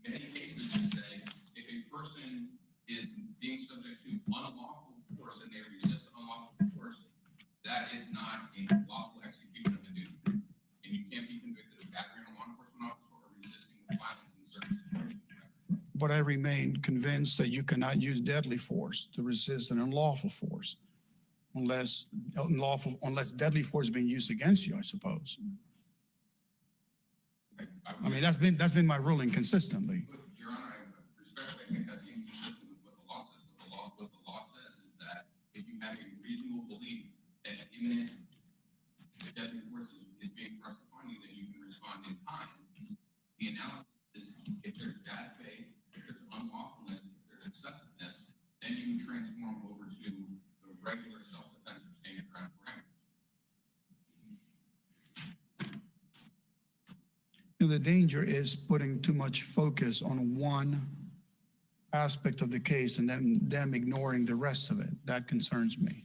many cases to say if a person is being subject to unlawful force and they resist unlawful force, that is not a lawful execution of a duty. And you can't be convicted of battery on a law enforcement officer or resisting with violence in certain situations. But I remain convinced that you cannot use deadly force to resist an unlawful force unless deadly force is being used against you, I suppose. I mean, that's been my ruling consistently. Your Honor, I respectfully think that's inconsistent with what the law says. What the law says is that if you have a reasonable belief that an imminent deadly force is being thrust upon you, then you can respond in time. The analysis is if there's bad faith, if there's unlawfulness, if there's excessiveness, then you can transform over to the regular self-defense or stand your ground parameters. The danger is putting too much focus on one aspect of the case and then them ignoring the rest of it. That concerns me.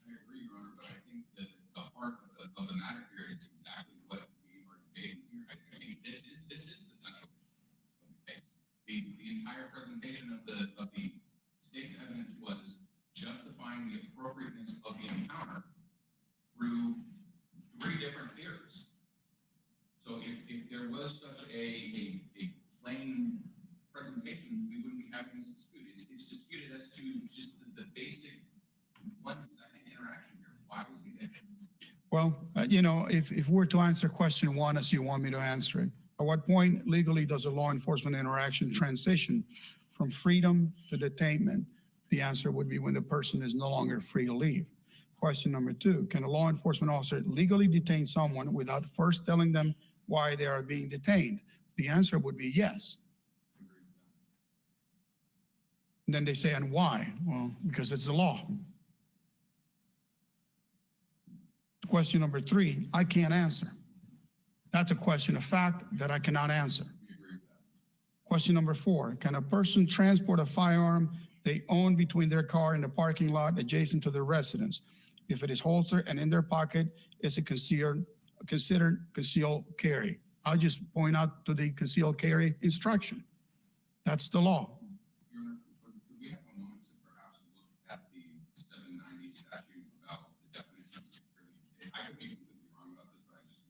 I agree, Your Honor, but I think that the heart of the matter here is exactly what we are debating here. I think this is the central issue of the case. The entire presentation of the state's evidence was justifying the appropriateness of the encounter through three different theories. So if there was such a plain presentation, we wouldn't be having this dispute. It's disputed as to just the basic 1 second interaction here. Why was he there? Well, if we're to answer question one as you want me to answer it, at what point legally does a law enforcement interaction transition from freedom to detainment? The answer would be when the person is no longer free to leave. Question number two, can a law enforcement officer legally detain someone without first telling them why they are being detained? The answer would be yes. And then they say, and why? Well, because it's the law. Question number three, I can't answer. That's a question of fact that I cannot answer. Question number four, can a person transport a firearm they own between their car and the parking lot adjacent to their residence? If it is holstered and in their pocket, is it considered concealed carry? I'll just point out to the concealed carry instruction. That's the law. Your Honor, could we have a moment to perhaps look at the 790 statute about the definition of security? I could be completely wrong about this, but I just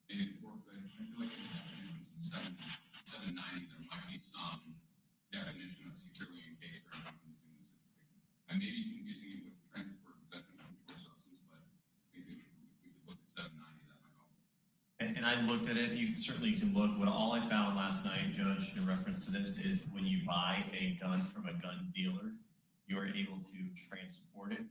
maybe the court could. I feel like in the definitions in 790, there might be some definition of securely encased or something in this situation. I may be confusing it with transport, possession of controlled substance, but maybe if we could look at 790, that might help. And I looked at it, you certainly can look, what all I found last night, Judge, in reference to this is when you buy a gun from a gun dealer, you are able to transport it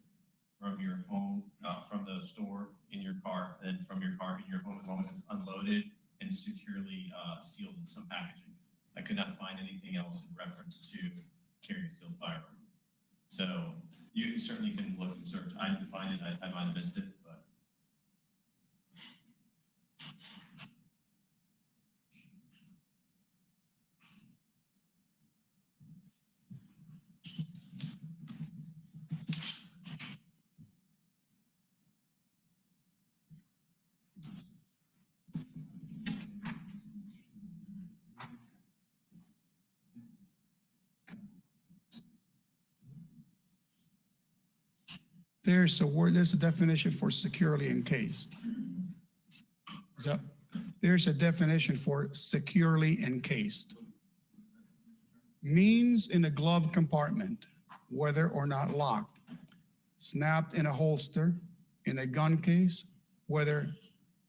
from your home, from the store in your car, then from your car in your home as long as it's unloaded and securely sealed in some packaging. I could not find anything else in reference to carrying a sealed firearm. So you certainly can look and search. I didn't find it, I might have missed it, but. There's a word, there's a definition for securely encased. There's a definition for securely encased. Means in a glove compartment, whether or not locked, snapped in a holster, in a gun case, whether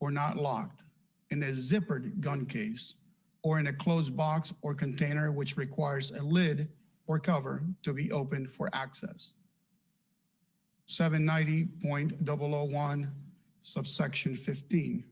or not locked, in a zippered gun case, or in a closed box or container which requires a lid or cover to be opened for access. 790.001, subsection 15.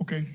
Okay.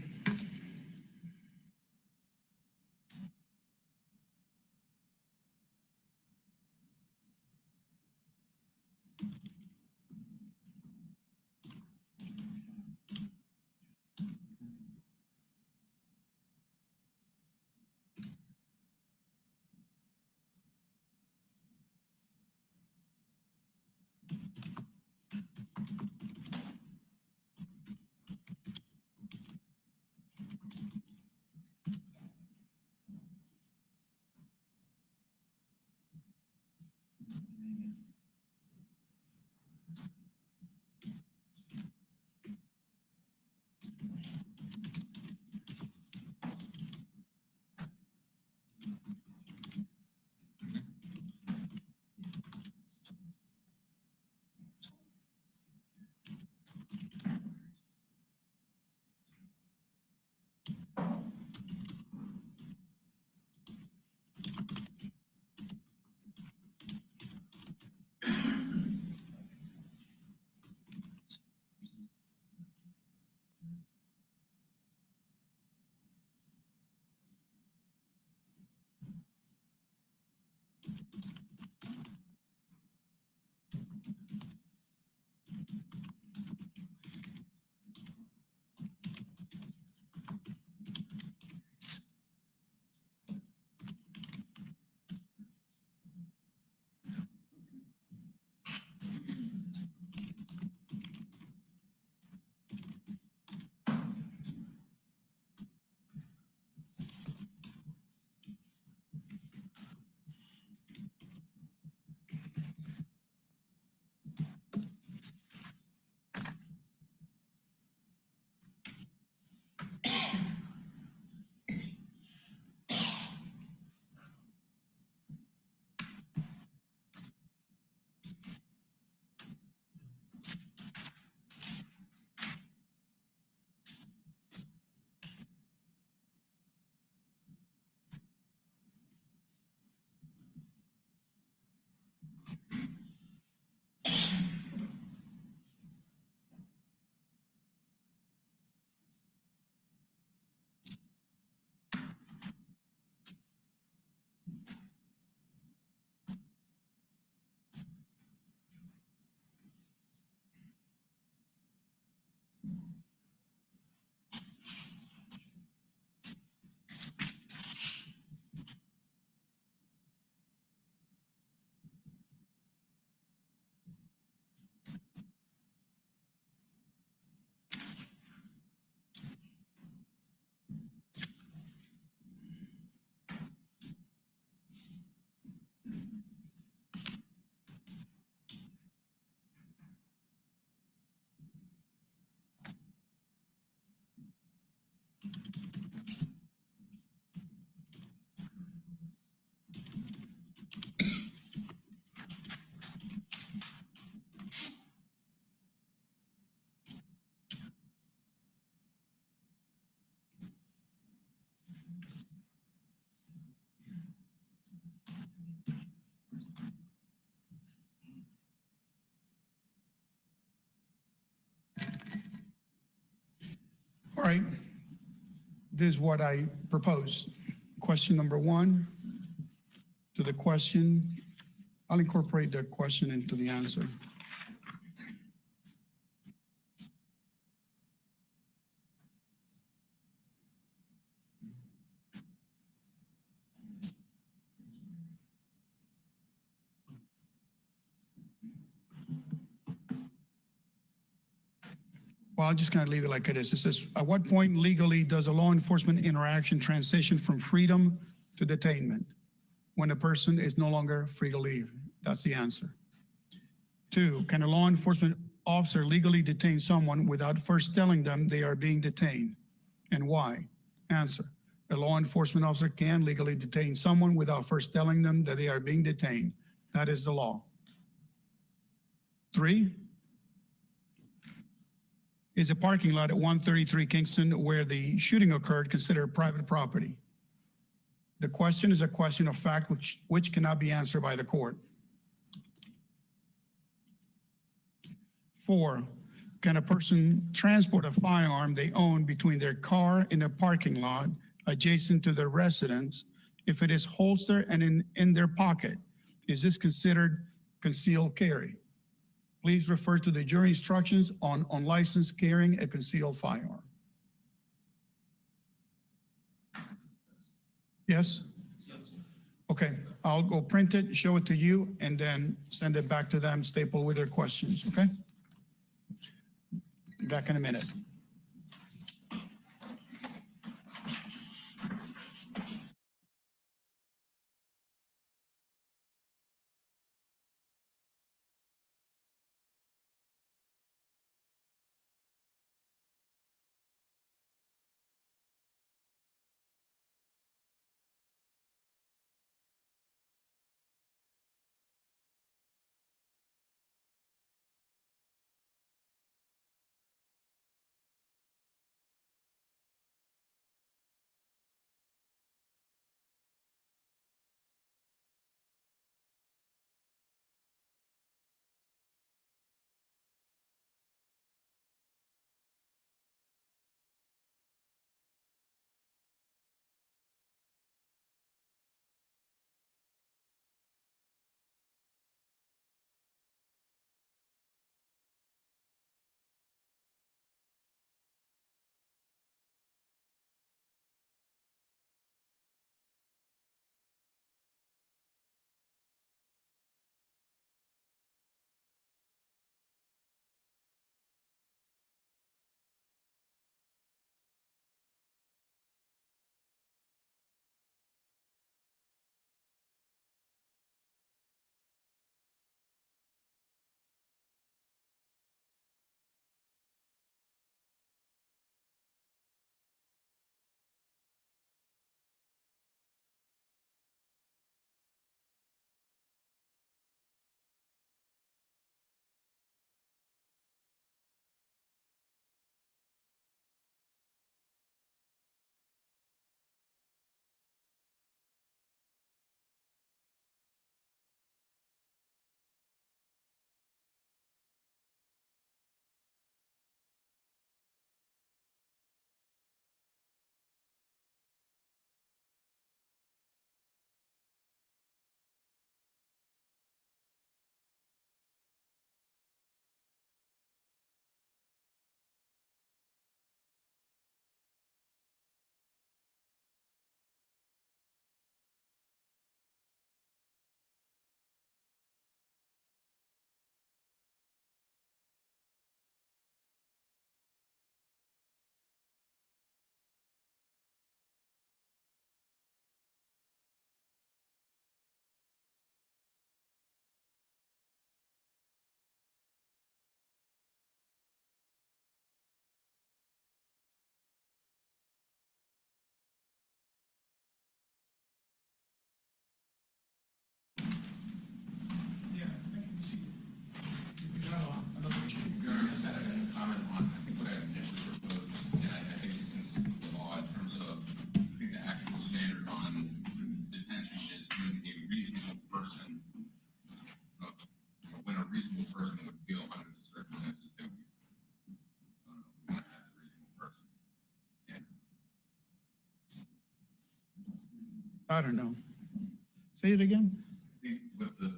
All right. This is what I propose. Question number one, to the question, I'll incorporate the question into the answer. Well, I'm just going to leave it like it is. It says, at what point legally does a law enforcement interaction transition from freedom to detainment? When a person is no longer free to leave. That's the answer. 2, can a law enforcement officer legally detain someone without first telling them they are being detained? And why? Answer. A law enforcement officer can legally detain someone without first telling them that they are being detained. That is the law. 3, is a parking lot at 133 Kingston where the shooting occurred considered private property? The question is a question of fact which cannot be answered by the court. 4, can a person transport a firearm they own between their car in a parking lot adjacent to their residence if it is holstered and in their pocket? Is this considered concealed carry? Please refer to the jury instructions on unlicensed carrying a concealed firearm. Yes? Okay, I'll go print it, show it to you, and then send it back to them, staple with their questions, okay? Be back in a minute. I don't know. Say it again? I think what the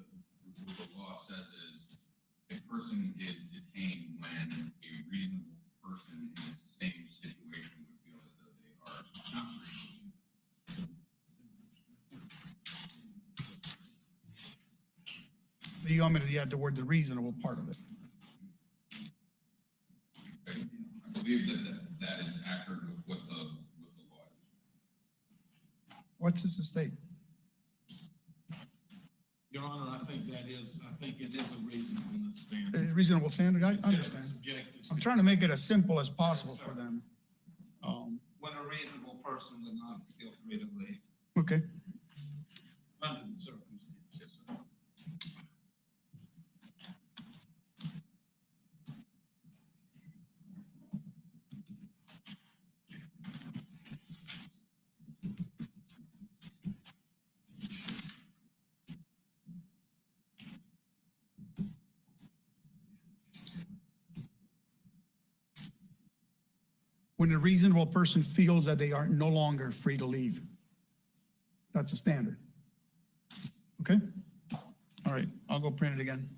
law says is a person is detained when a reasonable person in the same situation would feel as though they are not free. You want me to add the word the reasonable part of it? I believe that is accurate with what the law is. What's this estate? Your Honor, I think it is a reasonableness standard. A reasonable standard, I It's understand. subjective. I'm trying to make it as simple as possible for them. When a reasonable person would not feel free to leave Okay, under the circumstances. when a reasonable person feels that they are no longer free to leave. That's a standard. Okay? All right, I'll go print it again.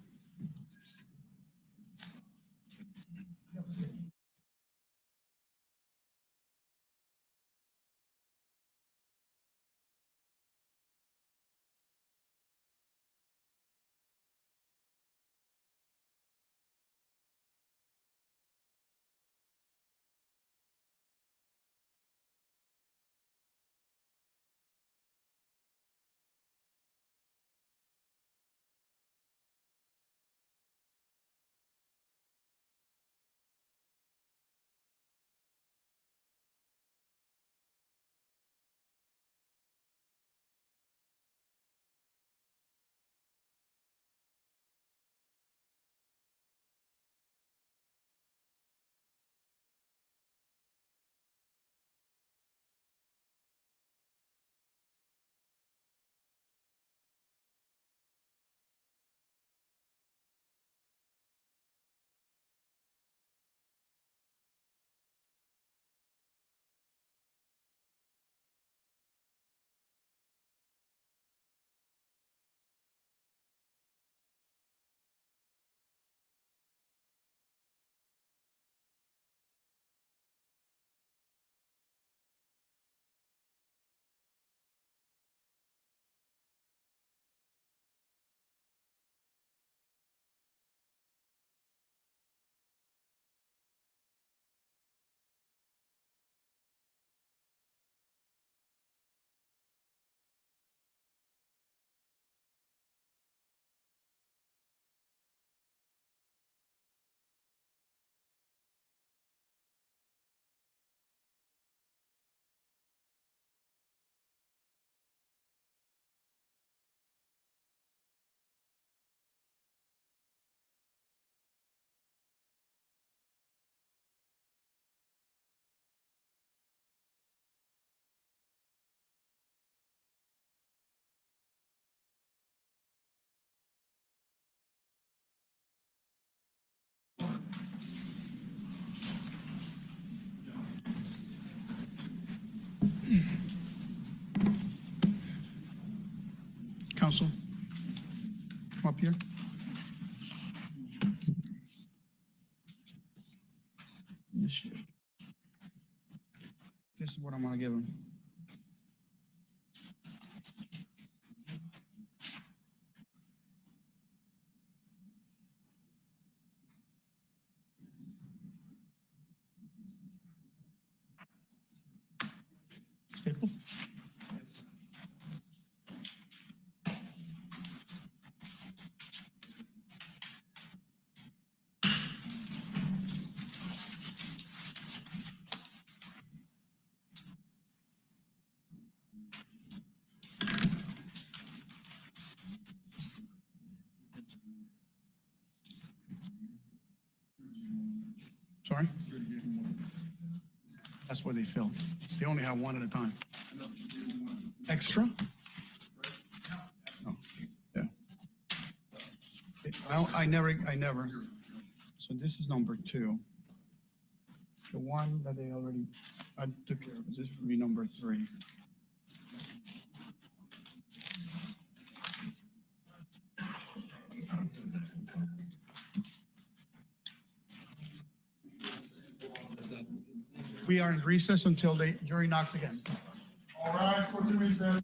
Counsel, come up here. This is what I'm gonna give him. Staple? Sorry? That's what they fill. They only have one at a time. Extra? Oh, yeah. I never. So this is number 2. The one that they already, I took care of, this would be number 3. We are in recess until the jury knocks again. All right, court's in recess.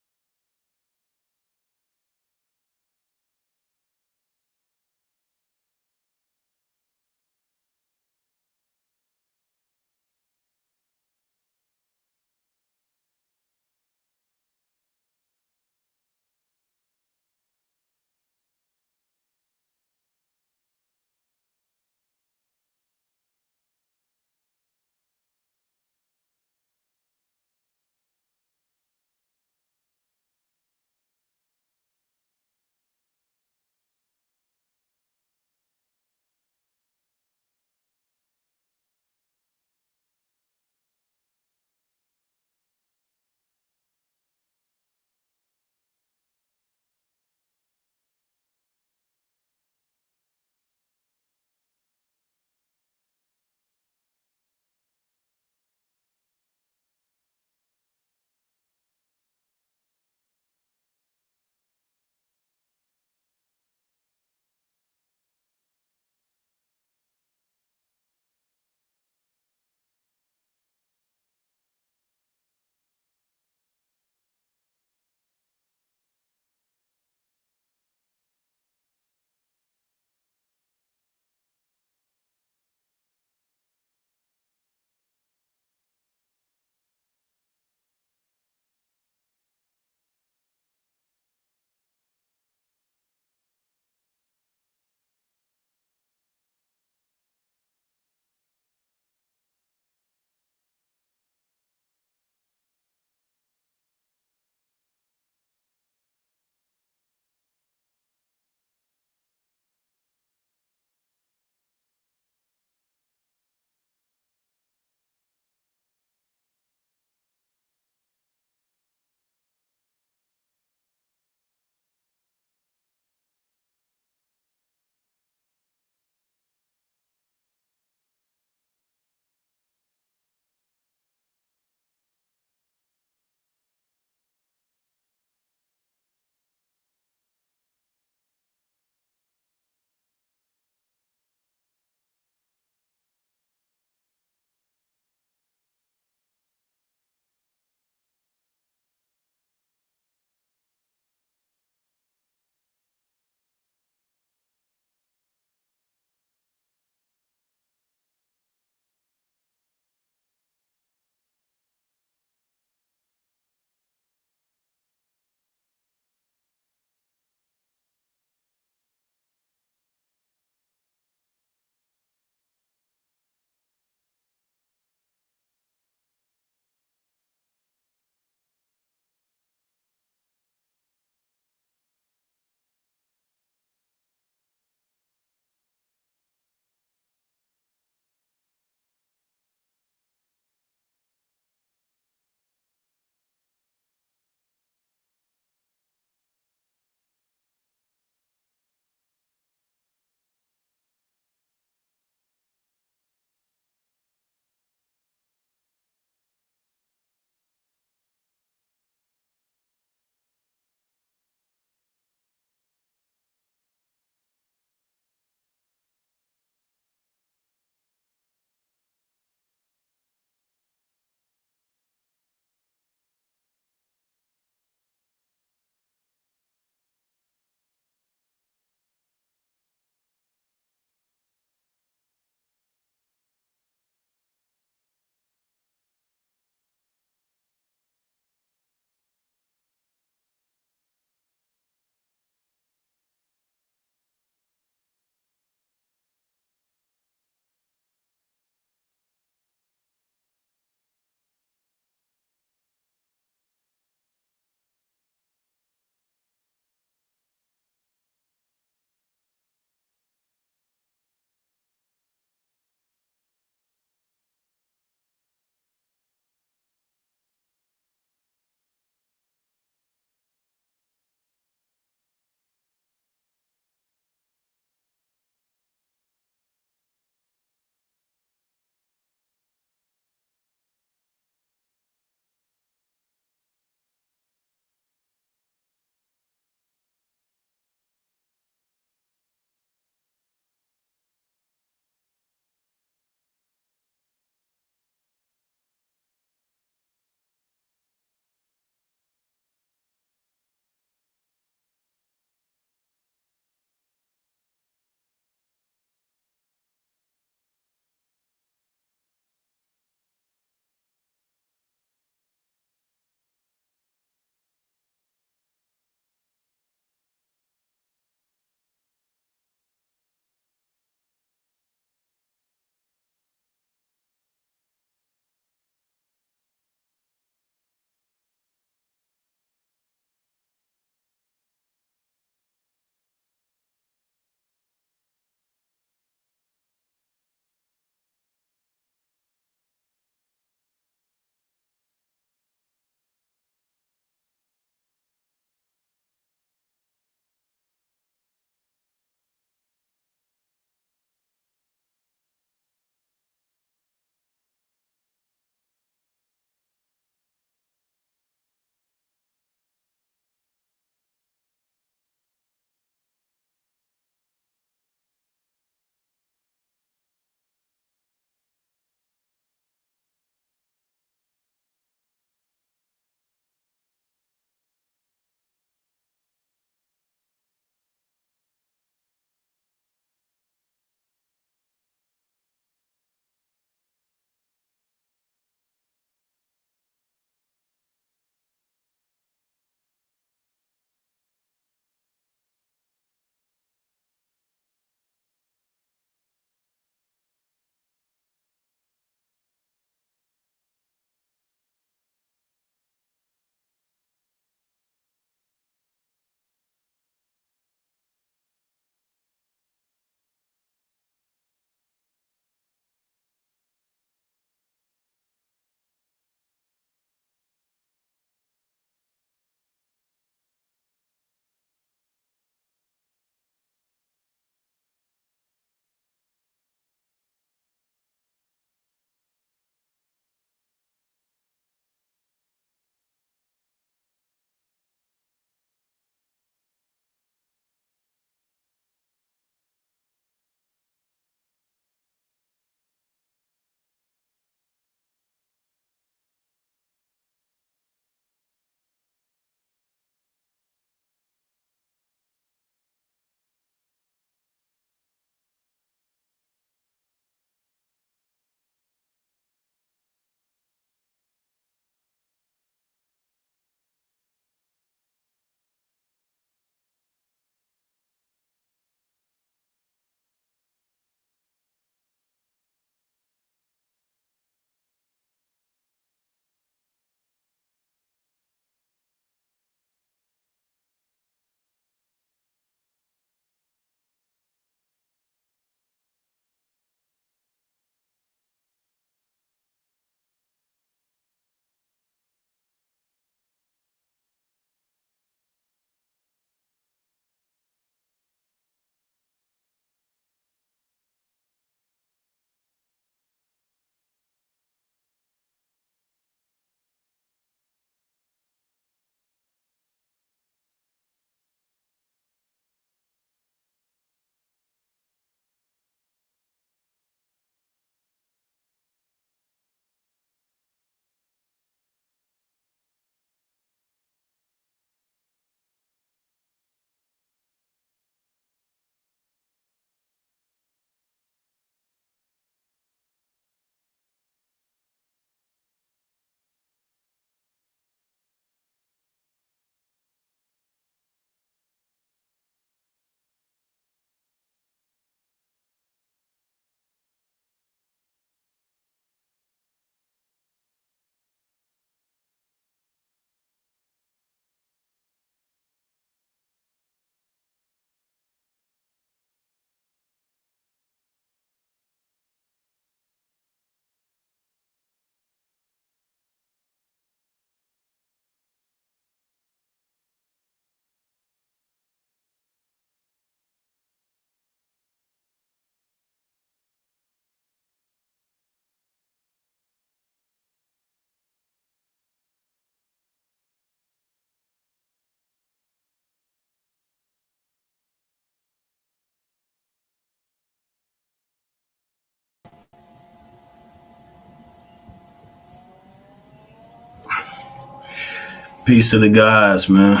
Peace to the guys, man.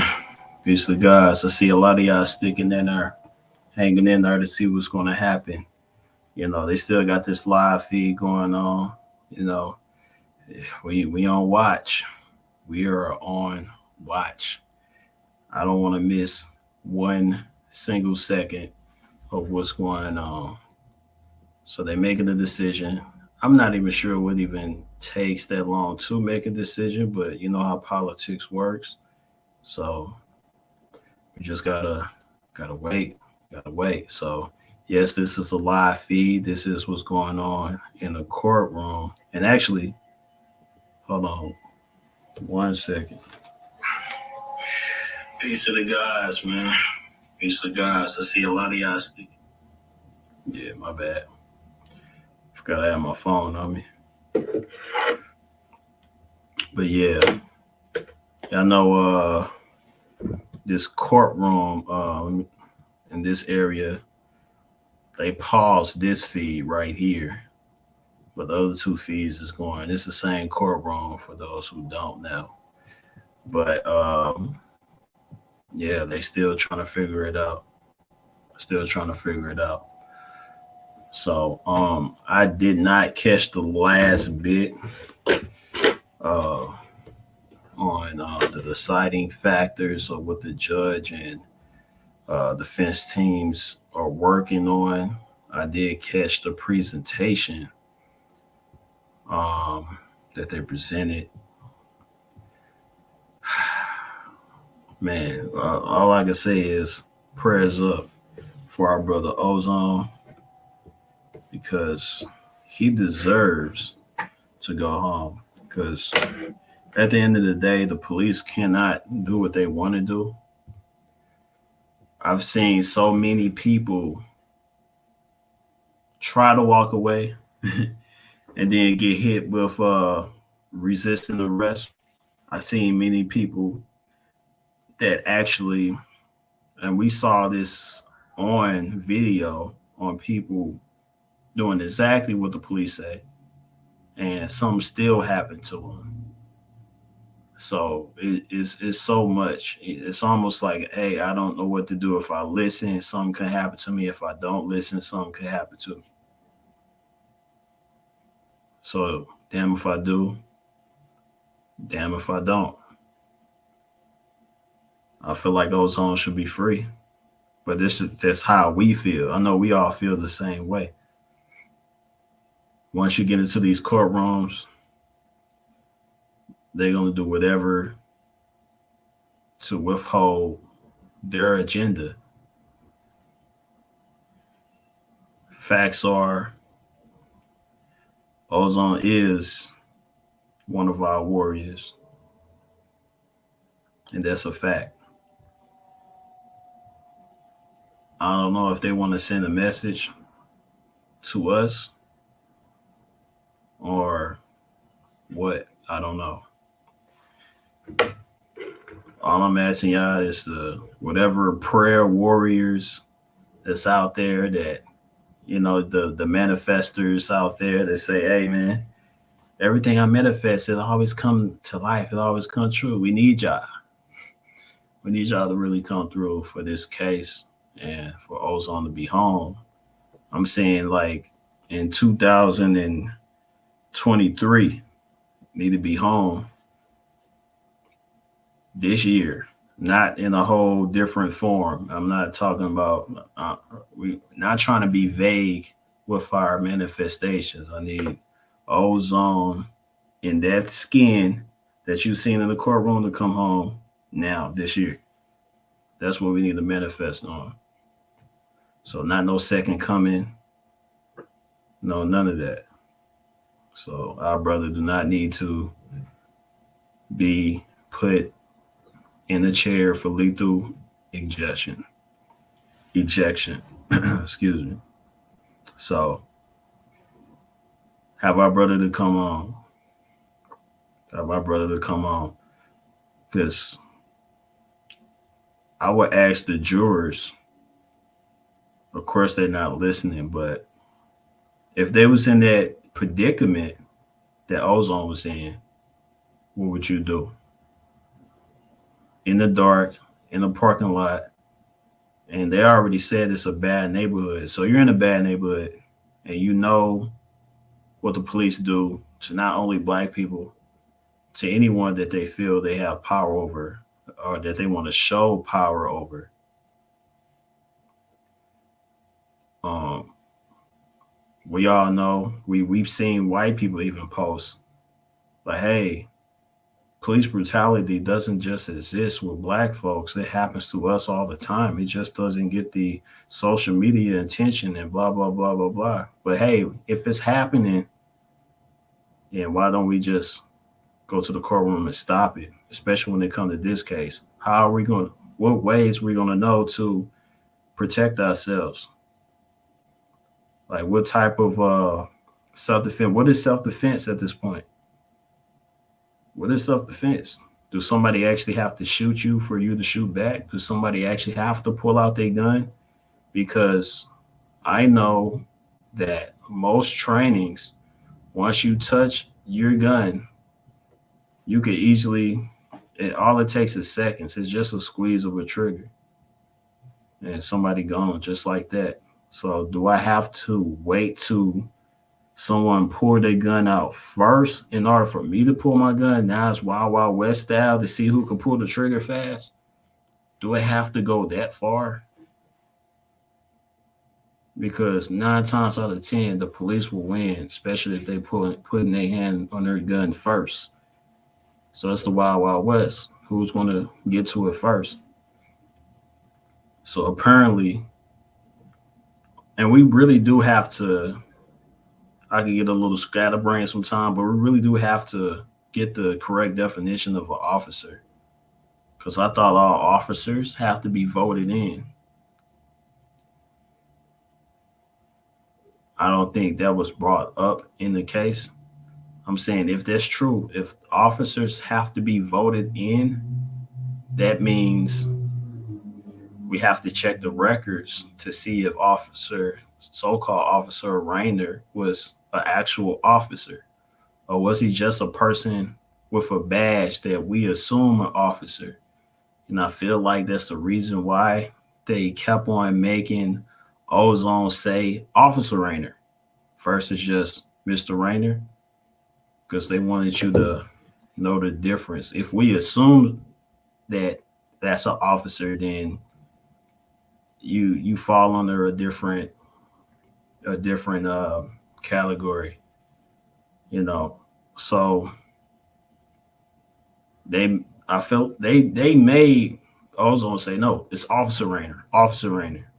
Peace to the guys. I see a lot of y'all sticking in there, hanging in there to see what's going to happen. You know, they still got this live feed going on. You know, we on watch. We are on watch. I don't want to miss one single second of what's going on. So they're making a decision. I'm not even sure what even takes that long to make a decision, but you know how politics works. So we just gotta wait. So yes, this is a live feed. This is what's going on in the courtroom. And actually, hold on 1 second. Peace to the guys, man. Peace to the guys. I see a lot of y'all. Yeah, my bad. Forgot I had my phone on me. But yeah, I know this courtroom in this area, they paused this feed right here, but the other two feeds is going. It's the same courtroom for those who don't know. But yeah, they still trying to figure it out. So I did not catch the last bit on the deciding factors of what the judge and defense teams are working on. I did catch the presentation that they presented. Man, all I can say is prayers up for our brother Ozone, because he deserves to go home. Because at the end of the day, the police cannot do what they want to do. I've seen so many people try to walk away and then get hit with resisting arrest. I've seen many people that actually, and we saw this on video, on people doing exactly what the police say, and something still happened to them. So it's so much. It's almost like, hey, I don't know what to do. If I listen, something could happen to me. If I don't listen, something could happen to me. So damn if I do, damn if I don't. I feel like Ozone should be free, but that's how we feel. I know we all feel the same way. Once you get into these courtrooms, they're going to do whatever to withhold their agenda. Facts are, Ozone is one of our warriors, and that's a fact. I don't know if they want to send a message to us or what. I don't know. All I'm asking y'all is whatever prayer warriors that's out there, that, you know, the manifestors out there that say, hey, man, everything I manifest, it'll always come to life. It'll always come true. We need y'all. We need y'all to really come through for this case and for Ozone to be home. I'm saying, like, in 2023, need to be home this year, not in a whole different form. I'm not talking about, we not trying to be vague with our manifestations. I need Ozone in that skin that you've seen in the courtroom to come home now this year. That's what we need to manifest on. So not no second coming, no, none of that. So our brother do not need to be put in a chair for lethal ejection. Excuse me. So have our brother to come on. Because I would ask the jurors, of course they're not listening, but if they was in that predicament that Ozone was in, what would you do? in the dark in a parking lot, and they already said it's a bad neighborhood. So you're in a bad neighborhood, and you know what the police do to not only black people, to anyone that they feel they have power over or that they want to show power over. Um, we all know we've seen white people even post like, "Hey, police brutality doesn't just exist with black folks. It happens to us all the time. It just doesn't get the social media attention and blah blah blah blah blah." But hey, if it's happening, then why don't we just go to the courtroom and stop it? Especially when it comes to this case. How are we going to? What ways are we going to know to protect ourselves? Like what type of self defense? What is self defense at this point? What is self defense? Do somebody actually have to shoot you for you to shoot back? Does somebody actually have to pull out their gun? Because I know that most trainings, once you touch your gun, you could easily, all it takes is seconds. It's just a squeeze of a trigger and somebody gone just like that. So do I have to wait to someone pour their gun out first in order for me to pull my gun? Now it's Wild Wild West style to see who can pull the trigger fast. Do it have to go that far? Because 9 times out of 10, the police will win, especially if they putting their hand on their gun first. So it's the Wild Wild West. Who's going to get to it first? So apparently, and we really do have to, I can get a little scatterbrained sometime, but we really do have to get the correct definition of an officer. Because I thought all officers have to be voted in. I don't think that was brought up in the case. I'm saying if that's true, if officers have to be voted in, that means we have to check the records to see if so-called Officer Raynor was an actual officer, or was he just a person with a badge that we assume an officer? And I feel like that's the reason why they kept on making Ozone say Officer Raynor versus just Mr. Raynor, because they wanted you to know the difference. If we assume that that's an officer, then you fall under a different category, you know. So I felt they made Ozone say no, it's Officer Raynor. Officer Raynor.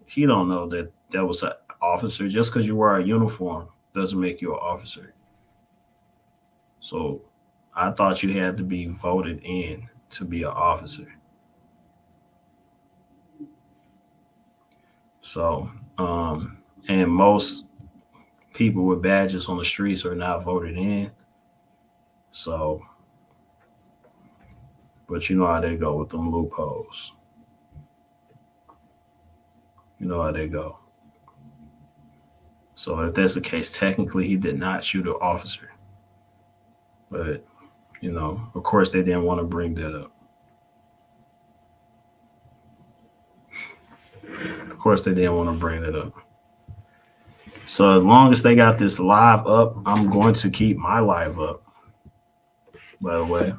He don't know that was an officer. Just because you wear a uniform doesn't make you an officer. So I thought you had to be voted in to be an officer. So, and most people with badges on the streets are not voted in. So, but you know how they go with them loopholes. You know how they go. So if that's the case, technically he did not shoot an officer. But, you know, of course they didn't want to bring that up. Of course they didn't want to bring that up. So as long as they got this live up, I'm going to keep my live up, by the way.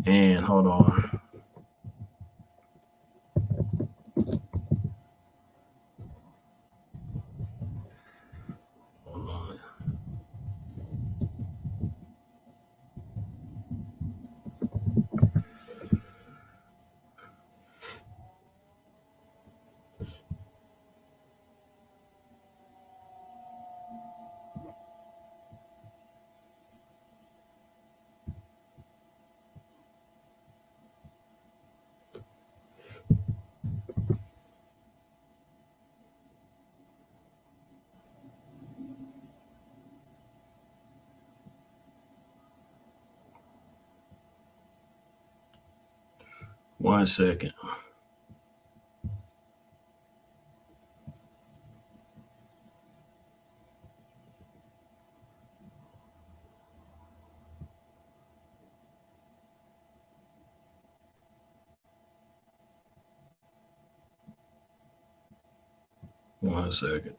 And hold on. Hold on. 1 second. 1 second.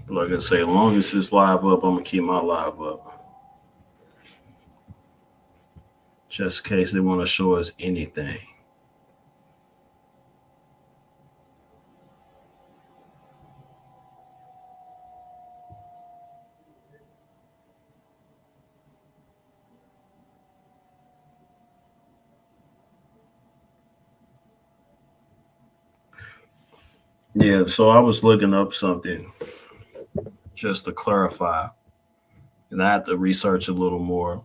Like I say, as long as it's live up, I'm gonna keep my live up. Just in case they want to show us anything. Yeah, so I was looking up something just to clarify, and I had to research a little more.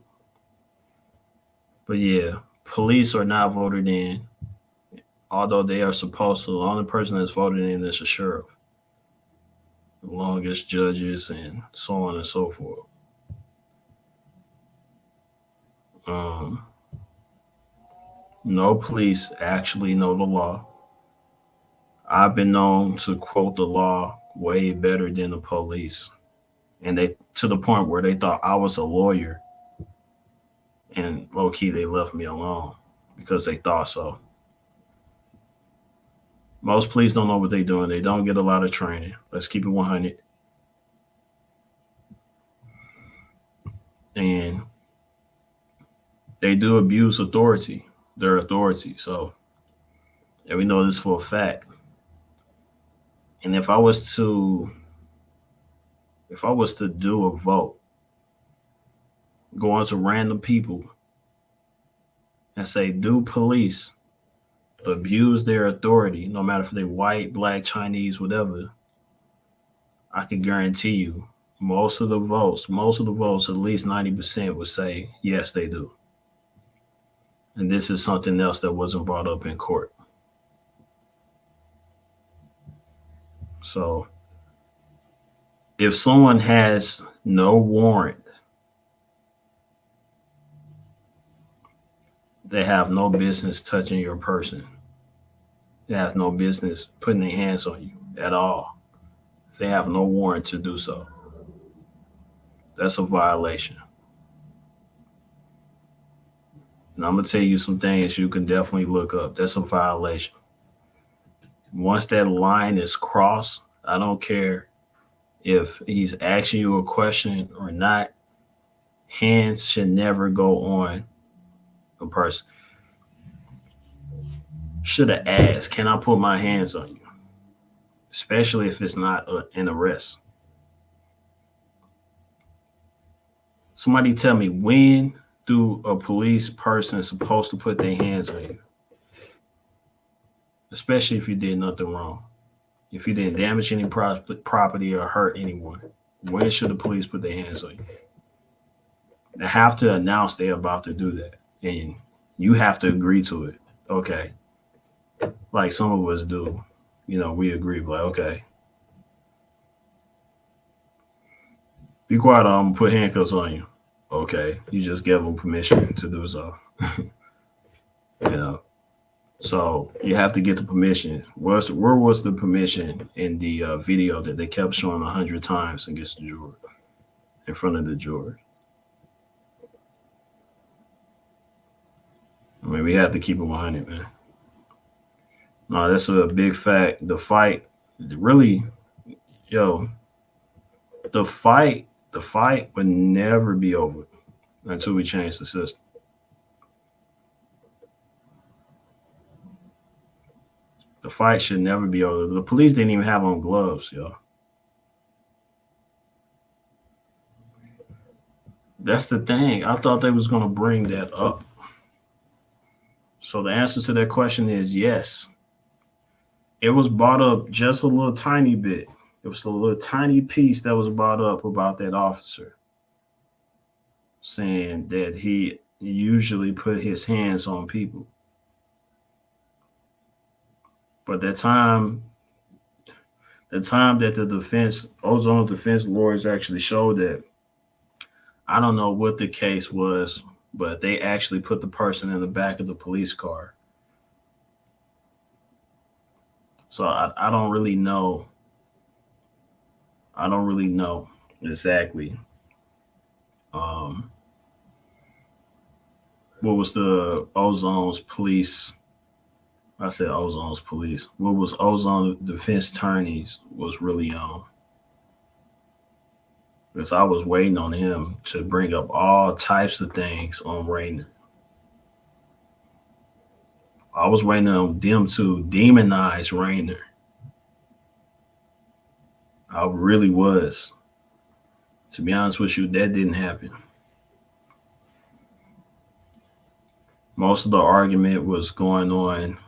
But yeah, police are not voted in, although they are supposed to. The only person that's voted in is the sheriff, the longest judges, and so on and so forth. Um, no police actually know the law. I've been known to quote the law way better than the police, and they to the point where they thought I was a lawyer, and low key they left me alone because they thought so. Most police don't know what they're doing. They don't get a lot of training. Let's keep it 100. And they do abuse authority, their authority. So, and we know this for a fact. And if I was to do a vote, go on to random people and say, do police abuse their authority, no matter if they're white, black, Chinese, whatever, I can guarantee you most of the votes, at least 90% would say, yes, they do. And this is something else that wasn't brought up in court. So if someone has no warrant, they have no business touching your person. They have no business putting their hands on you at all. They have no warrant to do so. That's a violation. And I'm going to tell you some things you can definitely look up. That's a violation. Once that line is crossed, I don't care if he's asking you a question or not, hands should never go on a person. Should have asked, can I put my hands on you? Especially if it's not an arrest. Somebody tell me, when do a police person supposed to put their hands on you? Especially if you did nothing wrong. If you didn't damage any property or hurt anyone, when should the police put their hands on you? They have to announce they're about to do that, and you have to agree to it. Okay. Like some of us do, we agree, like, okay, be quiet, I'm gonna put handcuffs on you. Okay, you just gave them permission to do so. So you have to get the permission. Where was the permission in the video that they kept showing 100 times against the juror, in front of the juror? I mean, we have to keep it 100, man. No, that's a big fact. The fight, really, the fight would never be over until we change the system. The fight should never be over. The police didn't even have on gloves, yo. That's the thing. I thought they was going to bring that up. So the answer to that question is yes. It was brought up just a little tiny bit. It was a little tiny piece that was brought up about that officer, saying that he usually put his hands on people. But that time that the ozone defense lawyers actually showed that, I don't know what the case was, but they actually put the person in the back of the police car. So I don't really know. I don't really know exactly. Um, what was the Ozone's police? I said Ozone's police. What was Ozone defense attorneys was really on? Because I was waiting on him to bring up all types of things on Raynor. I was waiting on them to demonize Raynor. I really was. To be honest with you, that didn't happen. Most of the argument was going on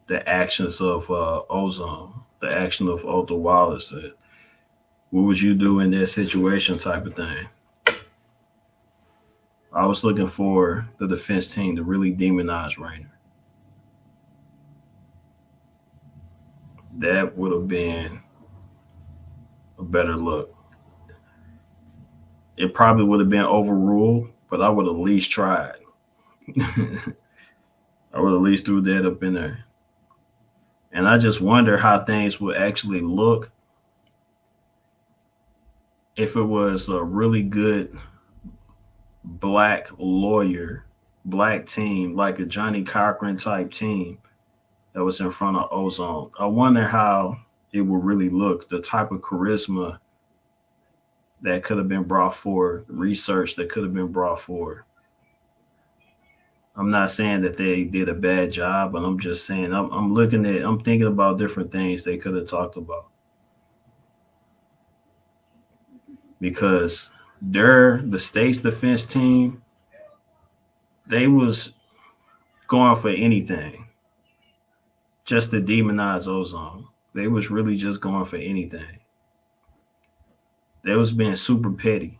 the actions of Ozone, the action of Othal Wallace. What would you do in that situation type of thing? I was looking for the defense team to really demonize Raynor. That would have been a better look. It probably would have been overruled, but I would have at least tried. I would at least threw that up in there. And I just wonder how things would actually look if it was a really good black lawyer, black team, like a Johnny Cochran type team that was in front of Ozone. I wonder how it would really look, the type of charisma that could have been brought forward, research that could have been brought forward. I'm not saying that they did a bad job, but I'm just saying I'm thinking about different things they could have talked about. Because the state's defense team, they was going for anything just to demonize Ozone. They was really just going for anything. They was being super petty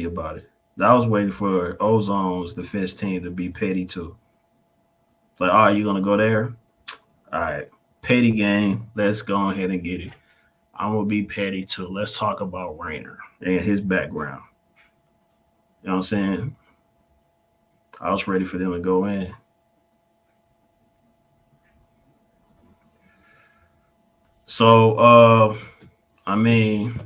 about it. I was waiting for Ozone's defense team to be petty too. Like, all right, you gonna go there? All right, petty game. Let's go ahead and get it. I'm gonna be petty too. Let's talk about Raynor and his background. You know what I'm saying? I was ready for them to go in. So, I mean,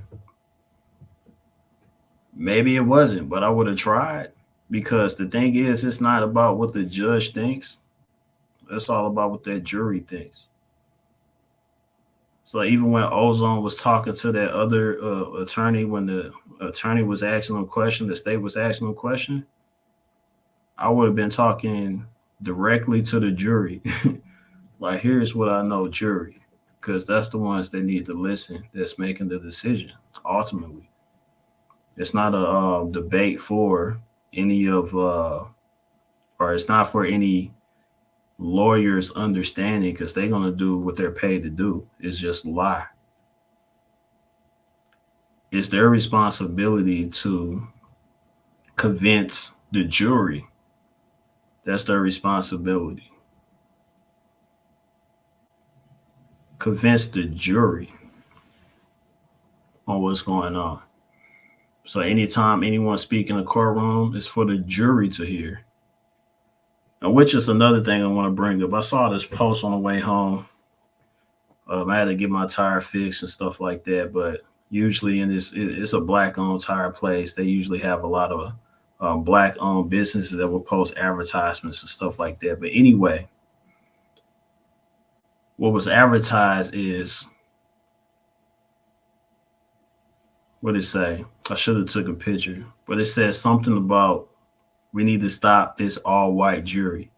maybe it wasn't, but I would have tried, because the thing is, it's not about what the judge thinks. It's all about what that jury thinks. So even when Ozone was talking to that other attorney, when the attorney was asking him a question, the state was asking him a question, I would have been talking directly to the jury. Like, here's what I know, jury, because that's the ones that need to listen, that's making the decision ultimately. It's not a debate for any of, or it's not for any lawyers' understanding, because they're going to do what they're paid to do, is just lie. It's their responsibility to convince the jury. That's their responsibility. Convince the jury on what's going on. So anytime anyone speaks in a courtroom, it's for the jury to hear. And which is another thing I want to bring up. I saw this post on the way home. I had to get my tire fixed and stuff like that. But usually it's a black-owned tire place. They usually have a lot of black-owned businesses that will post advertisements and stuff like that. But anyway, what was advertised is, what did it say? I should have took a picture, but it says something about, we need to stop this all-white jury.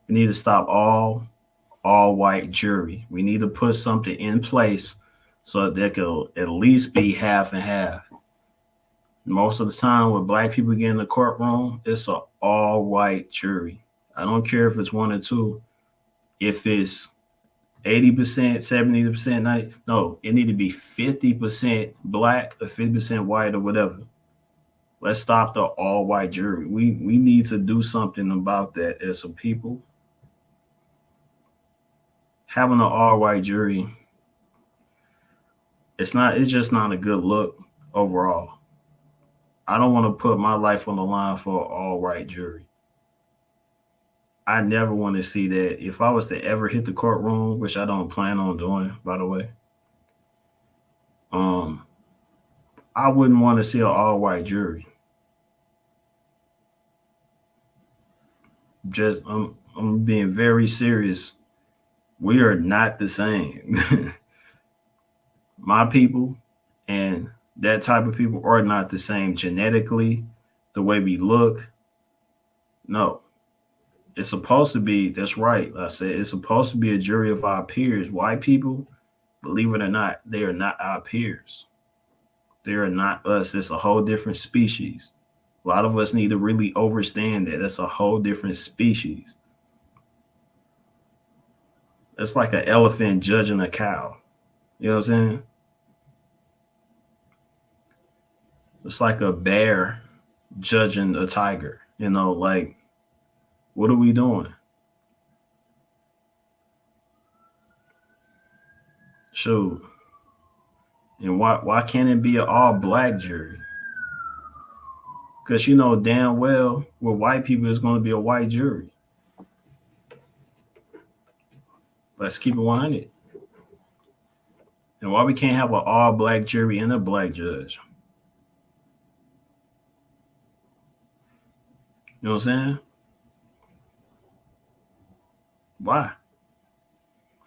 We need to stop all-white jury. We need to put something in place so that there could at least be half and half. Most of the time when black people get in the courtroom, it's an all-white jury. I don't care if it's one or two. If it's 80%, 70%, 90%, no, it need to be 50% black or 50% white or whatever. Let's stop the all-white jury. We need to do something about that as a people. Having an all-white jury, it's just not a good look overall. I don't want to put my life on the line for an all-white jury. I never want to see that. If I was to ever hit the courtroom, which I don't plan on doing, by the way, I wouldn't want to see an all-white jury. Just I'm being very serious. We are not the same. My people and that type of people are not the same genetically, the way we look. No, it's supposed to be, that's right. I said it's supposed to be a jury of our peers. White people, believe it or not, they are not our peers. They are not us. It's a whole different species. A lot of us need to really understand that it's a whole different species. It's like an elephant judging a cow. You know what I'm saying? It's like a bear judging a tiger. You know, like, what are we doing? Shoot. And why can't it be an all black jury? Because you know damn well with white people it's going to be a white jury. Let's keep it 100. And why we can't have an all black jury and a black judge? You know what I'm saying? Why?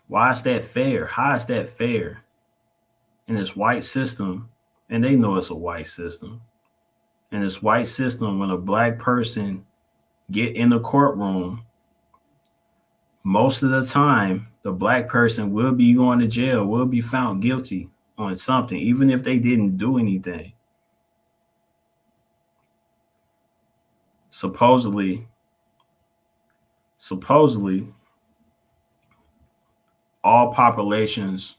Why is that fair? How is that fair in this white system? And they know it's a white system. In this white system, when a black person get in the courtroom, most of the time, the black person will be going to jail, will be found guilty on something, even if they didn't do anything. Supposedly, all populations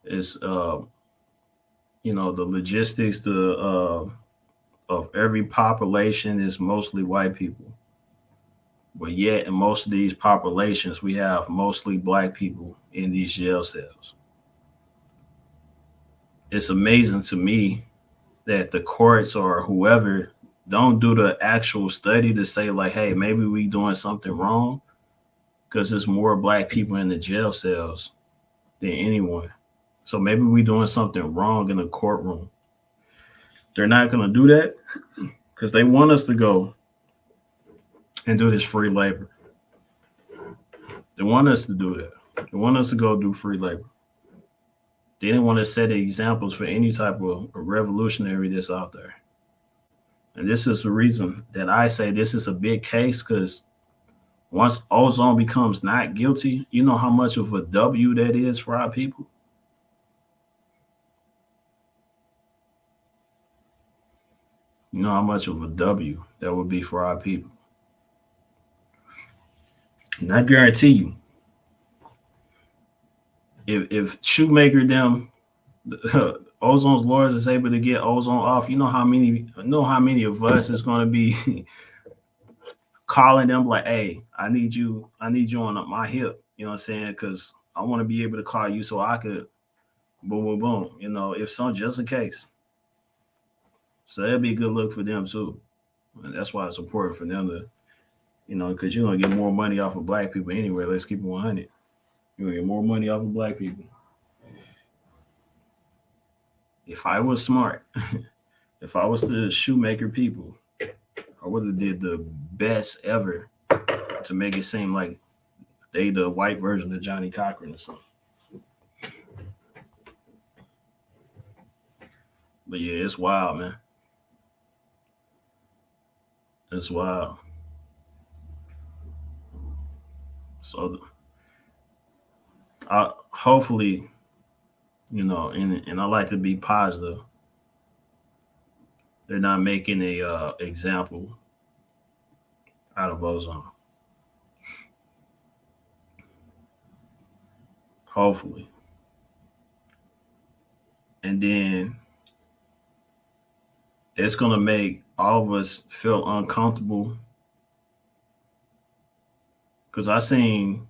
is, you know, the logistics, of every population is mostly white people. But yet, in most of these populations, we have mostly black people in these jail cells. It's amazing to me that the courts or whoever don't do the actual study to say, like, hey, maybe we doing something wrong, because there's more black people in the jail cells than anyone. So maybe we doing something wrong in the courtroom. They're not going to do that because they want us to go and do this free labor. They want us to do that. They want us to go do free labor. They didn't want to set examples for any type of revolutionary that's out there. And this is the reason that I say this is a big case, because once Ozone becomes not guilty, you know how much of a W that is for our people? You know how much of a W that would be for our people. And I guarantee you, if Shoemaker them, Ozone's lawyers is able to get Ozone off, you know how many of us is going to be calling them like, hey, I need you on my hip. You know what I'm saying? Because I want to be able to call you so I could boom, boom, boom. You know, if some, just in case. So that'd be a good look for them too. And that's why it's important for them to, you know, because you're going to get more money off of black people anyway. Let's keep it 100. You're going to get more money off of black people. If I was smart, if I was the Shoemaker people, I would have did the best ever to make it seem like they the white version of Johnny Cochran or something. But yeah, it's wild, man. It's wild. So hopefully, you know, and I like to be positive. They're not making a example out of Ozone. Hopefully. And then it's gonna make all of us feel uncomfortable. Cause I said,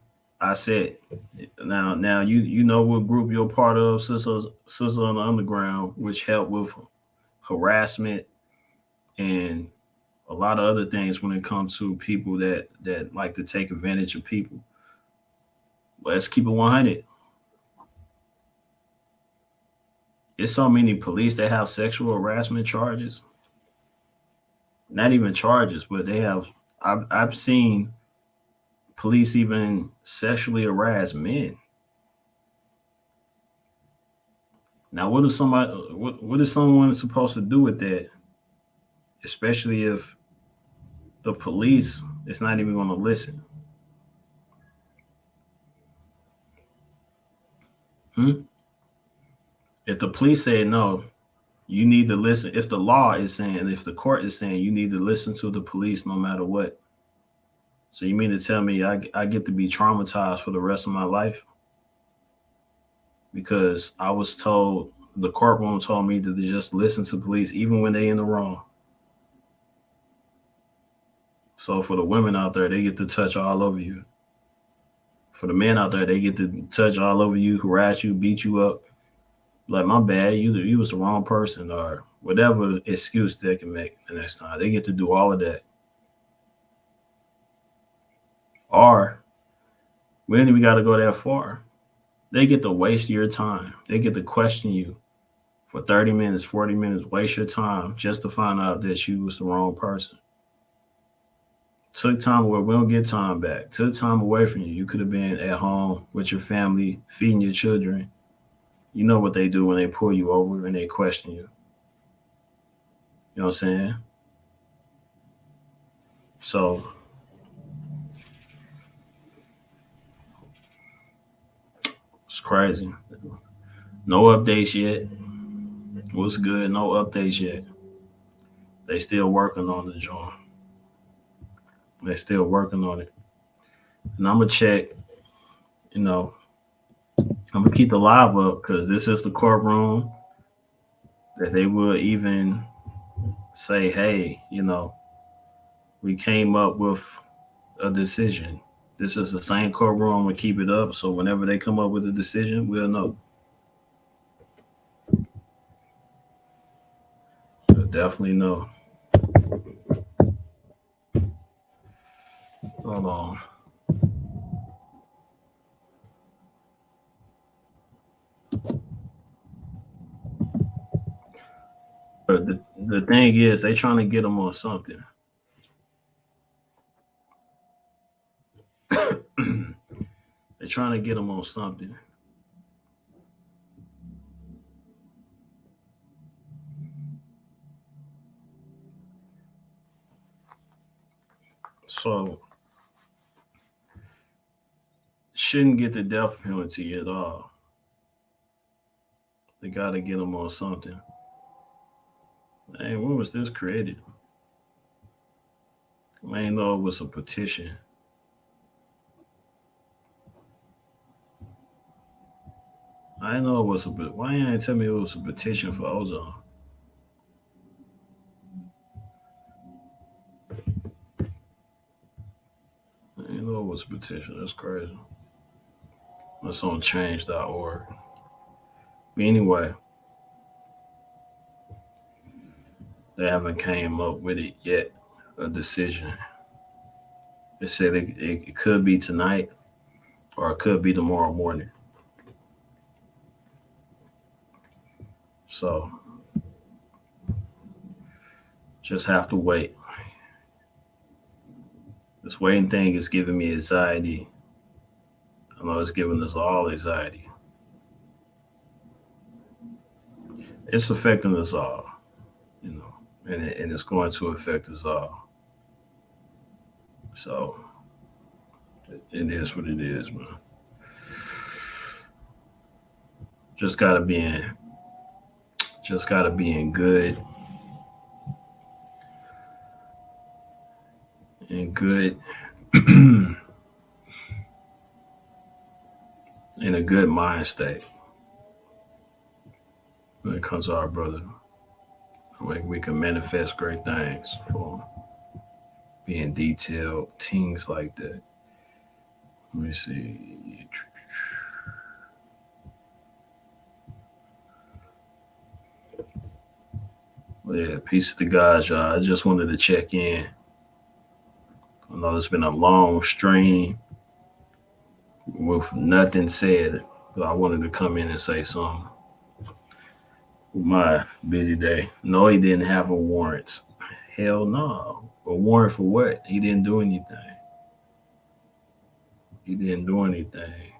now you know what group you're part of, Sisters on the Underground, which help with harassment and a lot of other things when it comes to people that like to take advantage of people. Let's keep it 100. it's so many police that have sexual harassment charges. Not even charges, but they have. I've seen police even sexually harass men. Now, what is somebody? What is someone supposed to do with that? Especially if the police is not even going to listen. If the police say no, you need to listen. If the law is saying, if the court is saying you need to listen to the police no matter what. So you mean to tell me I get to be traumatized for the rest of my life? Because I was told, the courtroom told me to just listen to police even when they in the wrong. So for the women out there, they get to touch all over you. For the men out there, they get to touch all over you, harass you, beat you up. Like, my bad, you was the wrong person, or whatever excuse they can make the next time. They get to do all of that. Or we ain't even got to go that far. They get to waste your time. They get to question you for 30 minutes, 40 minutes, waste your time just to find out that you was the wrong person. Took time away. We don't get time back. Took time away from you. You could have been at home with your family, feeding your children. You know what they do when they pull you over and they question you. You know what I'm saying? So it's crazy. No updates yet. What's good? No updates yet. They still working on the joint. They still working on it. And I'm going to check, I'm going to keep the live up because this is the courtroom that they will even say, hey, we came up with a decision. This is the same courtroom. I'm going to keep it up. So whenever they come up with a decision, we'll know. We'll definitely know. Hold on. But the thing is, they trying to get them on something. They're trying to get them on something. So shouldn't get the death penalty at all. They got to get them on something. Hey, when was this created? I ain't know it was a petition. I didn't know it was why you ain't tell me it was a petition for ozone? I didn't know it was a petition. That's crazy. That's on change.org. But anyway, they haven't came up with it yet, a decision. They said it could be tonight or it could be tomorrow morning. So just have to wait. This waiting thing is giving me anxiety. I know it's giving us all anxiety. It's affecting us all, and it's going to affect us all. So it is what it is, man. Just gotta be in good in a good mind state when it comes to our brother. We can manifest great things for being detailed, things like that. Let me see. Well, yeah, peace to the guys, y'all. I just wanted to check in. I know it's been a long stream with nothing said, but I wanted to come in and say something. My busy day. No, he didn't have a warrant. Hell no. A warrant for what? He didn't do anything. He didn't do anything.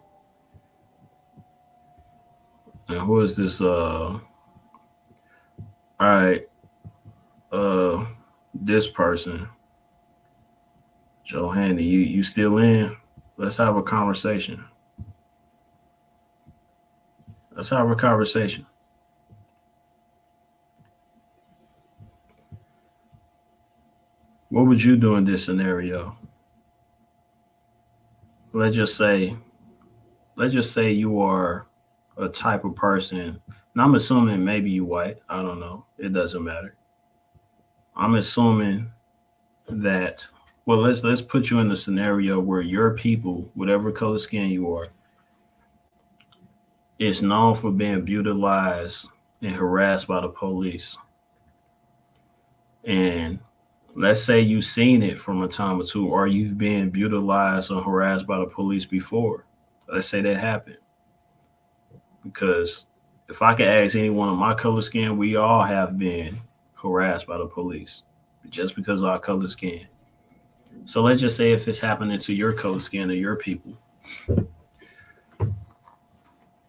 And who is this? All right. Uh, this person, Johanny, you still in? Let's have a conversation. Let's have a conversation. What would you do in this scenario? Let's just say you are a type of person, and I'm assuming maybe you white. I don't know. It doesn't matter. I'm assuming that well, let's put you in the scenario where your people, whatever color skin you are, is known for being brutalized and harassed by the police. And let's say you've seen it from a time or two, or you've been brutalized or harassed by the police before. Let's say that happened. Because if I could ask anyone of my color skin, we all have been harassed by the police just because of our color skin. So let's just say if it's happening to your color skin or your people,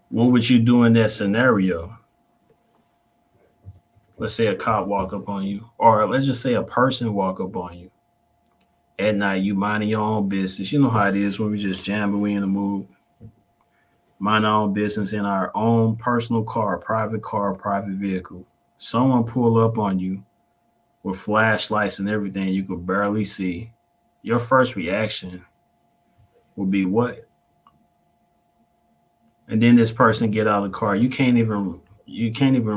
what would you do in that scenario? Let's say a cop walk up on you, or let's just say a person walk up on you at night. You minding your own business. You know how it is when we just jam and we in the mood. Mind our own business in our own personal car, private vehicle. Someone pull up on you with flashlights and everything you could barely see. Your first reaction will be what? And then this person get out of the car. You can't even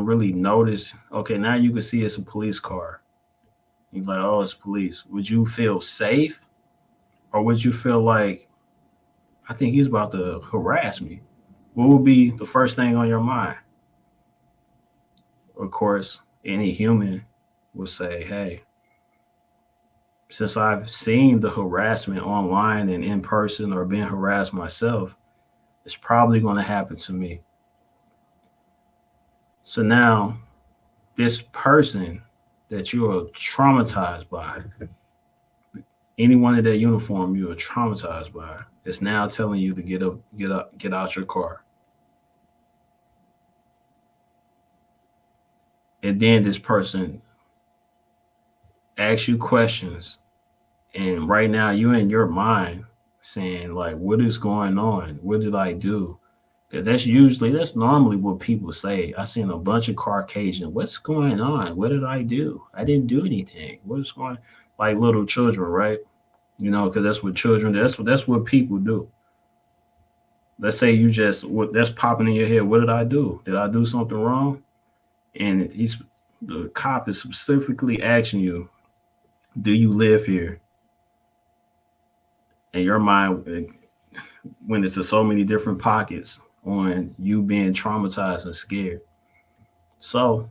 really notice. Okay, now you can see it's a police car. You're like, oh, it's police. Would you feel safe? Or would you feel like, I think he's about to harass me? What would be the first thing on your mind? Of course, any human will say, hey, since I've seen the harassment online and in person or been harassed myself, it's probably going to happen to me. So now, this person that you are traumatized by, anyone in that uniform you are traumatized by, is now telling you to get out your car. And then this person asks you questions, and right now you're in your mind saying, like, what is going on? What did I do? Because that's normally what people say. I seen a bunch of Caucasian. What's going on? What did I do? I didn't do anything. What's going? Like little children, right? You know, because that's what children. That's what people do. Let's say you just that's popping in your head. What did I do? Did I do something wrong? And the cop is specifically asking you, do you live here? And your mind, when it's in so many different pockets on you being traumatized and scared. So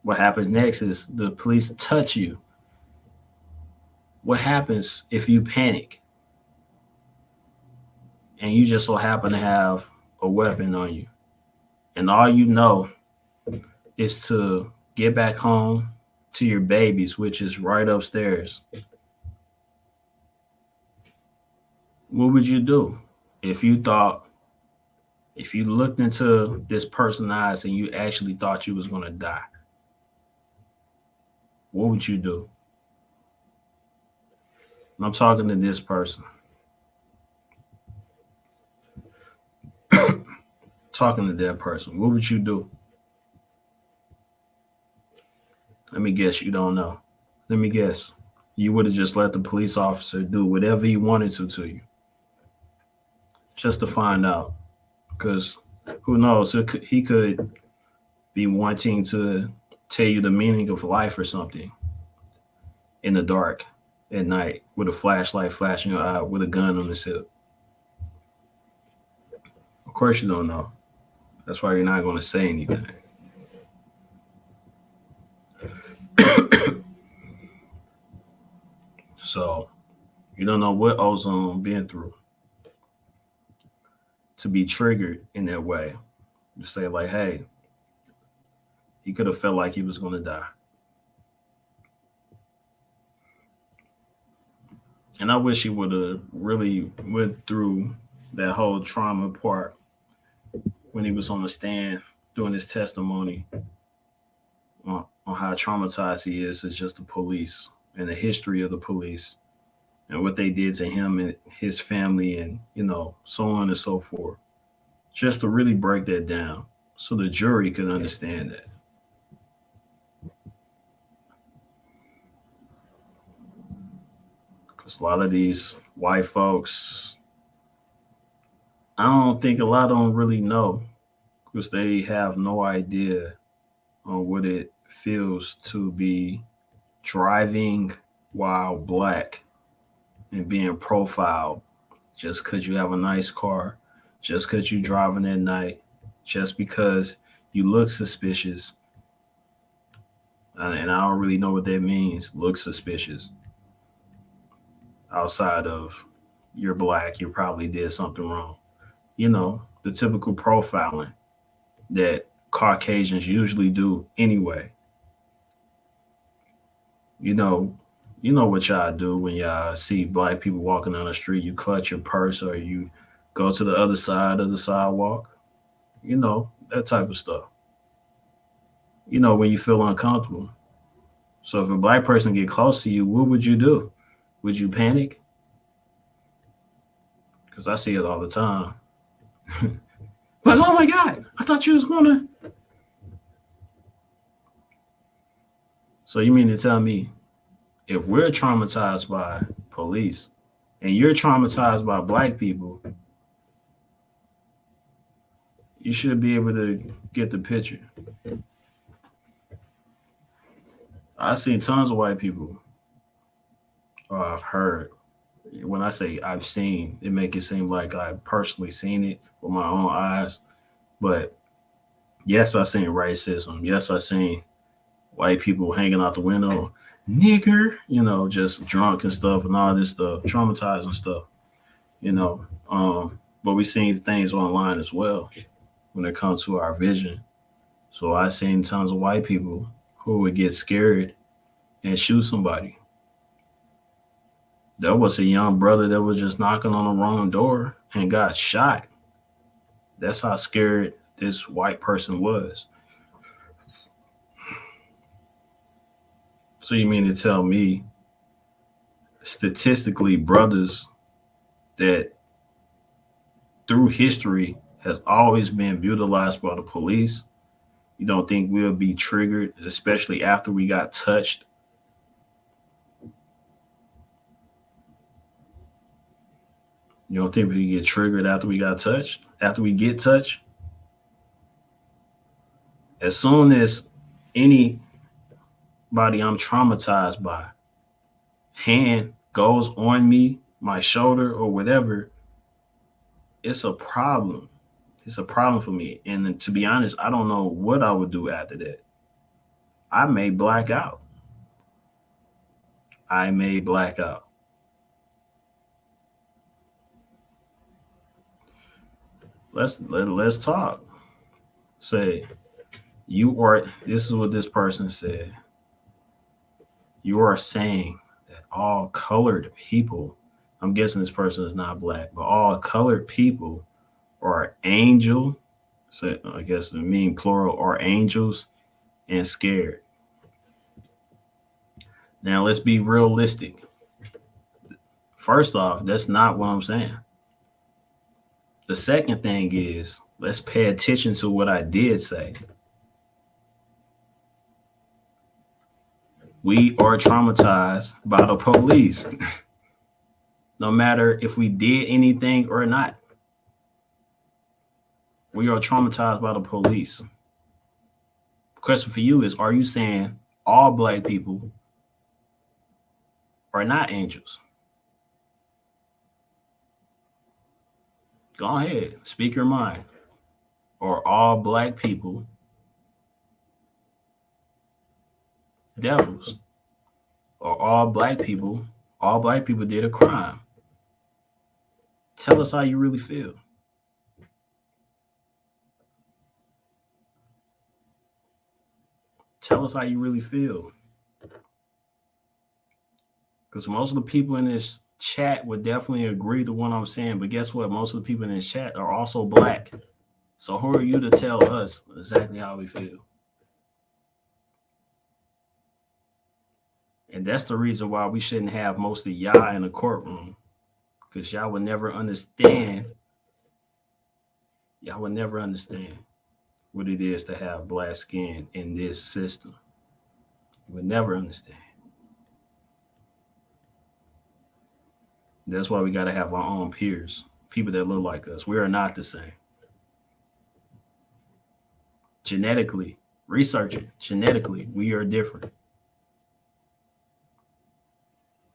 what happens next is the police touch you. What happens if you panic and you just so happen to have a weapon on you? And all you know is to get back home to your babies, which is right upstairs. What would you do if you looked into this person's eyes and you actually thought you was going to die? What would you do? And I'm talking to this person. Talking to that person. What would you do? Let me guess, you don't know. Let me guess. You would have just let the police officer do whatever he wanted to you. Just to find out. Because who knows? He could be wanting to tell you the meaning of life or something in the dark at night with a flashlight flashing your eye with a gun on his hip. Of course you don't know. That's why you're not going to say anything. So you don't know what Ozone been through to be triggered in that way. You say like, hey, He could have felt like he was going to die. And I wish he would have really went through that whole trauma part when he was on the stand doing his testimony on how traumatized he is as just the police and the history of the police and what they did to him and his family and, so on and so forth. Just to really break that down so the jury could understand that. Because a lot of these white folks, I don't think a lot of them really know because they have no idea on what it feels to be driving while black and being profiled just because you have a nice car, just because you're driving at night, just because you look suspicious. And I don't really know what that means, look suspicious. Outside of you're black, you probably did something wrong. The typical profiling that Caucasians usually do anyway. You know what y'all do when y'all see black people walking down the street, you clutch your purse or you go to the other side of the sidewalk. That type of stuff. When you feel uncomfortable. So if a black person get close to you, what would you do? Would you panic? Because I see it all the time. Like, oh my God, I thought you was gonna. So you mean to tell me if we're traumatized by police and you're traumatized by black people, you should be able to get the picture. I've seen tons of white people, or I've heard. When I say I've seen, it make it seem like I've personally seen it with my own eyes. But yes, I've seen racism. Yes, I've seen white people hanging out the window, nigger, just drunk and stuff and all this stuff, traumatizing stuff, But we've seen things online as well when it comes to our vision. So I've seen tons of white people who would get scared and shoot somebody. There was a young brother that was just knocking on the wrong door and got shot. That's how scared this white person was. So you mean to tell me, statistically, brothers that through history has always been brutalized by the police, you don't think we'll be triggered, especially after we got touched? You don't think we get triggered after we got touched? After we get touched? As soon as anybody I'm traumatized by hand goes on me, my shoulder or whatever, it's a problem. It's a problem for me. And to be honest, I don't know what I would do after that. I may black out. Let's talk. Say, this is what this person said. You are saying that all colored people, I'm guessing this person is not black, but all colored people are angel, so I guess the mean plural, are angels and scared. Now let's be realistic. First off, that's not what I'm saying. The second thing is, let's pay attention to what I did say. We are traumatized by the police, no matter if we did anything or not. We are traumatized by the police. The question for you is, are you saying all black people are not angels? Go ahead, speak your mind. Or all black people devils? Or all black people did a crime? Tell us how you really feel. tell us how you really feel. Because most of the people in this chat would definitely agree to what I'm saying. But guess what? Most of the people in this chat are also black. So who are you to tell us exactly how we feel? And that's the reason why we shouldn't have most of y'all in the courtroom. Because y'all would never understand. Y'all would never understand what it is to have black skin in this system. You would never understand. That's why we got to have our own peers, people that look like us. We are not the same. Genetically, research it. Genetically, we are different.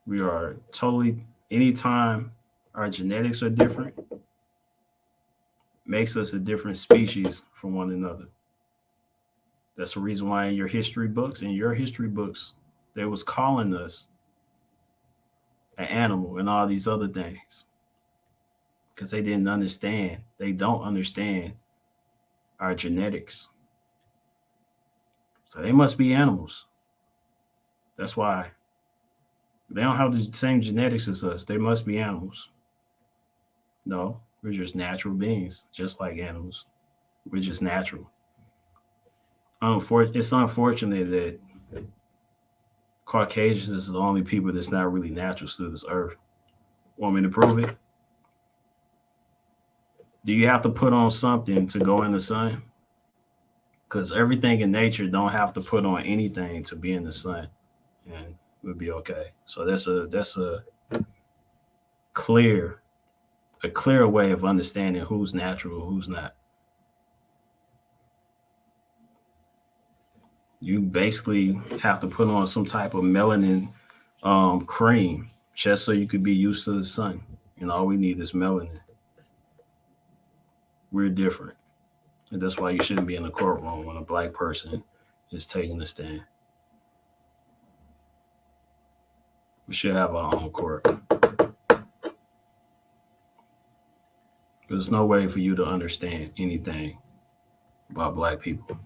We are totally, anytime our genetics are different, makes us a different species from one another. That's the reason why in your history books, they was calling us an animal and all these other things. Because they didn't understand. They don't understand our genetics. So they must be animals. That's why they don't have the same genetics as us. They must be animals. No, we're just natural beings, just like animals. We're just natural. It's unfortunate that Caucasians is the only people that's not really natural to this earth. Want me to prove it? Do you have to put on something to go in the sun? Because everything in nature don't have to put on anything to be in the sun, and we'll be okay. So that's a clear way of understanding who's natural, who's not. You basically have to put on some type of melanin cream just so you could be used to the sun. And all we need is melanin. We're different. And that's why you shouldn't be in a courtroom when a black person is taking a stand. We should have our own court. There's no way for you to understand anything about black people.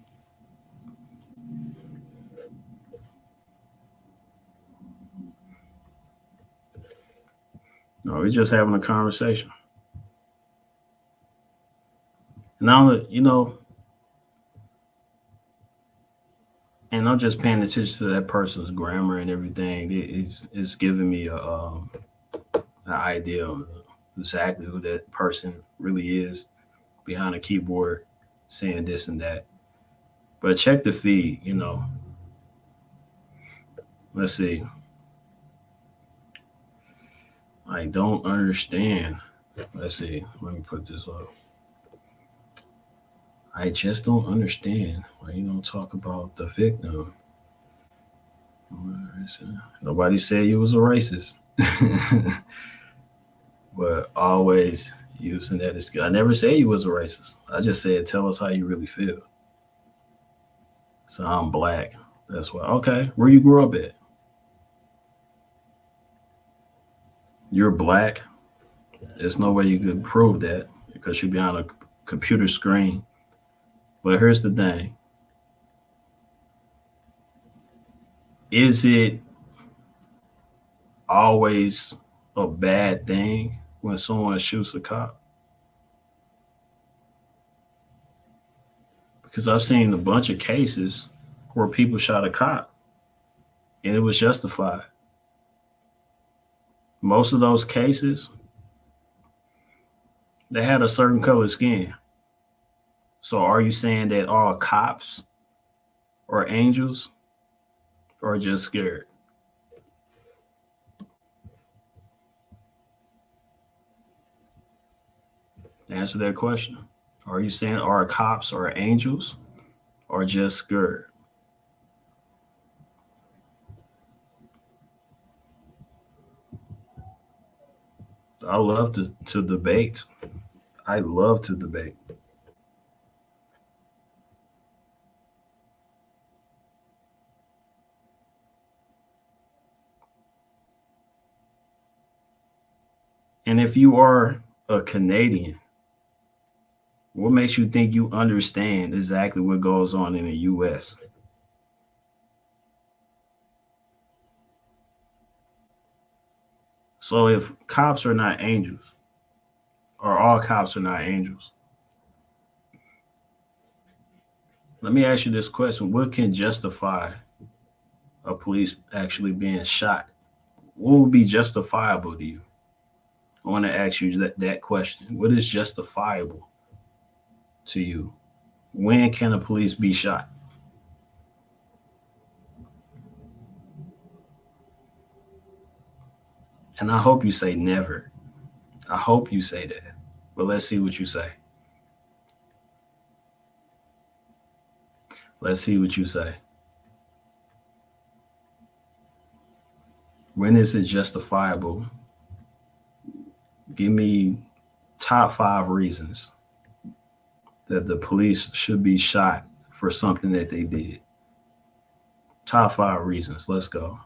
No, we're just having a conversation. Now, and I'm just paying attention to that person's grammar and everything. It's giving me an idea of exactly who that person really is behind a keyboard saying this and that. But check the feed, Let's see. I don't understand. Let's see. Let me put this up. I just don't understand why you don't talk about the victim. Nobody said you was a racist. But always using that as good. I never said you was a racist. I just said, tell us how you really feel. So I'm black. That's why. Okay. Where you grew up at? You're black. There's no way you could prove that because you're behind a computer screen. But here's the thing. Is it always a bad thing when someone shoots a cop? Because I've seen a bunch of cases where people shot a cop and it was justified. Most of those cases, they had a certain color skin. So are you saying that all cops are angels or just scared? Answer that question. Are you saying our cops are angels or just scared? I love to debate. I love to debate. And if you are a Canadian, what makes you think you understand exactly what goes on in the U.S.? So if cops are not angels, or all cops are not angels, let me ask you this question. What can justify a police actually being shot? What would be justifiable to you? I want to ask you that question. What is justifiable to you? When can a police be shot? And I hope you say never. I hope you say that. But let's see what you say. Let's see what you say. When is it justifiable? Give me top 5 reasons that the police should be shot for something that they did. Top 5 reasons. Let's go.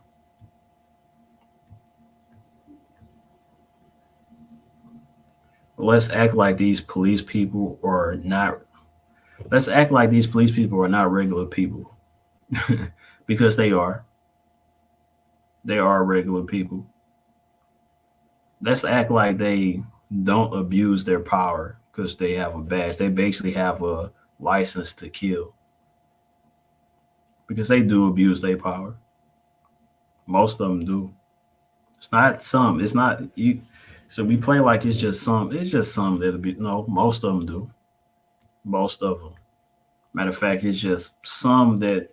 Let's act like these police people are not. Let's act like these police people are not regular people, because they are. They are regular people. Let's act like they don't abuse their power because they have a badge. They basically have a license to kill, because they do abuse their power. Most of them do. It's not some. It's not you. So we play like it's just some. It's just some that'll be. No, most of them do. Most of them. Matter of fact, it's just some that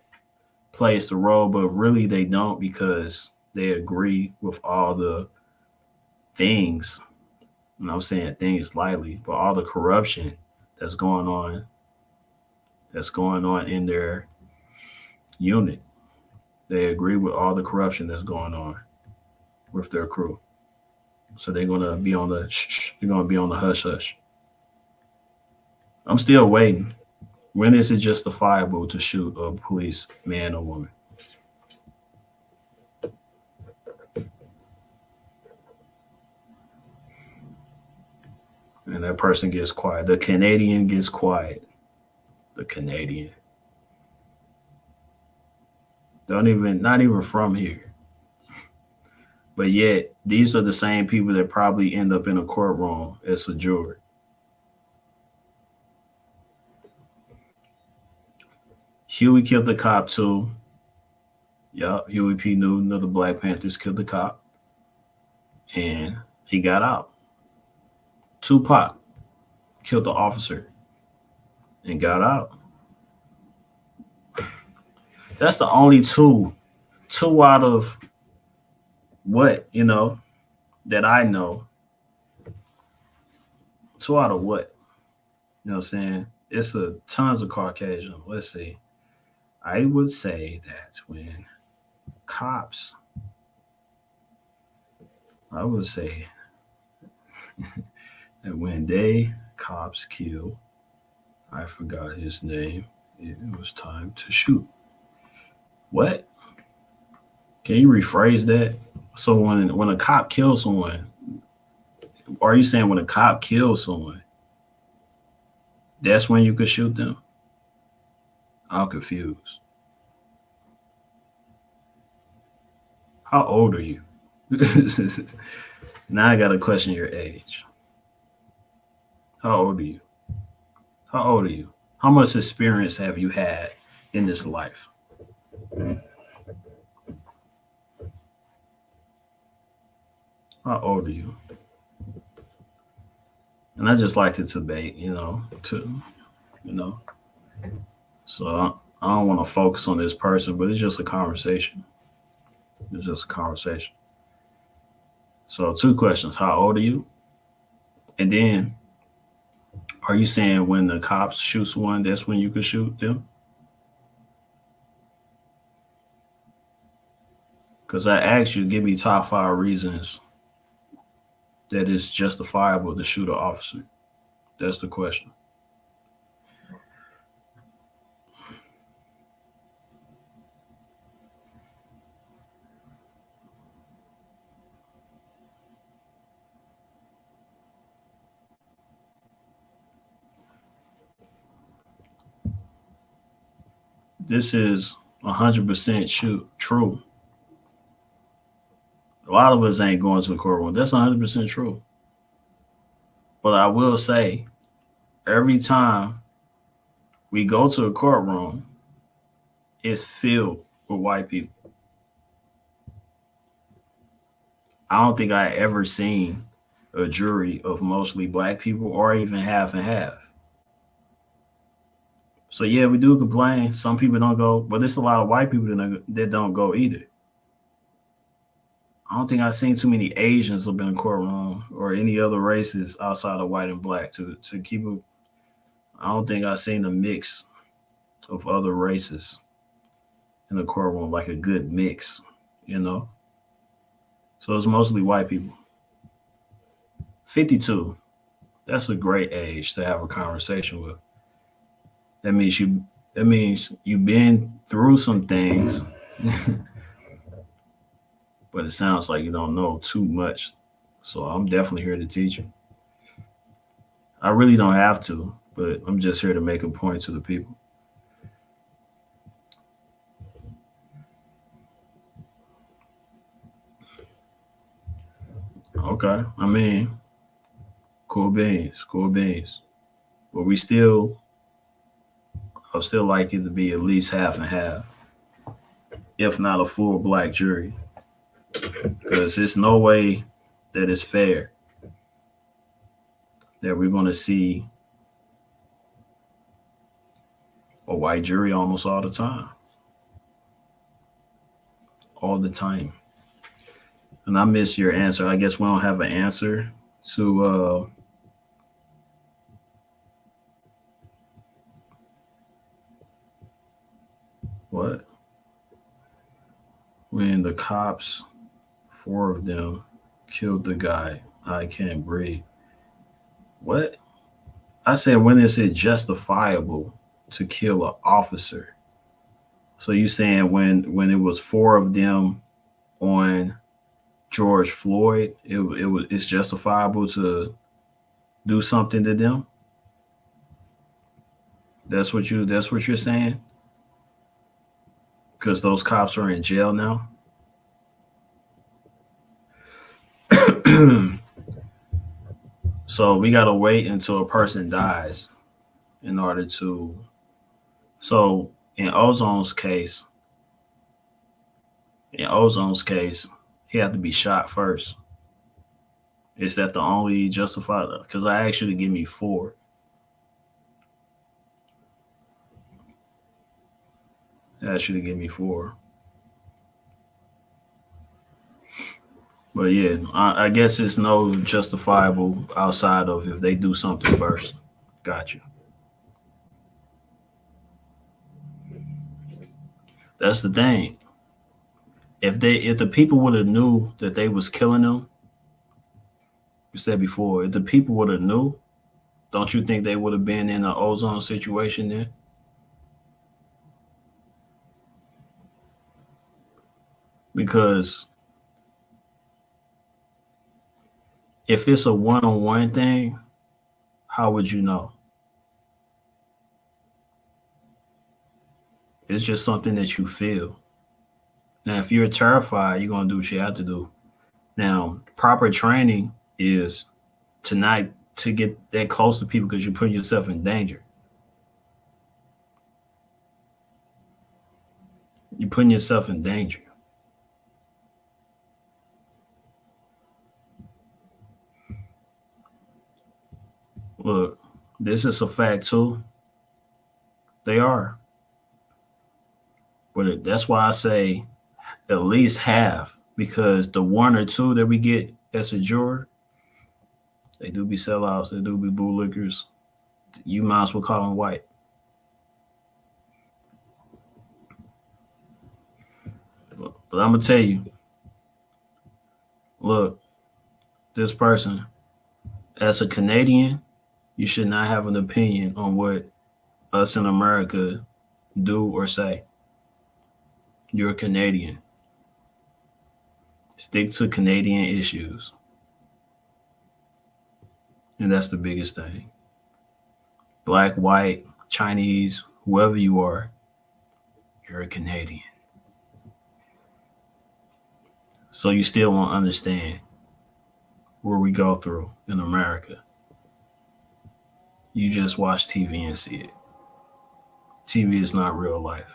plays the role, but really they don't, because they agree with all the things. And I'm saying things lightly, but all the corruption that's going on in their unit. They agree with all the corruption that's going on with their crew. So they're gonna be on the they're gonna be on the hush hush. I'm still waiting. When is it justifiable to shoot a police man or woman? And that person gets quiet. The Canadian gets quiet. The Canadian. Not even from here. But yet, these are the same people that probably end up in a courtroom as a jury. Huey killed the cop too. Yup, Huey P. Newton of the Black Panthers killed the cop. And he got out. Tupac killed the officer and got out. That's the only two out of what, that I know. 2 out of what? You know what I'm saying? It's tons of Caucasian. Let's see. I would say that when cops, I would say that when cops kill, I forgot his name, it was time to shoot. What? Can you rephrase that? So when a cop kills someone, are you saying when a cop kills someone, that's when you could shoot them? I'm confused. How old are you? Now I got to question your age. How old are you? How old are you? How much experience have you had in this life? How old are you? And I just like to debate, So I don't want to focus on this person, but it's just a conversation. It's just a conversation. So 2 questions. How old are you? And then, are you saying when the cops shoot someone, that's when you could shoot them? Because I asked you, give me top 5 reasons that it's justifiable to shoot an officer. That's the question. This is 100% true. lot of us ain't going to the courtroom. That's 100% true. But I will say, every time we go to a courtroom, it's filled with white people. I don't think I ever seen a jury of mostly black people or even half and half. So yeah, we do complain. Some people don't go, but there's a lot of white people that don't go either. I don't think I've seen too many Asians up in the courtroom or any other races outside of white and black to keep it. I don't think I've seen a mix of other races in the courtroom, like a good mix, you know? So it's mostly white people. 52, that's a great age to have a conversation with. That means you've been through some things, but it sounds like you don't know too much. So I'm definitely here to teach you. I really don't have to, but I'm just here to make a point to the people. Okay. I mean, cool beans, cool beans. But I'd still like it to be at least half and half, if not a full black jury. Because there's no way that it's fair that we're going to see a white jury almost all the time. All the time. And I missed your answer. I guess we don't have an answer to what? When the cops, 4 of them, killed the guy, I can't breathe. What? I said, when is it justifiable to kill an officer? So you saying when it was 4 of them on George Floyd, it's justifiable to do something to them? That's what you're saying? Because those cops are in jail now? So we gotta wait until a person dies in order to. So in Ozone's case, he had to be shot first. Is that the only justified? Because I asked you to give me 4. I asked you to give me 4. But yeah, I guess it's no justifiable outside of if they do something first. Gotcha. That's the thing. If the people would have knew that they was killing them, you said before, if the people would have knew, don't you think they would have been in an Ozone situation then? Because if it's a one-on-one thing, how would you know? It's just something that you feel. Now, if you're terrified, you're going to do what you have to do. Now, proper training is to get that close to people because you're putting yourself in danger. You're putting yourself in danger. Look, this is a fact too. They are. But that's why I say at least half, because the 1 or 2 that we get as a juror, they do be sellouts, they do be bootlickers. You might as well call them white. But I'm going to tell you, look, this person, as a Canadian, you should not have an opinion on what us in America do or say. You're a Canadian. Stick to Canadian issues. And that's the biggest thing. Black, white, Chinese, whoever you are, you're a Canadian. So you still won't understand where we go through in America. You just watch TV and see it. TV is not real life.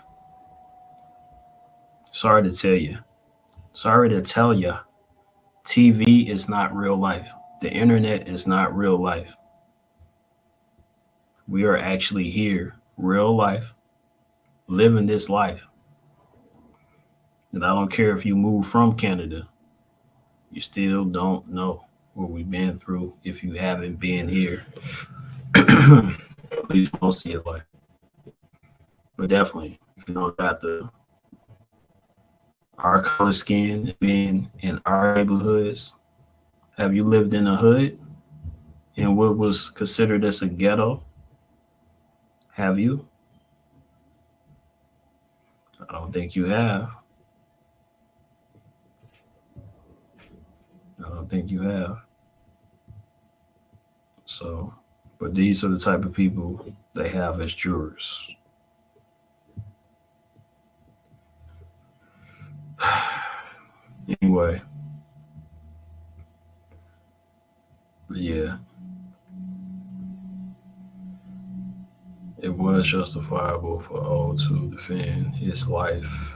Sorry to tell you. Sorry to tell you. TV is not real life. The internet is not real life. We are actually here, real life, living this life. And I don't care if you move from Canada, you still don't know what we've been through if you haven't been here at least most of your life. But definitely, if you don't got our color skin being in our neighborhoods, have you lived in a hood in what was considered as a ghetto? Have you? I don't think you have. I don't think you have. So, but these are the type of people they have as jurors. Anyway, but yeah, it was justifiable for O to defend his life.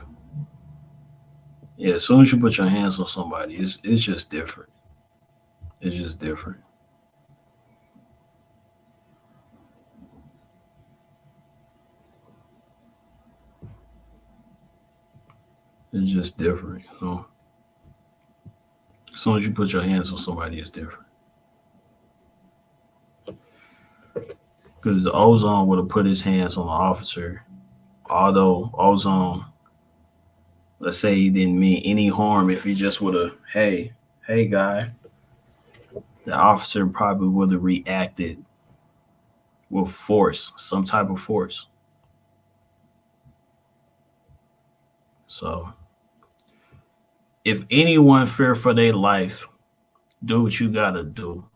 Yeah, as soon as you put your hands on somebody, it's just different. It's just different. It's just different, you know. As soon as you put your hands on somebody, it's different. Because Ozone would have put his hands on the officer, although Ozone, let's say he didn't mean any harm. If he just would have, hey, guy, the officer probably would have reacted with force, some type of force. So, if anyone fear for their life, do what you gotta do.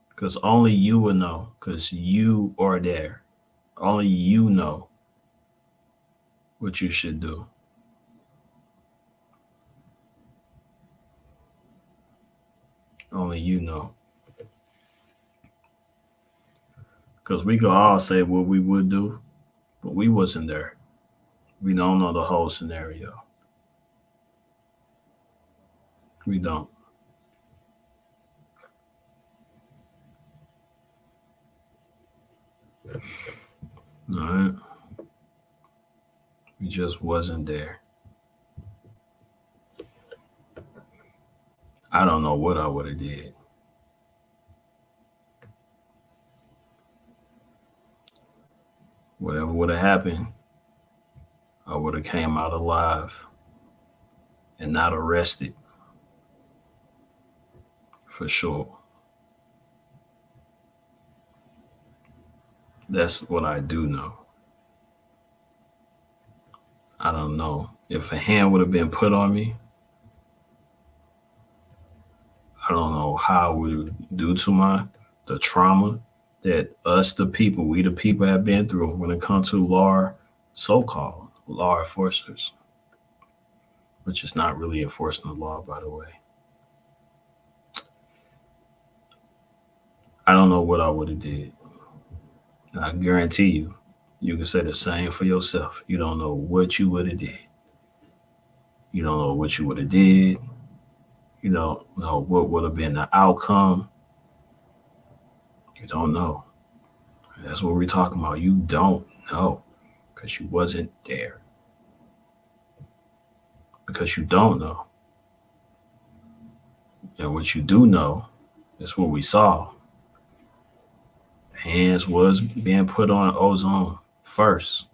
Because only you will know, because you are there. Only you know what you should do. Only you know. Because we could all say what we would do, but we wasn't there. We don't know the whole scenario. We don't. All right. We just wasn't there. I don't know what I would have did. Whatever would have happened, I would have came out alive and not arrested. For sure. That's what I do know. I don't know. If a hand would have been put on me, I don't know how it would due to the trauma that us the people, we the people have been through when it comes to so-called law enforcers, which is not really enforcing the law, by the way. I don't know what I would have did. And I guarantee you, you can say the same for yourself. You don't know what you would have did. You don't know what you would have did. You don't know what would have been the outcome. You don't know. That's what we're talking about. You don't know because you wasn't there. Because you don't know. And what you do know is what we saw. Hands was being put on Ozone first.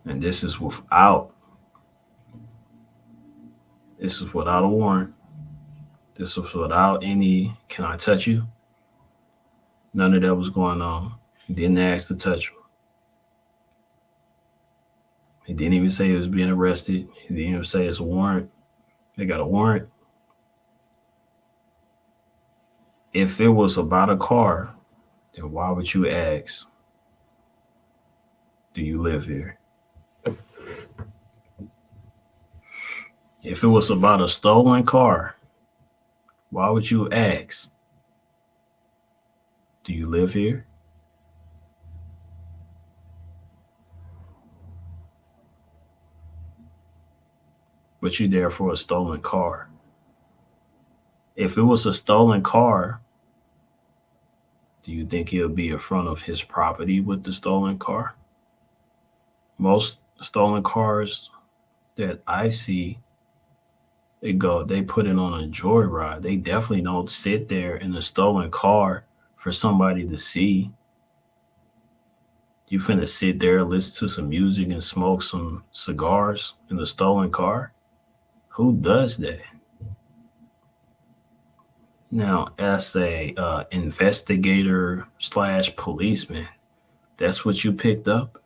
And this is without a warrant. This was without any, can I touch you? None of that was going on. He didn't ask to touch him. He didn't even say he was being arrested. He didn't even say it's a warrant. They got a warrant. If it was about a car, then why would you ask? Do you live here? If it was about a stolen car, why would you ask, do you live here? But you there for a stolen car. If it was a stolen car, do you think he'll be in front of his property with the stolen car? Most stolen cars that I see, they put it on a joyride. They definitely don't sit there in a stolen car for somebody to see. You finna sit there, listen to some music and smoke some cigars in a stolen car? Who does that? Now, as a investigator slash policeman, that's what you picked up?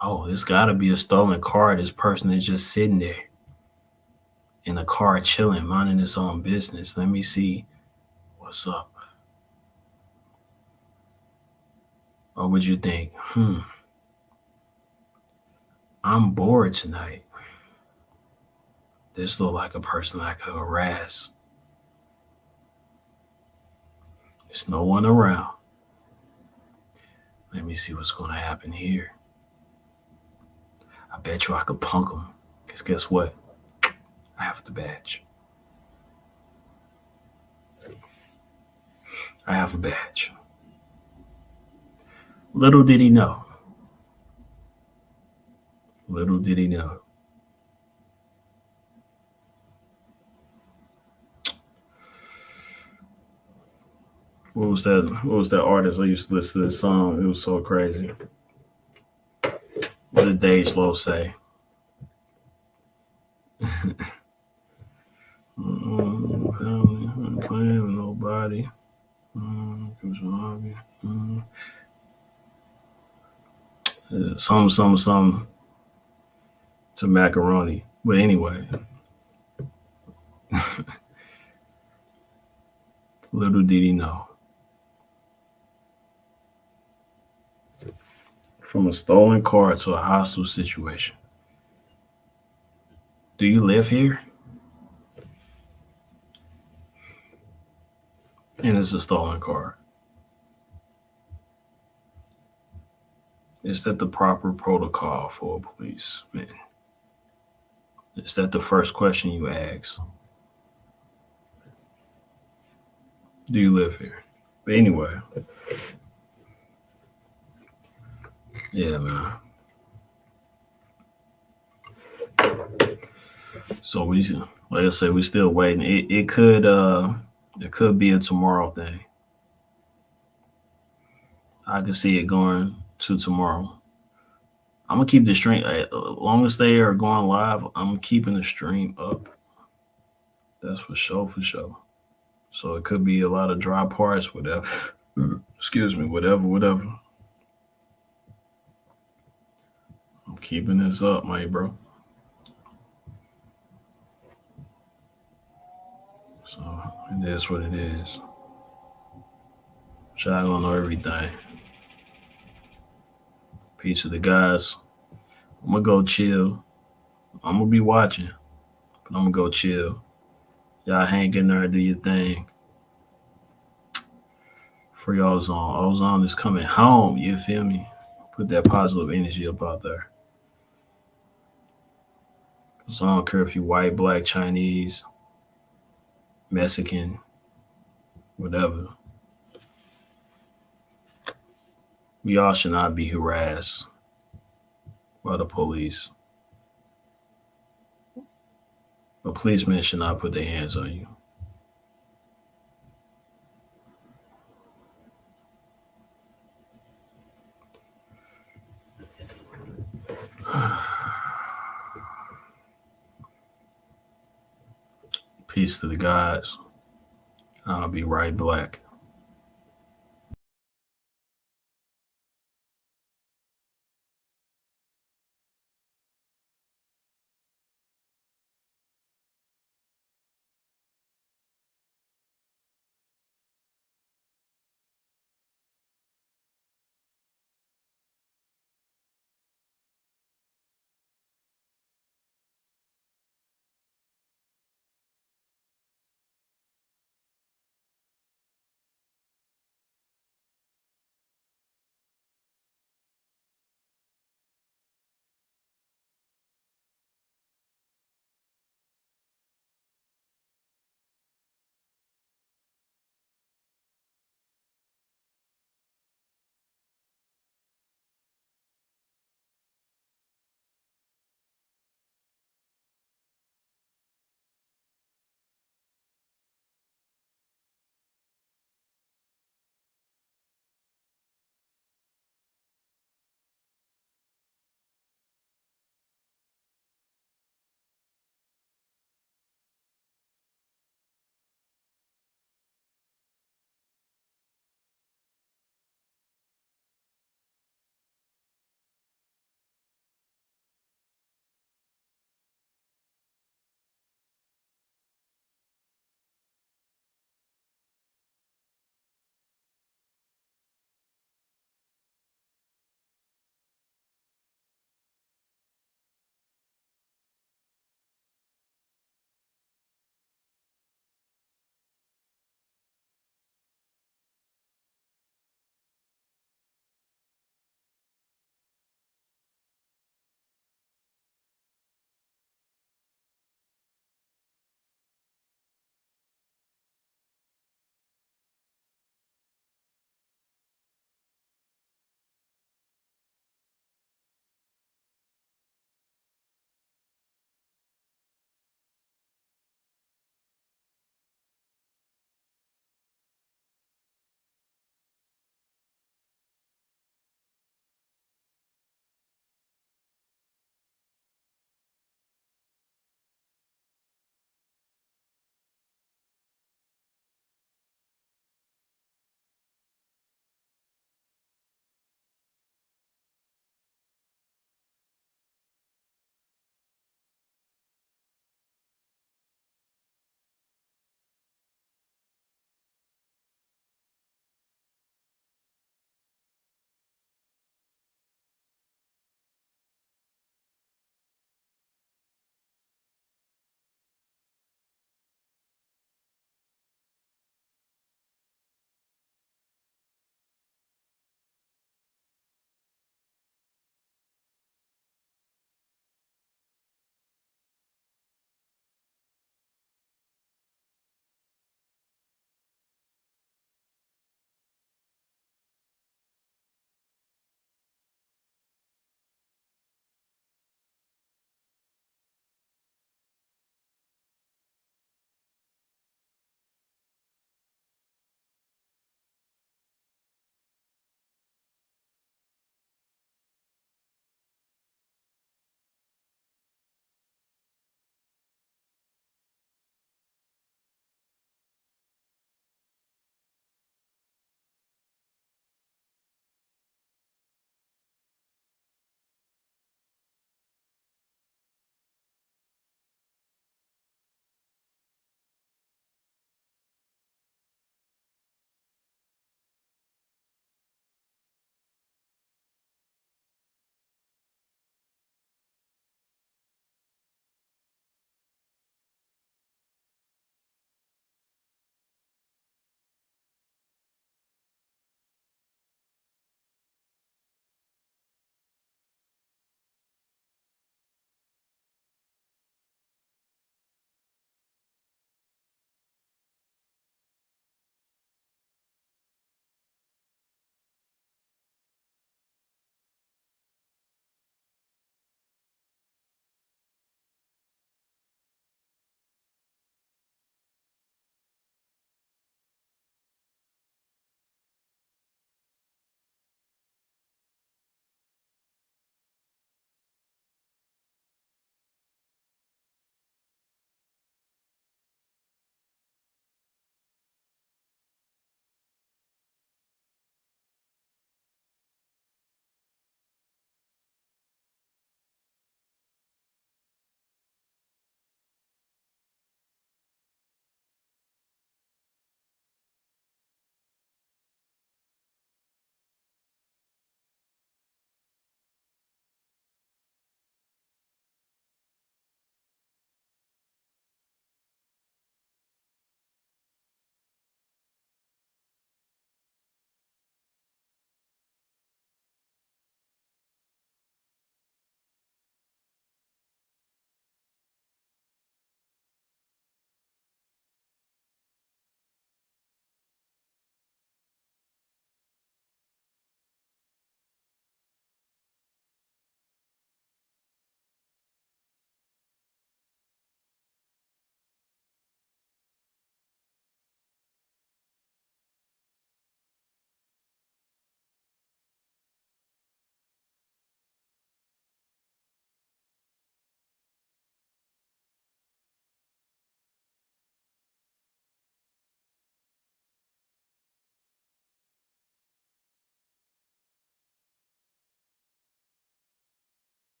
Oh, it's got to be a stolen car. This person is just sitting there in a car chilling, minding his own business. Let me see what's up. Or would you think, I'm bored tonight. This look like a person I could harass. There's no one around. Let me see what's going to happen here. I bet you I could punk him. Because guess what? I have the badge. I have a badge. Little did he know. Little did he know. What was that artist I used to listen to this song? It was so crazy. What did Dage Lowe say? Family, playing with nobody. Some to macaroni. But anyway, little did he know. From a stolen car to a hostile situation. Do you live here? And it's a stolen car. Is that the proper protocol for a policeman? Is that the first question you ask? Do you live here? But anyway, yeah, man. So like I said, we still waiting. It could be a tomorrow thing. I can see it going to tomorrow. I'm gonna keep the stream. As long as they are going live, I'm keeping the stream up. That's for sure, for sure. So it could be a lot of dry parts, whatever. Excuse me, whatever. I'm keeping this up, my bro. So it is what it is. I don't know everything. Peace to the guys. I'm gonna go chill. I'm gonna be watching, but I'm gonna go chill. Y'all hang in there, do your thing. Free ozone. Ozone is coming home. You feel me? Put that positive energy up out there. So I don't care if you white, black, Chinese, Mexican, whatever. We all should not be harassed by the police. A policeman should not put their hands on you. Peace to the guys. I'll be right black.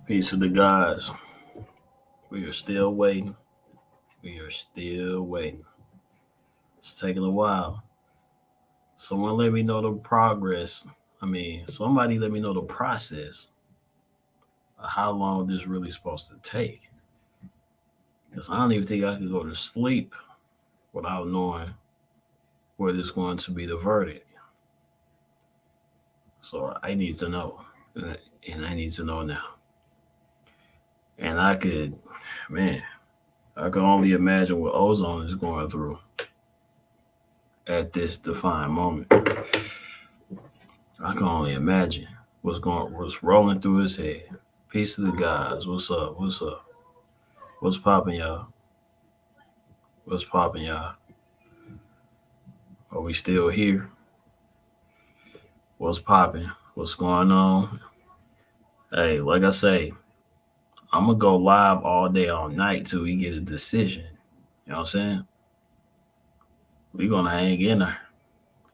Peace of the guys. We are still waiting. We are still waiting. It's taking a while. Someone let me know the progress. Somebody let me know the process of how long this really supposed to take. Because I don't even think I could go to sleep without knowing what is going to be the verdict. So I need to know. And I need to know now. And I could only imagine what Ozone is going through at this defined moment. I can only imagine what's rolling through his head. Peace to the guys. What's up? What's up? What's popping, y'all? What's popping, y'all? Are we still here? What's popping? What's going on? Hey, like I say, I'm gonna go live all day, all night till we get a decision. You know what I'm saying? We're gonna hang in there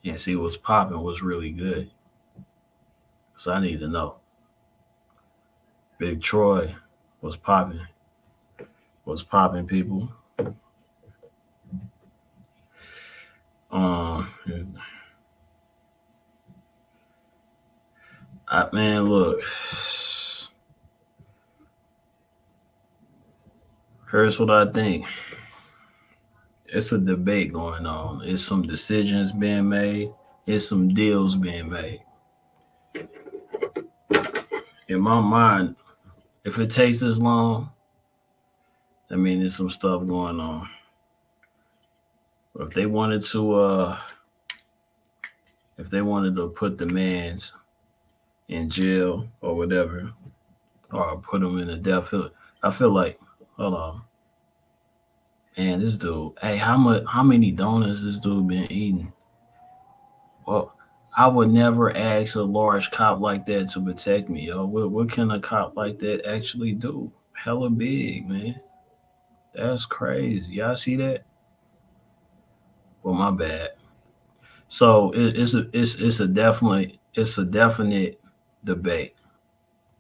and see what's popping, what's really good. So I need to know. Big Troy, what's popping? What's popping, people? Look. Here's what I think. It's a debate going on. It's some decisions being made. It's some deals being made. In my mind, if it takes this long, there's some stuff going on. But if they wanted to put the mans in jail or whatever, or put them in a death, I feel like, hold on. Man, this dude, hey, how many donuts this dude been eating? Well, I would never ask a large cop like that to protect me, yo. What can a cop like that actually do? Hella big, man. That's crazy. Y'all see that? Well, my bad. So it's a definite debate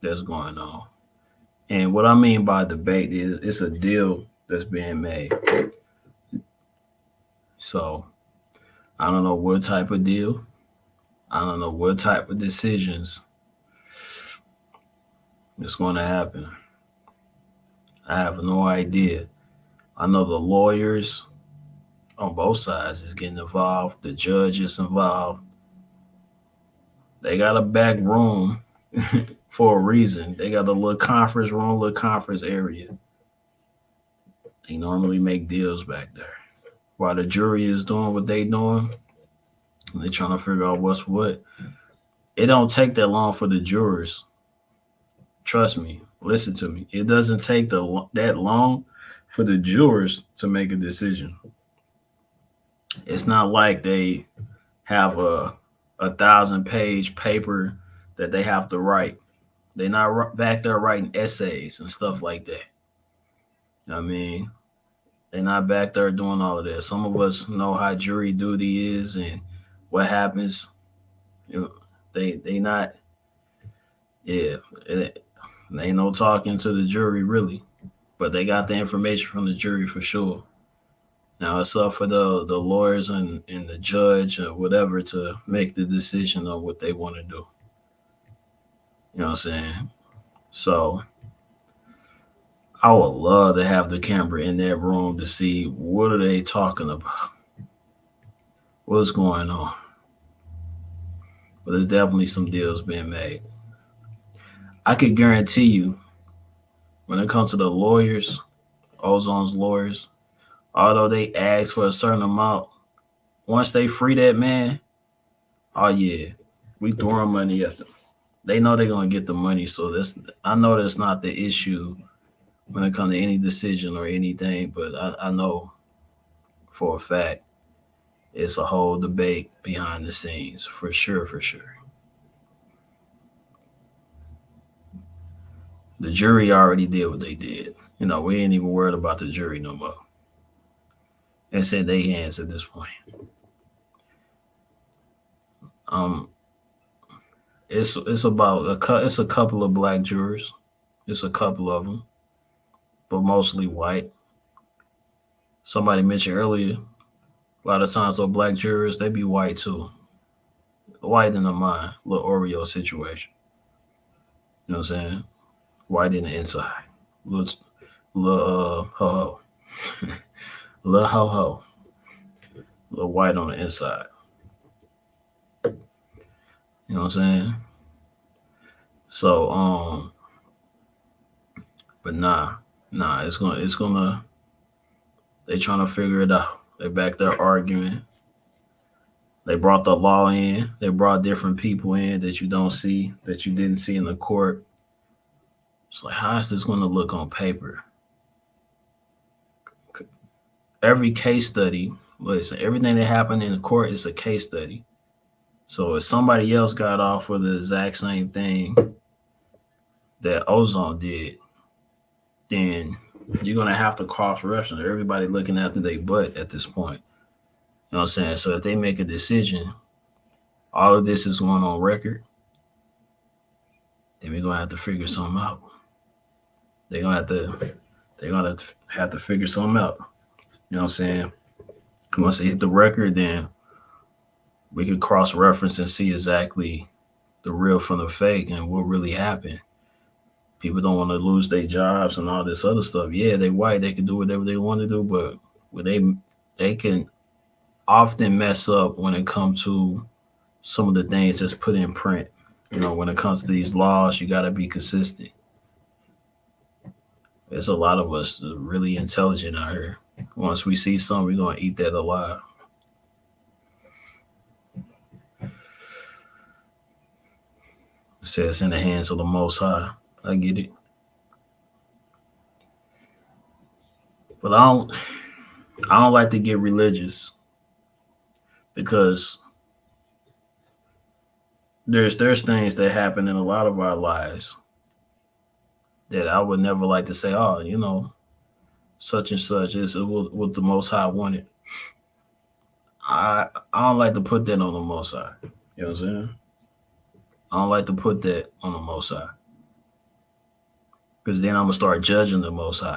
that's going on. And what I mean by debate is it's a deal that's being made. So I don't know what type of deal. I don't know what type of decisions is going to happen. I have no idea. I know the lawyers on both sides is getting involved. The judge is involved. They got a back room for a reason. They got a little conference room, little conference area. They normally make deals back there. While the jury is doing what they doing, they're trying to figure out what's what. It don't take that long for the jurors. Trust me. Listen to me. It doesn't take that long for the jurors to make a decision. It's not like they have a 1,000-page paper that they have to write. They're not back there writing essays and stuff like that. You know what I mean? They're not back there doing all of that. Some of us know how jury duty is and what happens. You know, they not. Yeah, they ain't no talking to the jury really, but they got the information from the jury for sure. Now it's up for the lawyers and the judge or whatever to make the decision on what they want to do. You know what I'm saying? So I would love to have the camera in that room to see what are they talking about. What's going on? But there's definitely some deals being made. I could guarantee you, when it comes to the lawyers, Ozone's lawyers, although they ask for a certain amount, once they free that man, oh yeah, we throwing money at them. They know they're gonna get the money, so I know that's not the issue when it comes to any decision or anything, but I know for a fact it's a whole debate behind the scenes, for sure, for sure. The jury already did what they did. You know, we ain't even worried about the jury no more. It's in their hands at this point. It's a couple of black jurors. It's a couple of them, but mostly white. Somebody mentioned earlier, a lot of times those black jurors, they be white too. White in the mind, little Oreo situation. You know what I'm saying? White in the inside. Little ho ho. Little ho ho. Little white on the inside. You know what I'm saying? So but nah, it's gonna they trying to figure it out. They back there arguing. They brought the law in. They brought different people in that you don't see, that you didn't see in the court. It's like, how is this going to look on paper? Every case study, listen, everything that happened in the court is a case study. So if somebody else got off for the exact same thing that Ozone did, then you're going to have to cross-reference everybody looking after their butt at this point. You know what I'm saying? So if they make a decision, all of this is going on record, then we're going to have to figure something out. They're going to have to figure something out. You know what I'm saying? Once they hit the record, then we can cross-reference and see exactly the real from the fake and what really happened. People don't want to lose their jobs and all this other stuff. Yeah, they white, they can do whatever they want to do, but when they can often mess up when it comes to some of the things that's put in print. You know, when it comes to these laws, you got to be consistent. There's a lot of us really intelligent out here. Once we see something, we're going to eat that alive. It says it's in the hands of the Most High. I get it. But I don't like to get religious because there's things that happen in a lot of our lives that I would never like to say, oh, you know, such and such is what the Most High wanted. I don't like to put that on the Most High. You know what I'm saying? I don't like to put that on the Most High. Because then I'm going to start judging the Most High.